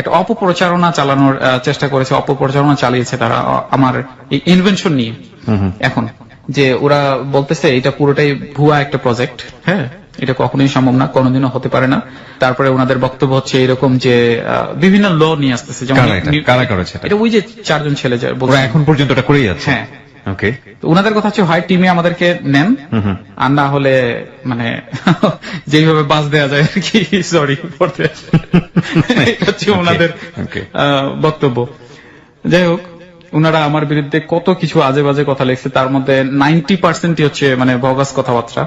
একটা অপপ্রচারণা চালানোর চেষ্টা করেছে, অপপ্রচারণা চালিয়েছে তারা আমার এই ইনভেনশন নিয়ে। এখন যে ওরা বলতেছে এটা পুরোটাই ভুয়া একটা প্রজেক্ট, হ্যাঁ, এটা কখনোই সম্ভব না, কোনোদিনও হতে পারে না। তারপরে ওনাদের বক্তব্য হচ্ছে এরকম যে বিভিন্ন ল নিয়ে আসতেছে, যেমন কারা করেছে এটা ওই যে 4 জন ছেলে ওরা এখন পর্যন্ত এটা করেই যাচ্ছে। হ্যাঁ, ওকে। তো ওনাদের কথা হচ্ছে হয় টিমে আমাদেরকে নেন, আর না হলে মানে যেইভাবে বাস দেওয়া যায় আর কি, সরি পড়তে হচ্ছে ওনাদের বক্তব্য। যাই হোক, ওনারা আমার বিরুদ্ধে কত কিছু আজে বাজে কথা লিখছে, তার মধ্যে 90% হচ্ছে মানে বগাস কথাবার্তা।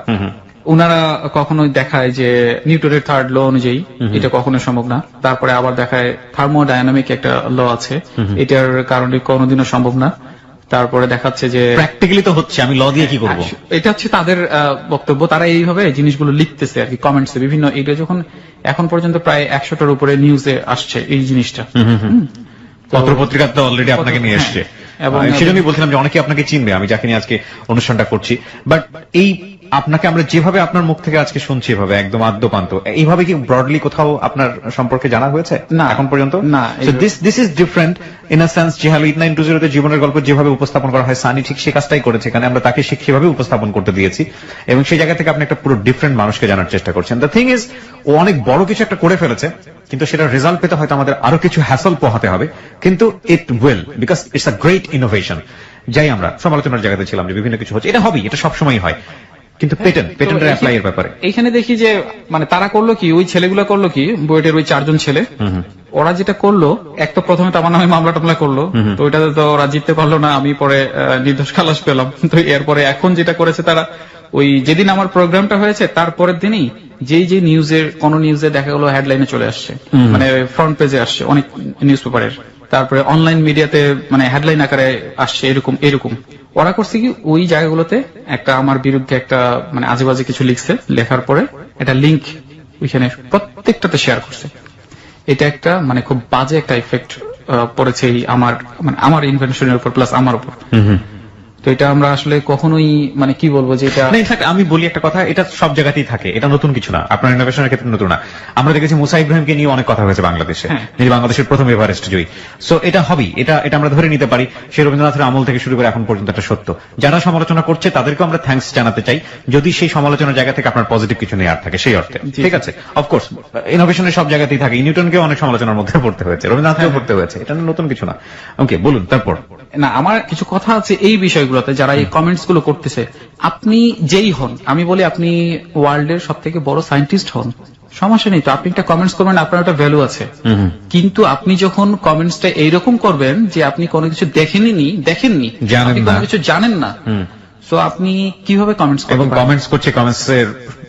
ওনারা কখনোই দেখায় যে নিউটনের থার্ড ল অনুযায়ী এটা কখনো সম্ভব না, তারপরে আবার দেখায় থার্মোডাইনামিক একটা ল আছে, এটার কারণে কোনোদিনও সম্ভব না। তারপরে দেখাচ্ছে যে প্র্যাকটিক্যালি তো হচ্ছে, আমি ল দিয়ে কি করব। এটা হচ্ছে তাদের বক্তব্য, তারা এইভাবে জিনিসগুলো লিখতেছে আর কি কমেন্টসে বিভিন্ন। এটা যখন এখন পর্যন্ত প্রায় 100টার উপরে নিউজে আসছে এই জিনিসটা, পত্রপত্রিকা তো অলরেডি আপনাকে নিয়ে এসছে, এবং সেজন্যই বলছিলাম যে অনেকে আপনাকে চিনবে, আমি যাকে নিয়ে আজকে অনুষ্ঠানটা করছি। বাট এই আপনাকে আমরা যেভাবে আপনার মুখ থেকে আজকে শুনছি, এভাবে একদম আদ্যপান্ত, এইভাবে কি ব্রডলি কোথাও আপনার সম্পর্কে জানা হয়েছে না এখন পর্যন্ত? না। This is different in a sense যে হ্যালো 8920 তে জীবনের গল্প যেভাবে উপস্থাপন করা হয়, সানি ঠিক সে কাজটাই করেছে, এখানে আমরা তাকে সেভাবে উপস্থাপন করতে দিয়েছি, এবং সেই জায়গা থেকে আপনি একটা পুরো ডিফারেন্ট মানুষকে জানার চেষ্টা করছেন। দ্য থিং ইজ, ও অনেক বড় কিছু একটা করে ফেলেছে, কিন্তু সেটা রেজাল্ট পেতে হয়তো আমাদের আরো কিছু হ্যাসল পোহাতে হবে, কিন্তু it will, because it's a great innovation. যাই আমরা সমালোচনার জায়গাতে ছিলাম যে বিভিন্ন কিছু হচ্ছে, এটা হবেই, এটা সবসময় হয়, কিন্তু পেটেন্টের অ্যাপ্লাই এর ব্যাপারে এইখানে দেখি যে মানে তারা করলো কি, ওই ছেলেগুলো করলো কি, বুয়েটের ওই 4 জন ছেলে, ওরা যেটা করলো, এক তো প্রথমে তো আমার নামে মামলা টামলা করলো, তো ওইটাতে তো ওরা জিততে পারলো না, আমি পরে নির্দোষ খালাস পেলাম। তো এরপরে এখন যেটা করেছে তারা, ওই যেদিন আমার প্রোগ্রামটা হয়েছে তারপরের দিনই যেই নিউজের কোন নিউজে দেখা গেলো হেডলাইনে চলে আসছে, মানে ফ্রন্ট পেজে আসছে অনেক নিউজ পেপারের, তারপরে অনলাইন মিডিয়াতে মানে হেডলাইন আকারে আসছে, এরকম ওরা করছে কি, ওই জায়গাগুলোতে একটা আমার বিরুদ্ধে একটা মানে আজেবাজে কিছু লিখছে, লেখার পরে একটা লিঙ্ক ওইখানে প্রত্যেকটাতে শেয়ার করছে। এটা একটা মানে খুব বাজে একটা ইফেক্ট পড়েছে এই আমার ইনভেনশনের উপর, প্লাস আমার উপর। তো এটা আমরা আসলে কখনোই মানে কি বলবো যে এটা আমি বলি একটা কথা, এটা সব জায়গাতেই থাকে, এটা নতুন কিছু না, আপনার ইনোভেশনের ক্ষেত্রে নতুন না। আমরা দেখেছি মুসা ইব্রাহিমকে নিয়ে অনেক কথা হয়েছে বাংলাদেশে, যিনি বাংলাদেশের প্রথম এভারেস্ট জয়ী। সো এটা হবেই, এটা আমরা ধরে নিতে পারি, সে রবীন্দ্রনাথের আমল থেকে শুরু করে এখন পর্যন্ত একটা সত্য। যারা সমালোচনা করছে তাদেরকেও আমরা থ্যাঙ্কস জানাতে চাই, যদি সেই সমালোচনার জায়গা থেকে আপনার পজিটিভ কিছু নেওয়ার থাকে সেই অর্থে, ঠিক আছে? অফকোর্স ইনোভেশনের সব জায়গাতেই থাকে, নিউটনকেও অনেক সমালোচনার মধ্যে পড়তে হয়েছে, রবীন্দ্রনাথকেও পড়তে হয়েছে, এটা নতুন কিছু না। ওকে, বলুন তারপর। না, আমার কিছু কথা আছে এই বিষয়গুলোতে, যারা এই কমেন্টস গুলো করতেছে। আপনি যেই হন, আমি বলি আপনি ওয়ার্ল্ডের সব থেকে বড় সায়েন্টিস্ট হন, সমস্যা নেই, তো আপনি একটা কমেন্টস করবেন, আপনার একটা ভ্যালু আছে, কিন্তু আপনি যখন কমেন্টসটা এইরকম করবেন যে আপনি কোনো কিছু দেখেননি, আপনি কোনো কিছু জানেন না, তো আপনি কিভাবে কমেন্টস করবেন? এবং কমেন্টস করছে, কমেন্টস এর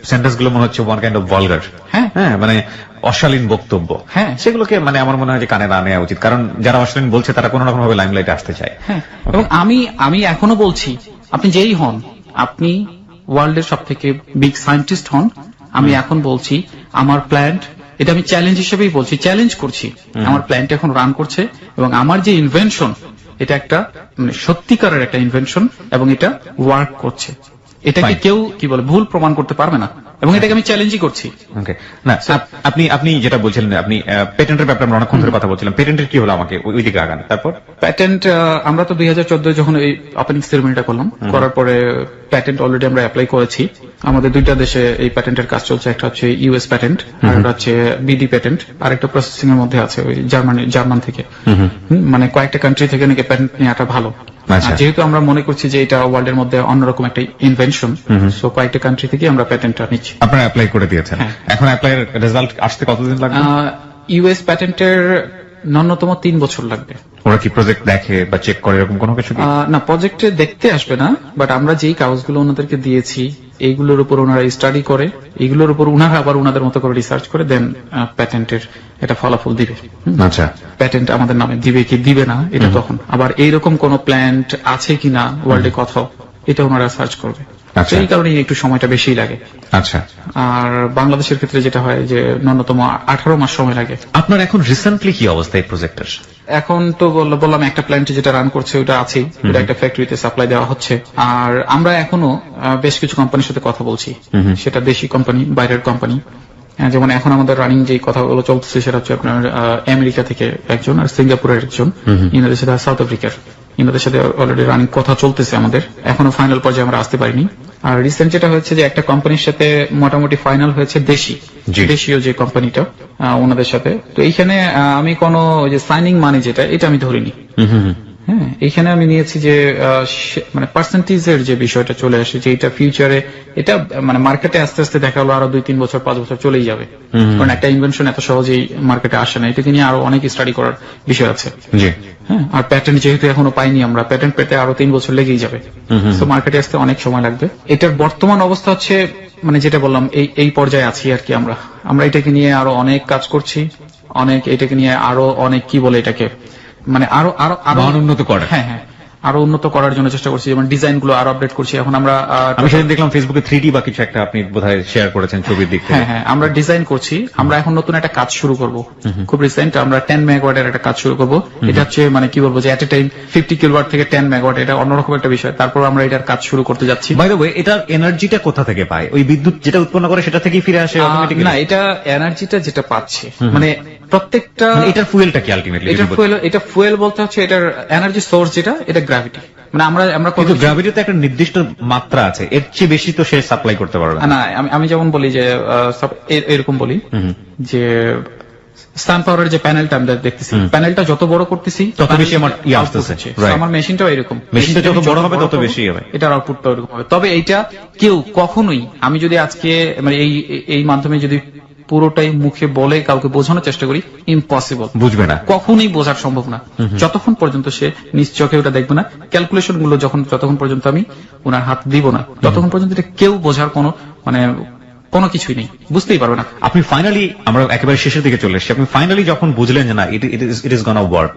সেন্টেন্স গুলো মনে হচ্ছে ওয়ান কাইন্ড অফ ভলগার, হ্যাঁ মানে অশালীন বক্তব্য, হ্যাঁ, সেগুলোকে মানে আমার মনে হয় যে কানে না নেওয়া উচিত, কারণ যারা অশালীন বলছে তারা কোনো রকম ভাবে লাইমলাইটে আসতে চায়। হ্যাঁ, এবং আমি এখনো বলছি, আপনি যেই হন, আপনি ওয়ার্ল্ডের সব থেকে বিগ সায়েন্টিস্ট হন, আমি এখন বলছি আমার প্ল্যান্ট, এটা আমি চ্যালেঞ্জ হিসেবেই বলছি, চ্যালেঞ্জ করছি, আমার প্ল্যান্ট এখন রান করছে, এবং আমার যে ইনভেনশন, এটা একটা মানে সত্যিকারের একটা ইনভেনশন, এবং এটা ওয়ার্ক করছে, এটাকে কেউ কি বলে ভুল প্রমাণ করতে পারবে না, এবং এটাকে আমি চ্যালেঞ্জই করছি। ওকে, না আপনি যেটা বলছিলেন, আপনি পেটেন্টের ব্যাপারে আমরা অনেকক্ষণ ধরে কথা বলছিলাম, পেটেন্টের কি হলো, আমাকে ওই দিকে আগান। তারপর পেটেন্ট, আমরা তো 2014 যখন এই ওপেনিং সেরেমনিটা করলাম, করার পরে প্যাটেন্ট অলরেডি আমরা অ্যাপ্লাই করেছি। আমাদের দুইটা দেশে এই প্যাটেন্টের কাজ চলছে, একটা হচ্ছে ইউএস প্যাটেন্ট, আর একটা হচ্ছে বিডি প্যাটেন্ট, আর একটা প্রসেসিং এর মধ্যে আছে ওই জার্মান থেকে, মানে কয়েকটা কান্ট্রি থেকে নাকি প্যাটেন্ট নেওয়াটা ভালো। যেহেতু আমরা মনে করছি যে এটা ওয়ার্ল্ডের মধ্যে অন্যরকম একটা ইনভেনশন, সো কয়েকটা কান্ট্রি থেকে আমরা প্যাটেন্টটা নিচ্ছি। আপনারা অ্যাপ্লাই করে দিয়েছেন, এখন অ্যাপ্লাইয়ের রেজাল্ট আসতে কতদিন লাগবে? ইউএস প্যাটেন্টের ন্যূনতম 3 বছর লাগবে। ওরা কি প্রজেক্ট দেখে বা চেক করে এরকম কোনো কিছু? না, প্রজেক্টে দেখতে আসবে না, বাট আমরা যেই কাগজগুলো ওনাদেরকে দিয়েছি এইগুলোর উপর ওনারা স্টাডি করে, এইগুলোর উপর ওনারা আবার ওনাদের মতো করে রিসার্চ করে দেন প্যাটেন্টের এটা ফলাফল দিবে। আচ্ছা, প্যাটেন্ট আমাদের নামে দিবে কি দিবে না, এটা তখন আবার এইরকম কোন প্ল্যান্ট আছে কিনা ওয়ার্ল্ডে কোথাও, এটা ওনারা সার্চ করবে, এই কারণে একটু সময়টা বেশি লাগে। আচ্ছা, আর বাংলাদেশের ক্ষেত্রে যেটা হয় যে ন্যূনতম 18 মাস সময় লাগে। আপনার এখন রিসেন্টলি কি অবস্থা এই প্রজেক্টের? এখন তো বললাম একটা প্ল্যান্টে যেটা রান করছে ওটা আছেই, ওটা একটা ফ্যাক্টরিতে সাপ্লাই দেওয়া হচ্ছে, আর আমরা এখনো বেশ কিছু কোম্পানির সাথে কথা বলছি, সেটা দেশি কোম্পানি, বাইরের কোম্পানি, যেমন এখন আমাদের রানিং যে কথাগুলো চলতেছে সেটা হচ্ছে আপনার আমেরিকা থেকে একজন, আর সিঙ্গাপুরের একজন, ইনাদের সাথে সাউথ আফ্রিকার, ইনাদের সাথে অলরেডি রানিং কথা চলতেছে আমাদের, এখনো ফাইনাল পর্যায়ে আমরা আসতে পারিনি। আর রিসেন্ট যেটা হচ্ছে যে একটা কোম্পানির সাথে মোটামুটি ফাইনাল হয়েছে, দেশীয় যে কোম্পানিটা, ওনাদের সাথে। তো এইখানে আমি কোনো যে সাইনিং মানি যেটা, এটা আমি ধরিনি, হ্যাঁ, এখানে আমি নিয়েছি যে মানে পার্সেন্টেজের যে বিষয়টা চলে আসে, যে এটা ফিউচারে এটা মানে মার্কেটে আস্তে আস্তে দেখা হলো আরো 2-3 বছর 5 বছর চলেই যাবে, কারণ একটা ইনভেনশন এত সহজেই মার্কেটে আসে না, এটাকে নিয়ে আরো অনেক স্টাডি করার বিষয় আছে। হ্যাঁ, আর প্যাটার্ন যেহেতু এখনো পাইনি আমরা, প্যাটার্ন পেতে আরো 3 বছর লেগেই যাবে, তো মার্কেটে আসতে অনেক সময় লাগবে। এটার বর্তমান অবস্থা হচ্ছে মানে যেটা বললাম এই পর্যায়ে আছি আর কি। আমরা এটাকে নিয়ে আরো অনেক কাজ করছি, অনেক এটাকে নিয়ে আরো অনেক কি বলে এটাকে মানে আরো আরো আরো উন্নত করা। হ্যাঁ হ্যাঁ, আরো উন্নত করার জন্য চেষ্টা করছি, যেমন ডিজাইন গুলো আরো আপডেট করছি। এখন আমরা আমি সেদিন দেখলাম ফেসবুকে 3D বা কিছু একটা আপনি বোধহয় শেয়ার করেছেন ছবির দিক থেকে। হ্যাঁ হ্যাঁ, আমরা ডিজাইন করছি। আমরা এখন নতুন একটা কাজ শুরু করব, খুব রিসেন্ট আমরা 10 মেগাওয়াটের একটা কাজ শুরু করব। এটা হচ্ছে মানে কি বলবো যে এট এ টাইম 50 কিলোওয়াট থেকে 10 মেগাওয়াট, এটা অন্যরকম একটা বিষয়। তারপর আমরা এটার কাজ শুরু করতে যাচ্ছি। বাই দ্য ওয়ে, এটার এনার্জিটা কোথা থেকে পায়? ওই বিদ্যুৎ যেটা উৎপন্ন করে সেটা থেকেই ফিরে আসে অটোমেটিক্যালি? না, এটা এনার্জিটা যেটা পাচ্ছে মানে প্রত্যেকটা, এটার ফুয়েলটা কি আলটিমেটলি? এটা ফুয়েল বলতে হচ্ছে এটার এনার্জি সোর্স যেটা, এটা গ্র্যাভিটি। মানে আমরা কিন্তু গ্র্যাভিটিতে একটা নির্দিষ্ট মাত্রা আছে, এর চেয়ে বেশি তো সে সাপ্লাই করতে পারবে না। না, আমি যেমন বলি যে এরকম বলি যে সান পাওয়ারের যে প্যানেলটা আমরা দেখতেছি, প্যানেলটা যত বড় করতেছি তত বেশি আমার আসতেছে। আমার মেশিনটাও এরকম, মেশিনটা যত বড় হবে তত বেশি হবে, এটার আউটপুটটা এরকম হবে। তবে এইটা কেউ কখনোই, আমি যদি আজকে মানে এই মাধ্যমে যদি পুরোটাই মুখে বলে কাউকে বোঝানোর চেষ্টা করি, ইম্পসিবল, বুঝবে না, কখনোই বোঝার সম্ভব না যতক্ষণ পর্যন্ত সে নিজ চোখে ওটা দেখবে না। ক্যালকুলেশন গুলো যতক্ষণ পর্যন্ত আমি ওনার হাত দিব না, ততক্ষণ পর্যন্ত এটা কেউ বোঝার কোনো কিছুই নেই, বুঝতেই পারবে না। আপনি ফাইনালি, আমরা একেবারে শেষের দিকে চলে এসেছি, আপনি ফাইনালি যখন বুঝলেন যে না ইট ইজ গনা ওয়ার্ক,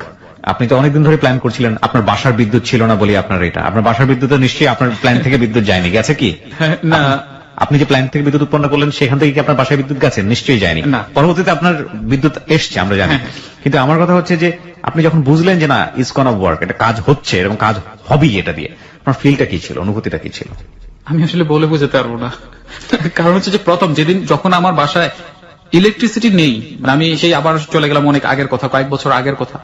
আপনি তো অনেকদিন ধরে প্ল্যান করছিলেন, আপনার বাসার বিদ্যুৎ ছিল না বলে আপনার এটা, আপনার বাসার বিদ্যুৎ নিশ্চয়ই আপনার প্ল্যান থেকে বিদ্যুৎ যায়নি, গেছে কি? না, আপনি যে প্ল্যান্ট থেকে বিদ্যুৎ উৎপন্ন করলেন সেখান থেকে কি আপনার বাসায় বিদ্যুৎ গেছে? নিশ্চয়ই যায়নি। পরবর্তীতে আপনার বিদ্যুৎ এসছে, আমরা জানি। কিন্তু আমার কথা হচ্ছে যে আপনি যখন বুঝলেন যে না ইজ গনা ওয়ার্ক, এটা কাজ হচ্ছে এবং কাজ হবেই এটা দিয়ে, আপনার ফিলটা কি ছিল, অনুভূতিটা কি ছিল? আমি আসলে বলে বোঝাতে পারবো না। কারণ হচ্ছে যে প্রথম যেদিন যখন আমার বাসায় ইলেকট্রিসিটি নেই, মানে আমি সেই আবার চলে গেলাম অনেক আগের কথা, কয়েক বছর আগের কথা,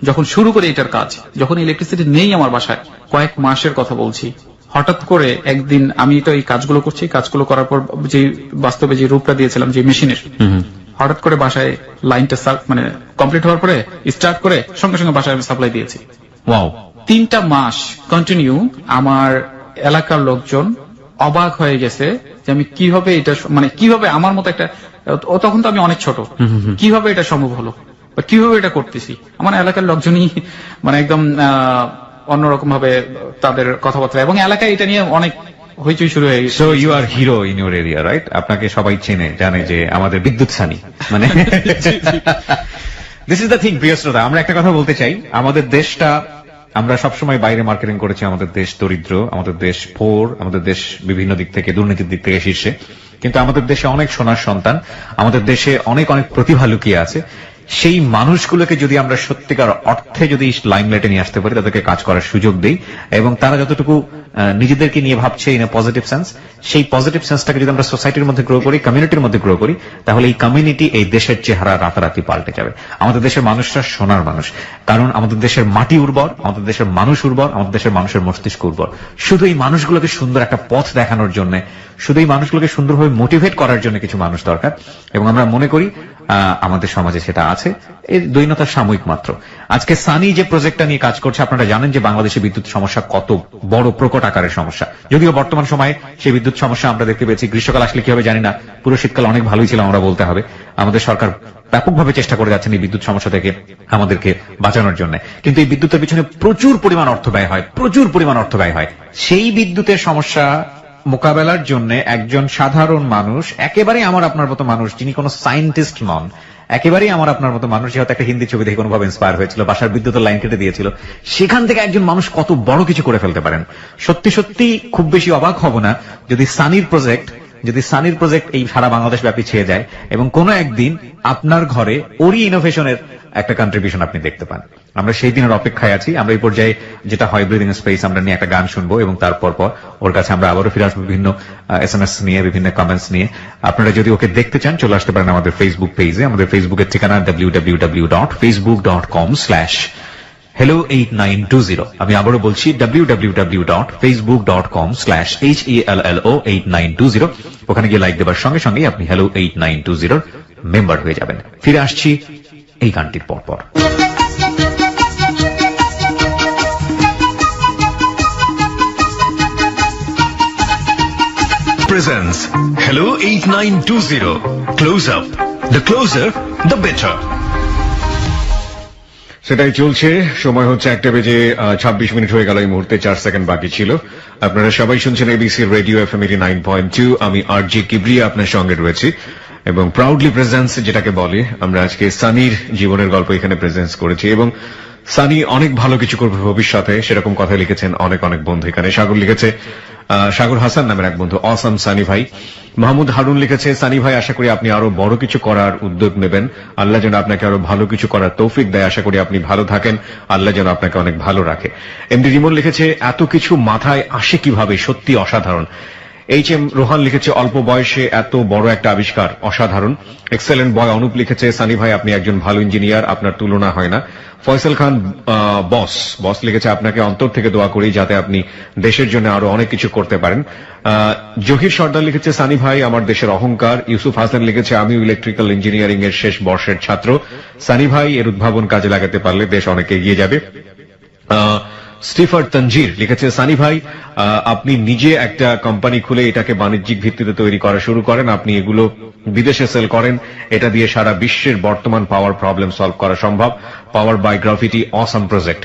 যখন শুরু করে এটার কাজ, যখন ইলেকট্রিসিটি নেই আমার বাসায়, কয়েক মাসের কথা বলছি, হঠাৎ করে একদিন আমি তো এই কাজগুলো করছি, কাজগুলো করার পর যে বাস্তবে যে রূপটা দিয়েছিলাম যে মেশিনের, হঠাৎ করে বাসায় লাইনটা মানে কমপ্লিট হওয়ার পরে স্টার্ট করে সঙ্গে সঙ্গে বাসায় আমি সাপ্লাই দিয়েছি। ওয়াও! 3টা মাস কন্টিনিউ আমার এলাকার লোকজন অবাক হয়ে গেছে যে আমি কিভাবে এটা, মানে কিভাবে আমার মতো একটা, তখন তো আমি অনেক ছোট, কিভাবে এটা সম্ভব হলো বা কিভাবে এটা করতেছি। আমার এলাকার লোকজনই মানে একদম অন্যরকম ভাবে তাদের কথাবার্তা, এবং এলাকায় এটা নিয়ে অনেক হইচই শুরু হয়ে গেছে। So you are hero in your area, right? আপনাকে সবাই চেনে, জানে যে আমাদের বিদ্যুৎ সানি, মানে দিস ইজ দ্য থিং। প্রিয় শ্রোতা, আমরা একটা কথা বলতে চাই, আমাদের দেশটা, আমরা সবসময় বাইরে মার্কেটিং করেছি আমাদের দেশ দরিদ্র, আমাদের দেশ পোর, আমাদের দেশ বিভিন্ন দিক থেকে দুর্নীতির দিক থেকে শীর্ষে, কিন্তু আমাদের দেশে অনেক সোনার সন্তান, আমাদের দেশে অনেক অনেক প্রতিভা লুকিয়ে আছে। সেই মানুষগুলোকে যদি আমরা সত্যিকার অর্থে যদি লাইমলাইটে নিয়ে আসতে পারি, তাদেরকে কাজ করার সুযোগ দিই, এবং তারা যতটুকু নিজেদেরকে নিয়ে ভাবছে ইন এ পজিটিভ সেন্স, সেই পজিটিভ সেন্সটাকে যদি আমরা সোসাইটির মধ্যে গ্রো করি, কমিউনিটির মধ্যে গ্রো করি, তাহলে এই কমিউনিটি, এই দেশের চেহারা রাতারাতি পাল্টে যাবে। আমাদের দেশের মানুষরা সোনার মানুষ, কারণ আমাদের দেশের মাটি উর্বর, আমাদের দেশের মানুষ উর্বর, আমাদের দেশের মানুষের মস্তিষ্ক উর্বর। শুধু এই মানুষগুলোকে সুন্দর একটা পথ দেখানোর জন্য, শুধু এই মানুষগুলোকে সুন্দরভাবে মোটিভেট করার জন্য কিছু মানুষ দরকার, এবং আমরা মনে করি আমাদের সমাজে সেটা আছে। এর দৈনতা সাময়িক মাত্র। আজকে সানি যে প্রজেক্টটা নিয়ে কাজ করছে, আপনারা জানেন যে বাংলাদেশে বিদ্যুৎ সমস্যা কত বড় প্রকট আকারের সমস্যা। যদিও বর্তমান সময়ে সেই বিদ্যুৎ সমস্যা আমরা দেখতে পেয়েছি, গ্রীষ্মকাল আসলে কি হবে জানি না, পুরো শীতকাল অনেক ভালোই ছিল আমরা বলতে হবে। আমাদের সরকার ব্যাপকভাবে চেষ্টা করে যাচ্ছেন এই বিদ্যুৎ সমস্যা থেকে আমাদেরকে বাঁচানোর জন্য, কিন্তু এই বিদ্যুতের পিছনে প্রচুর পরিমাণ অর্থ ব্যয় হয়, প্রচুর পরিমাণ অর্থ ব্যয় হয়। সেই বিদ্যুতের সমস্যা মোকাবেলার জন্য একজন সাধারণ মানুষ, একেবারে আমার আপনার মতো মানুষ, যিনি কোনো সায়েন্টিস্ট নন, একেবারেই আমার আপনার মতো মানুষ, যেহেতু একটা হিন্দি ছবি দেখে কোনোভাবে ইন্সপায়ার হয়েছিল, বাসার বিদ্যুতের লাইন কেটে দিয়েছিল, সেখান থেকে একজন মানুষ কত বড় কিছু করে ফেলতে পারেন। সত্যি সত্যি খুব বেশি অবাক হব না যদি সানির প্রজেক্ট এই সারা বাংলাদেশ ব্যাপী ছেয়ে যায়, এবং কোনো একদিন আপনার ঘরে ওরই ইনোভেশনের একটা কন্ট্রিবিউশন আপনি দেখতে পান। আমরা সেই দিনের অপেক্ষায় আছি। আমরা এই পর্যায়ে যেটা হয়, ব্রিদিং স্পেস, আমরা নিয়ে একটা গান শুনবো, এবং তারপর ওর কাছে আমরা আবারও ফিরে আসবো বিভিন্ন SMS নিয়ে, বিভিন্ন কমেন্টস নিয়ে। আপনারা যদি ওকে দেখতে চান, চলে আসতে পারেন আমাদের ফেসবুক পেজে। আমাদের ফেসবুকের ঠিকানা www.facebook.com/hello8920। আমি আবারও বলছি www.facebook.com/hello8920। ওখানে গিয়ে লাইক দেবার সঙ্গে সঙ্গে আপনি hello 8920 মেম্বার হয়ে যাবেন। ফিরে আসছি এই গানটির পর। presents Hello 8920 Close Up. The closer, the better. সেটাই চলছে। সময় হচ্ছে 1:26 হয়ে গেল, এই মুহূর্তে 4 সেকেন্ড বাকি ছিল। আপনারা সবাই শুনছেন এবিসি রেডিও এফএম 89.2। আমি আরজি কিবরিয়া আপনার সঙ্গে রয়েছি এবং প্রাউডলি প্রেজেন্স যেটাকে বলে, আমরা আজকে সানির জীবনের গল্প এখানে প্রেজেন্স করেছি এবং সানি অনেক ভালো কিছু করবে ভবিষ্যতে, সেরকম কথা লিখেছেন অনেক অনেক বন্ধু। এখানে সাগর লিখেছে, সাগর হাসান নামের এক বন্ধু, অসাম সানি ভাই। মাহমুদ হারুন লিখেছে, সানি ভাই আশা করি আপনি আরো বড় কিছু করার উদ্যোগ নেবেন, আল্লাহ যেন আপনাকে আরো ভালো কিছু করার তৌফিক দেয়, আশা করি আপনি ভালো থাকেন, আল্লাহ যেন আপনাকে অনেক ভালো রাখে। এমডি রিমন লিখেছে, এত কিছু মাথায় আসে কিভাবে, সত্যি অসাধারণ। এইচ.এম. রোহান লিখেছে, অল্প বয়সে এত বড় একটা আবিষ্কার, অসাধারণ। এক্সেলেন্ট বয় অনুপ লিখেছে, সানি ভাই আপনি একজন ভালো ইঞ্জিনিয়ার, আপনার তুলনা হয় না। ফয়সাল খান বস লিখেছে, আপনাকে অন্তর থেকে দোয়া করি যাতে আপনি দেশের জন্য আরো অনেক কিছু করতে পারেন। জহির সর্দার লিখেছে, সানি ভাই আমার দেশের অহংকার। ইউসুফ হাসান লিখেছে, আমিও ইলেকট্রিক্যাল ইঞ্জিনিয়ারিং এর শেষ বর্ষের ছাত্র। সানি ভাই এর উদ্ভাবন কাজে লাগাতে পারলে দেশ অনেক এগিয়ে যাবে। স্টিফার তঞ্জির লিখেছে, সানি ভাই আপনি নিজে একটা কোম্পানি খুলে এটাকে বাণিজ্যিক ভিত্তিতে তৈরি করা শুরু করেন, আপনি এগুলো বিদেশে সেল করেন, এটা দিয়ে সারা বিশ্বের বর্তমান পাওয়ার প্রবলেম সলভ করা সম্ভব। Power by gravity awesome project.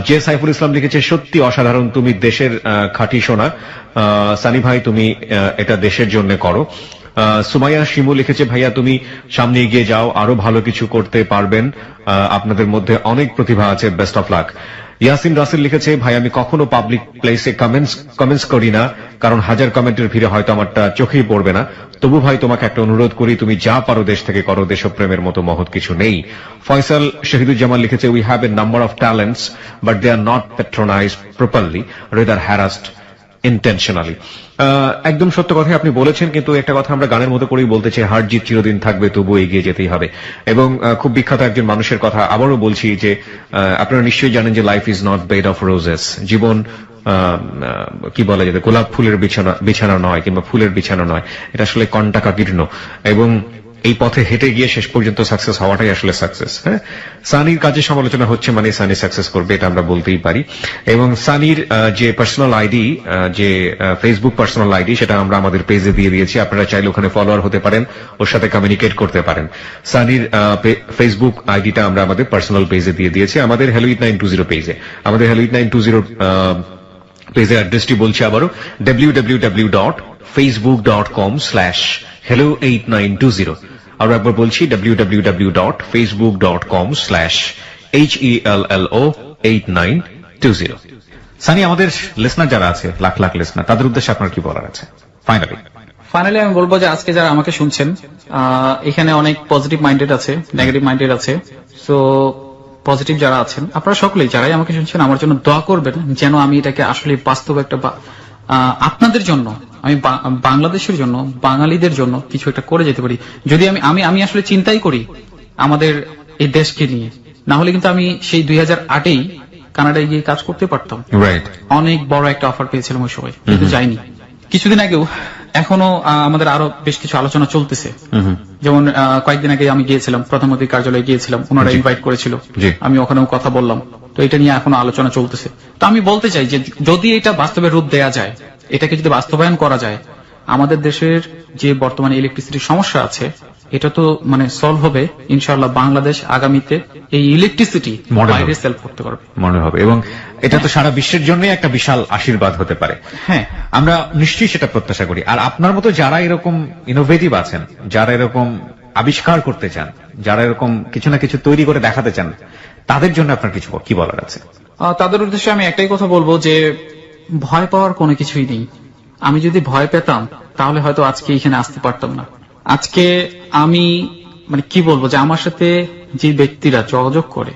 জে সাইফুল ইসলাম লিখেছে, সত্যি অসাধারণ, তুমি দেশের খাঁটি সোনা সানি ভাই, তুমি এটা দেশের জন্য করো। সুমাইয়া শিমু লিখেছে, ভাইয়া তুমি সামনে এগিয়ে যাও, আরো ভালো কিছু করতে পারবেন, আপনাদের মধ্যে অনেক প্রতিভা আছে, best of luck. Yasin Rasel লিখেছে, ভাই আমি কখনো পাবলিক প্লেসে কমেন্টস করি না, কারণ হাজার কমেন্টের ভিড়ে হয়তো আমারটা চোখেই পড়বে না। তবু ভাই তোমাকে একটা অনুরোধ করি, তুমি যা পারো দেশ থেকে করো, দেশপ্রেমের মতো মহৎ কিছু নেই। ফয়সাল শহীদুজ্জামান লিখেছে, we have a number of talents but they are not patronized properly, rather harassed intentionally. একদম সত্য কথাই আপনি বলেছেন, কিন্তু একটা কথা আমরা গানের মতো করেই বলতে চাই, হার জিত চিরদিন থাকবে, তবু এগিয়ে যেতেই হবে। এবং খুব বিখ্যাত একজন মানুষের কথা আবারও বলছি যে আপনারা নিশ্চয়ই জানেন যে life is not bed of roses. জীবন কি বলা যেতে, গোলাপ ফুলের বিছানা নয়, কিংবা ফুলের বিছানা নয়, এটা আসলে কণ্টাকাকীর্ণ। এবং এই পথে হেঁটে গিয়ে শেষ পর্যন্ত সাকসেস হওয়াটাই আসলে সাকসেস। হ্যাঁ, সানির কাজে সমালোচনা হচ্ছে মানে সানি সাকসেস করবে, এটা আমরা বলতেই পারি। এবং সানির যে পার্সোনাল আইডি, যে ফেসবুক পার্সোনাল আইডি, সেটা আমরা আমাদের পেজে দিয়ে দিয়েছি, আপনারা চাইলে ওখানে ফলোয়ার হতে পারেন, ওর সাথে কমিউনিকেট করতে পারেন। সানির ফেসবুক আইডিটা আমরা আমাদের পার্সোনাল পেজে দিয়ে দিয়েছি, আমাদের Hello 8920 পেজে। আমাদের Hello 8920 পেজের অ্যাড্রেসটি বলছি আবারও, www.facebook.com/hello8920। আরো একবার বলছি, www.facebook.com/HELLO8920। সানি, আমাদের লিসনার যারা আছে, লাখ লাখ লিসনার, তাদের উদ্দেশ্যে আপনার কি বলার আছে ফাইনালি আমি বলবো যে আজকে যারা আমাকে শুনছেন, এখানে অনেক পজিটিভ মাইন্ডেড আছে, নেগেটিভ মাইন্ডেড আছে। সো পজিটিভ যারা আছেন, আপনারা সকলেই যারাই আমাকে শুনছেন, আমার জন্য দোয়া করবেন যেন আমি এটাকে আসলে বাস্তব একটা আপনাদের জন্য, আমি বাংলাদেশের জন্য, বাঙালিদের জন্য কিছু একটা করে যেতে পারি। যদি আমি আসলে চিন্তাই করি আমাদের এই দেশকে নিয়ে, না হলে কিন্তু আমি সেই 2008-এই কানাডায় গিয়ে কাজ করতে পারতাম। অনেক বড় একটা অফার পেয়েছিলাম ওই সময়, কিন্তু যাইনি। কিছুদিন আগেও, এখনো আমাদের আরো বেশ কিছু আলোচনা চলতেছে। যেমন কয়েকদিন আগে আমি গিয়েছিলাম, প্রধানমন্ত্রীর কার্যালয়ে গিয়েছিলাম, ওনারা ইনভাইট করেছিল, আমি ওখানেও কথা বললাম। তো এটা নিয়ে এখনো আলোচনা চলতেছে। তো আমি বলতে চাই যে যদি এটা বাস্তবে রূপ দেয়া যায়, এটাকে যদি বাস্তবায়ন করা যায়, আমাদের দেশের যে বর্তমানে ইলেকট্রিসিটির সমস্যা আছে, এটা তো মানে সলভ হবে ইনশাআল্লাহ। বাংলাদেশ আগামীতে এই ইলেকট্রিসিটি বাইরে সেল করতে পারবে মনে হবে, এবং এটা তো সারা বিশ্বের জন্য একটা বিশাল আশীর্বাদ হতে পারে। হ্যাঁ, আমরা নিশ্চয়ই সেটা প্রত্যাশা করি। আর আপনার মতো যারা এরকম ইনোভেটিভ আছেন, যারা এরকম আবিষ্কার করতে চান, যারা এরকম কিছু না কিছু তৈরি করে দেখাতে চান, তাদের জন্য আপনার কিছু কি বলার আছে? তাদের উদ্দেশ্যে আমি একটাই কথা বলবো যে ভয় পাওয়ার কোনো কিছুই নেই। আমি যদি ভয় পেতাম তাহলে হয়তো আজকে এখানে আসতে পারতাম না। আজকে আমি মানে কি বলবো, যে আমার সাথে যে ব্যক্তিরা যোগাযোগ করে,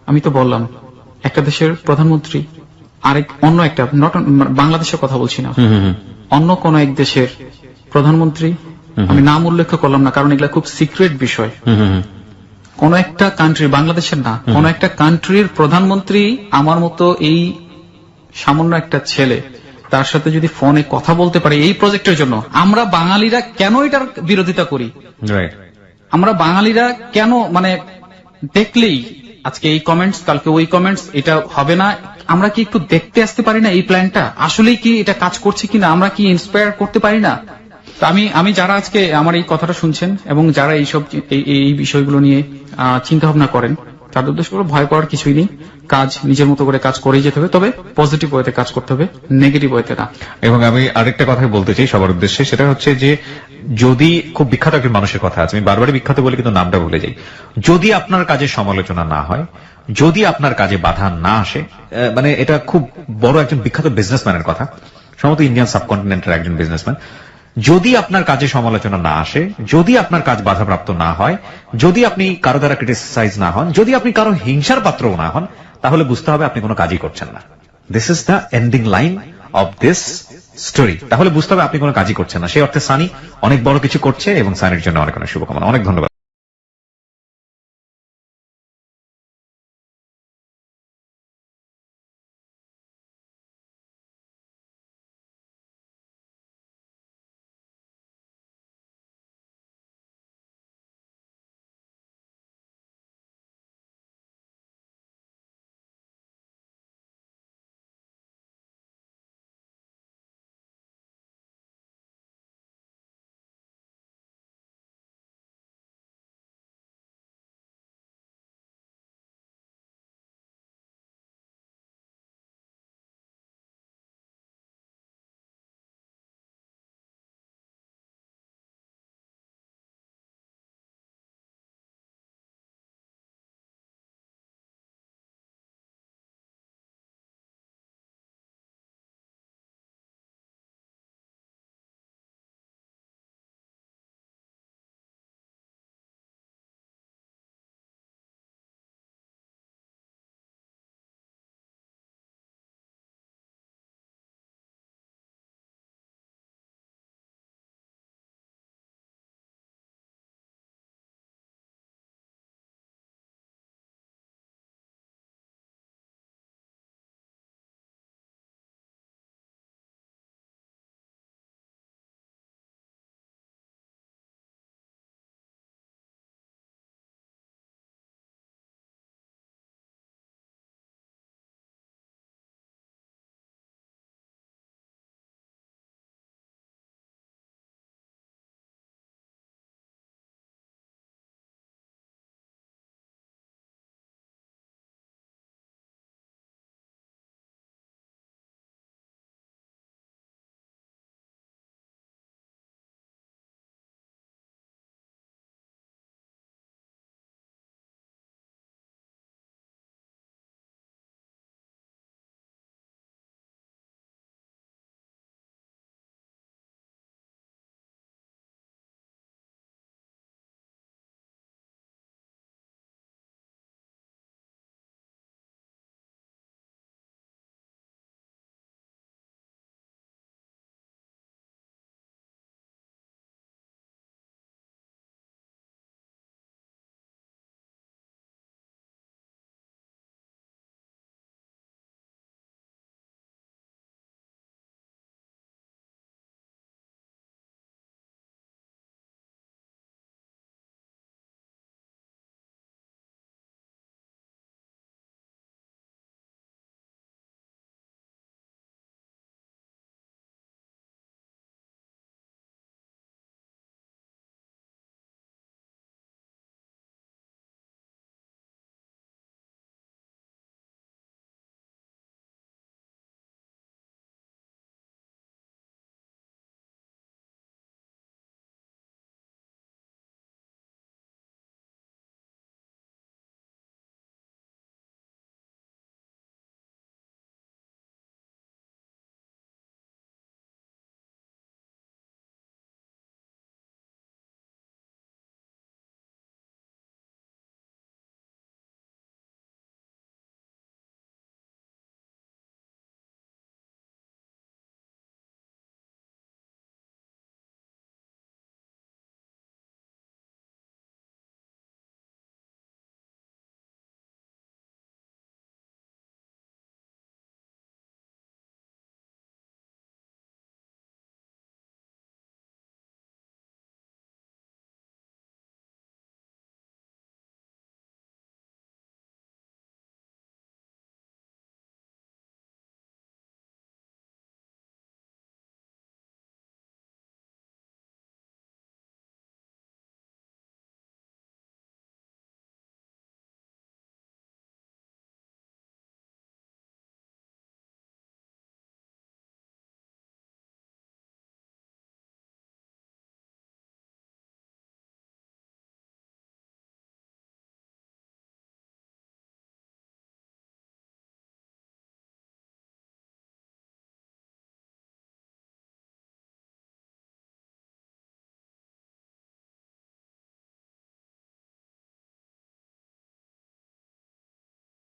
আমি তো বললাম একটা দেশের প্রধানমন্ত্রী, আরেক অন্য একটা, বাংলাদেশের কথা বলছি না, অন্য কোন এক দেশের প্রধানমন্ত্রী, আমি নাম উল্লেখ করলাম না কারণ এগুলা খুব সিক্রেট বিষয়। কোন একটা কান্ট্রি, বাংলাদেশের না, কোন একটা কান্ট্রির প্রধানমন্ত্রী আমার মতো এই সামান্য একটা ছেলে, তার সাথে যদি ফোনে কথা বলতে পারে এই প্রজেক্টের জন্য, আমরা বাঙালিরা কেন এটার বিরোধিতা করি? আমরা বাঙালিরা কেন মানে দেখলেই আজকে এই কমেন্টস কালকে ওই কমেন্টস, এটা হবে না। আমরা কি একটু দেখতে আসতে পারি না এই প্ল্যানটা আসলেই কি এটা কাজ করছে কিনা, আমরা কি ইন্সপায়ার করতে পারি না? তো আমি যারা আজকে আমার এই কথাটা শুনছেন এবং যারা এইসব এই বিষয়গুলো নিয়ে চিন্তা ভাবনা করেন, তাদের উদ্দেশ্য হলো ভয় পাওয়ার কিছুই নেই। কাজ নিজের মতো করে কাজ করেই যেতে হবে, তবে পজিটিভ ওয়েতে কাজ করতে হবে, নেগেটিভ ওয়েতে না। এবং আমি আরেকটা কথা বলতে চাই সবার উদ্দেশ্যে, সেটা হচ্ছে যে যদি খুব বিখ্যাত একজন মানুষের কথা আছে, আমি বারবারই বিখ্যাত বলে কিন্তু নামটা ভুলে যাই, যদি আপনার কাজে সমালোচনা না হয়, যদি আপনার কাজে বাধা না আসে, মানে এটা খুব বড় একজন বিখ্যাত বিজনেসম্যানের কথা, সম্ভবত ইন্ডিয়ান সাবকন্টিনেন্টের একজন বিজনেসম্যান, যদি আপনার কাজে সমালোচনা না আসে, যদি আপনার কাজ বাধাপ্রাপ্ত না হয়, যদি আপনি কারো দ্বারা ক্রিটিসাইজ না হন, যদি আপনি কারো হিংসার পাত্রও না হন, তাহলে বুঝতে হবে আপনি কোনো কাজই করছেন না। This is the ending line of this story. তাহলে বুঝতে হবে আপনি কোনো কাজই করছেন না। সেই অর্থে সানি অনেক বড় কিছু করছে এবং সানির জন্য অনেক অনেক শুভকামনা। অনেক ধন্যবাদ।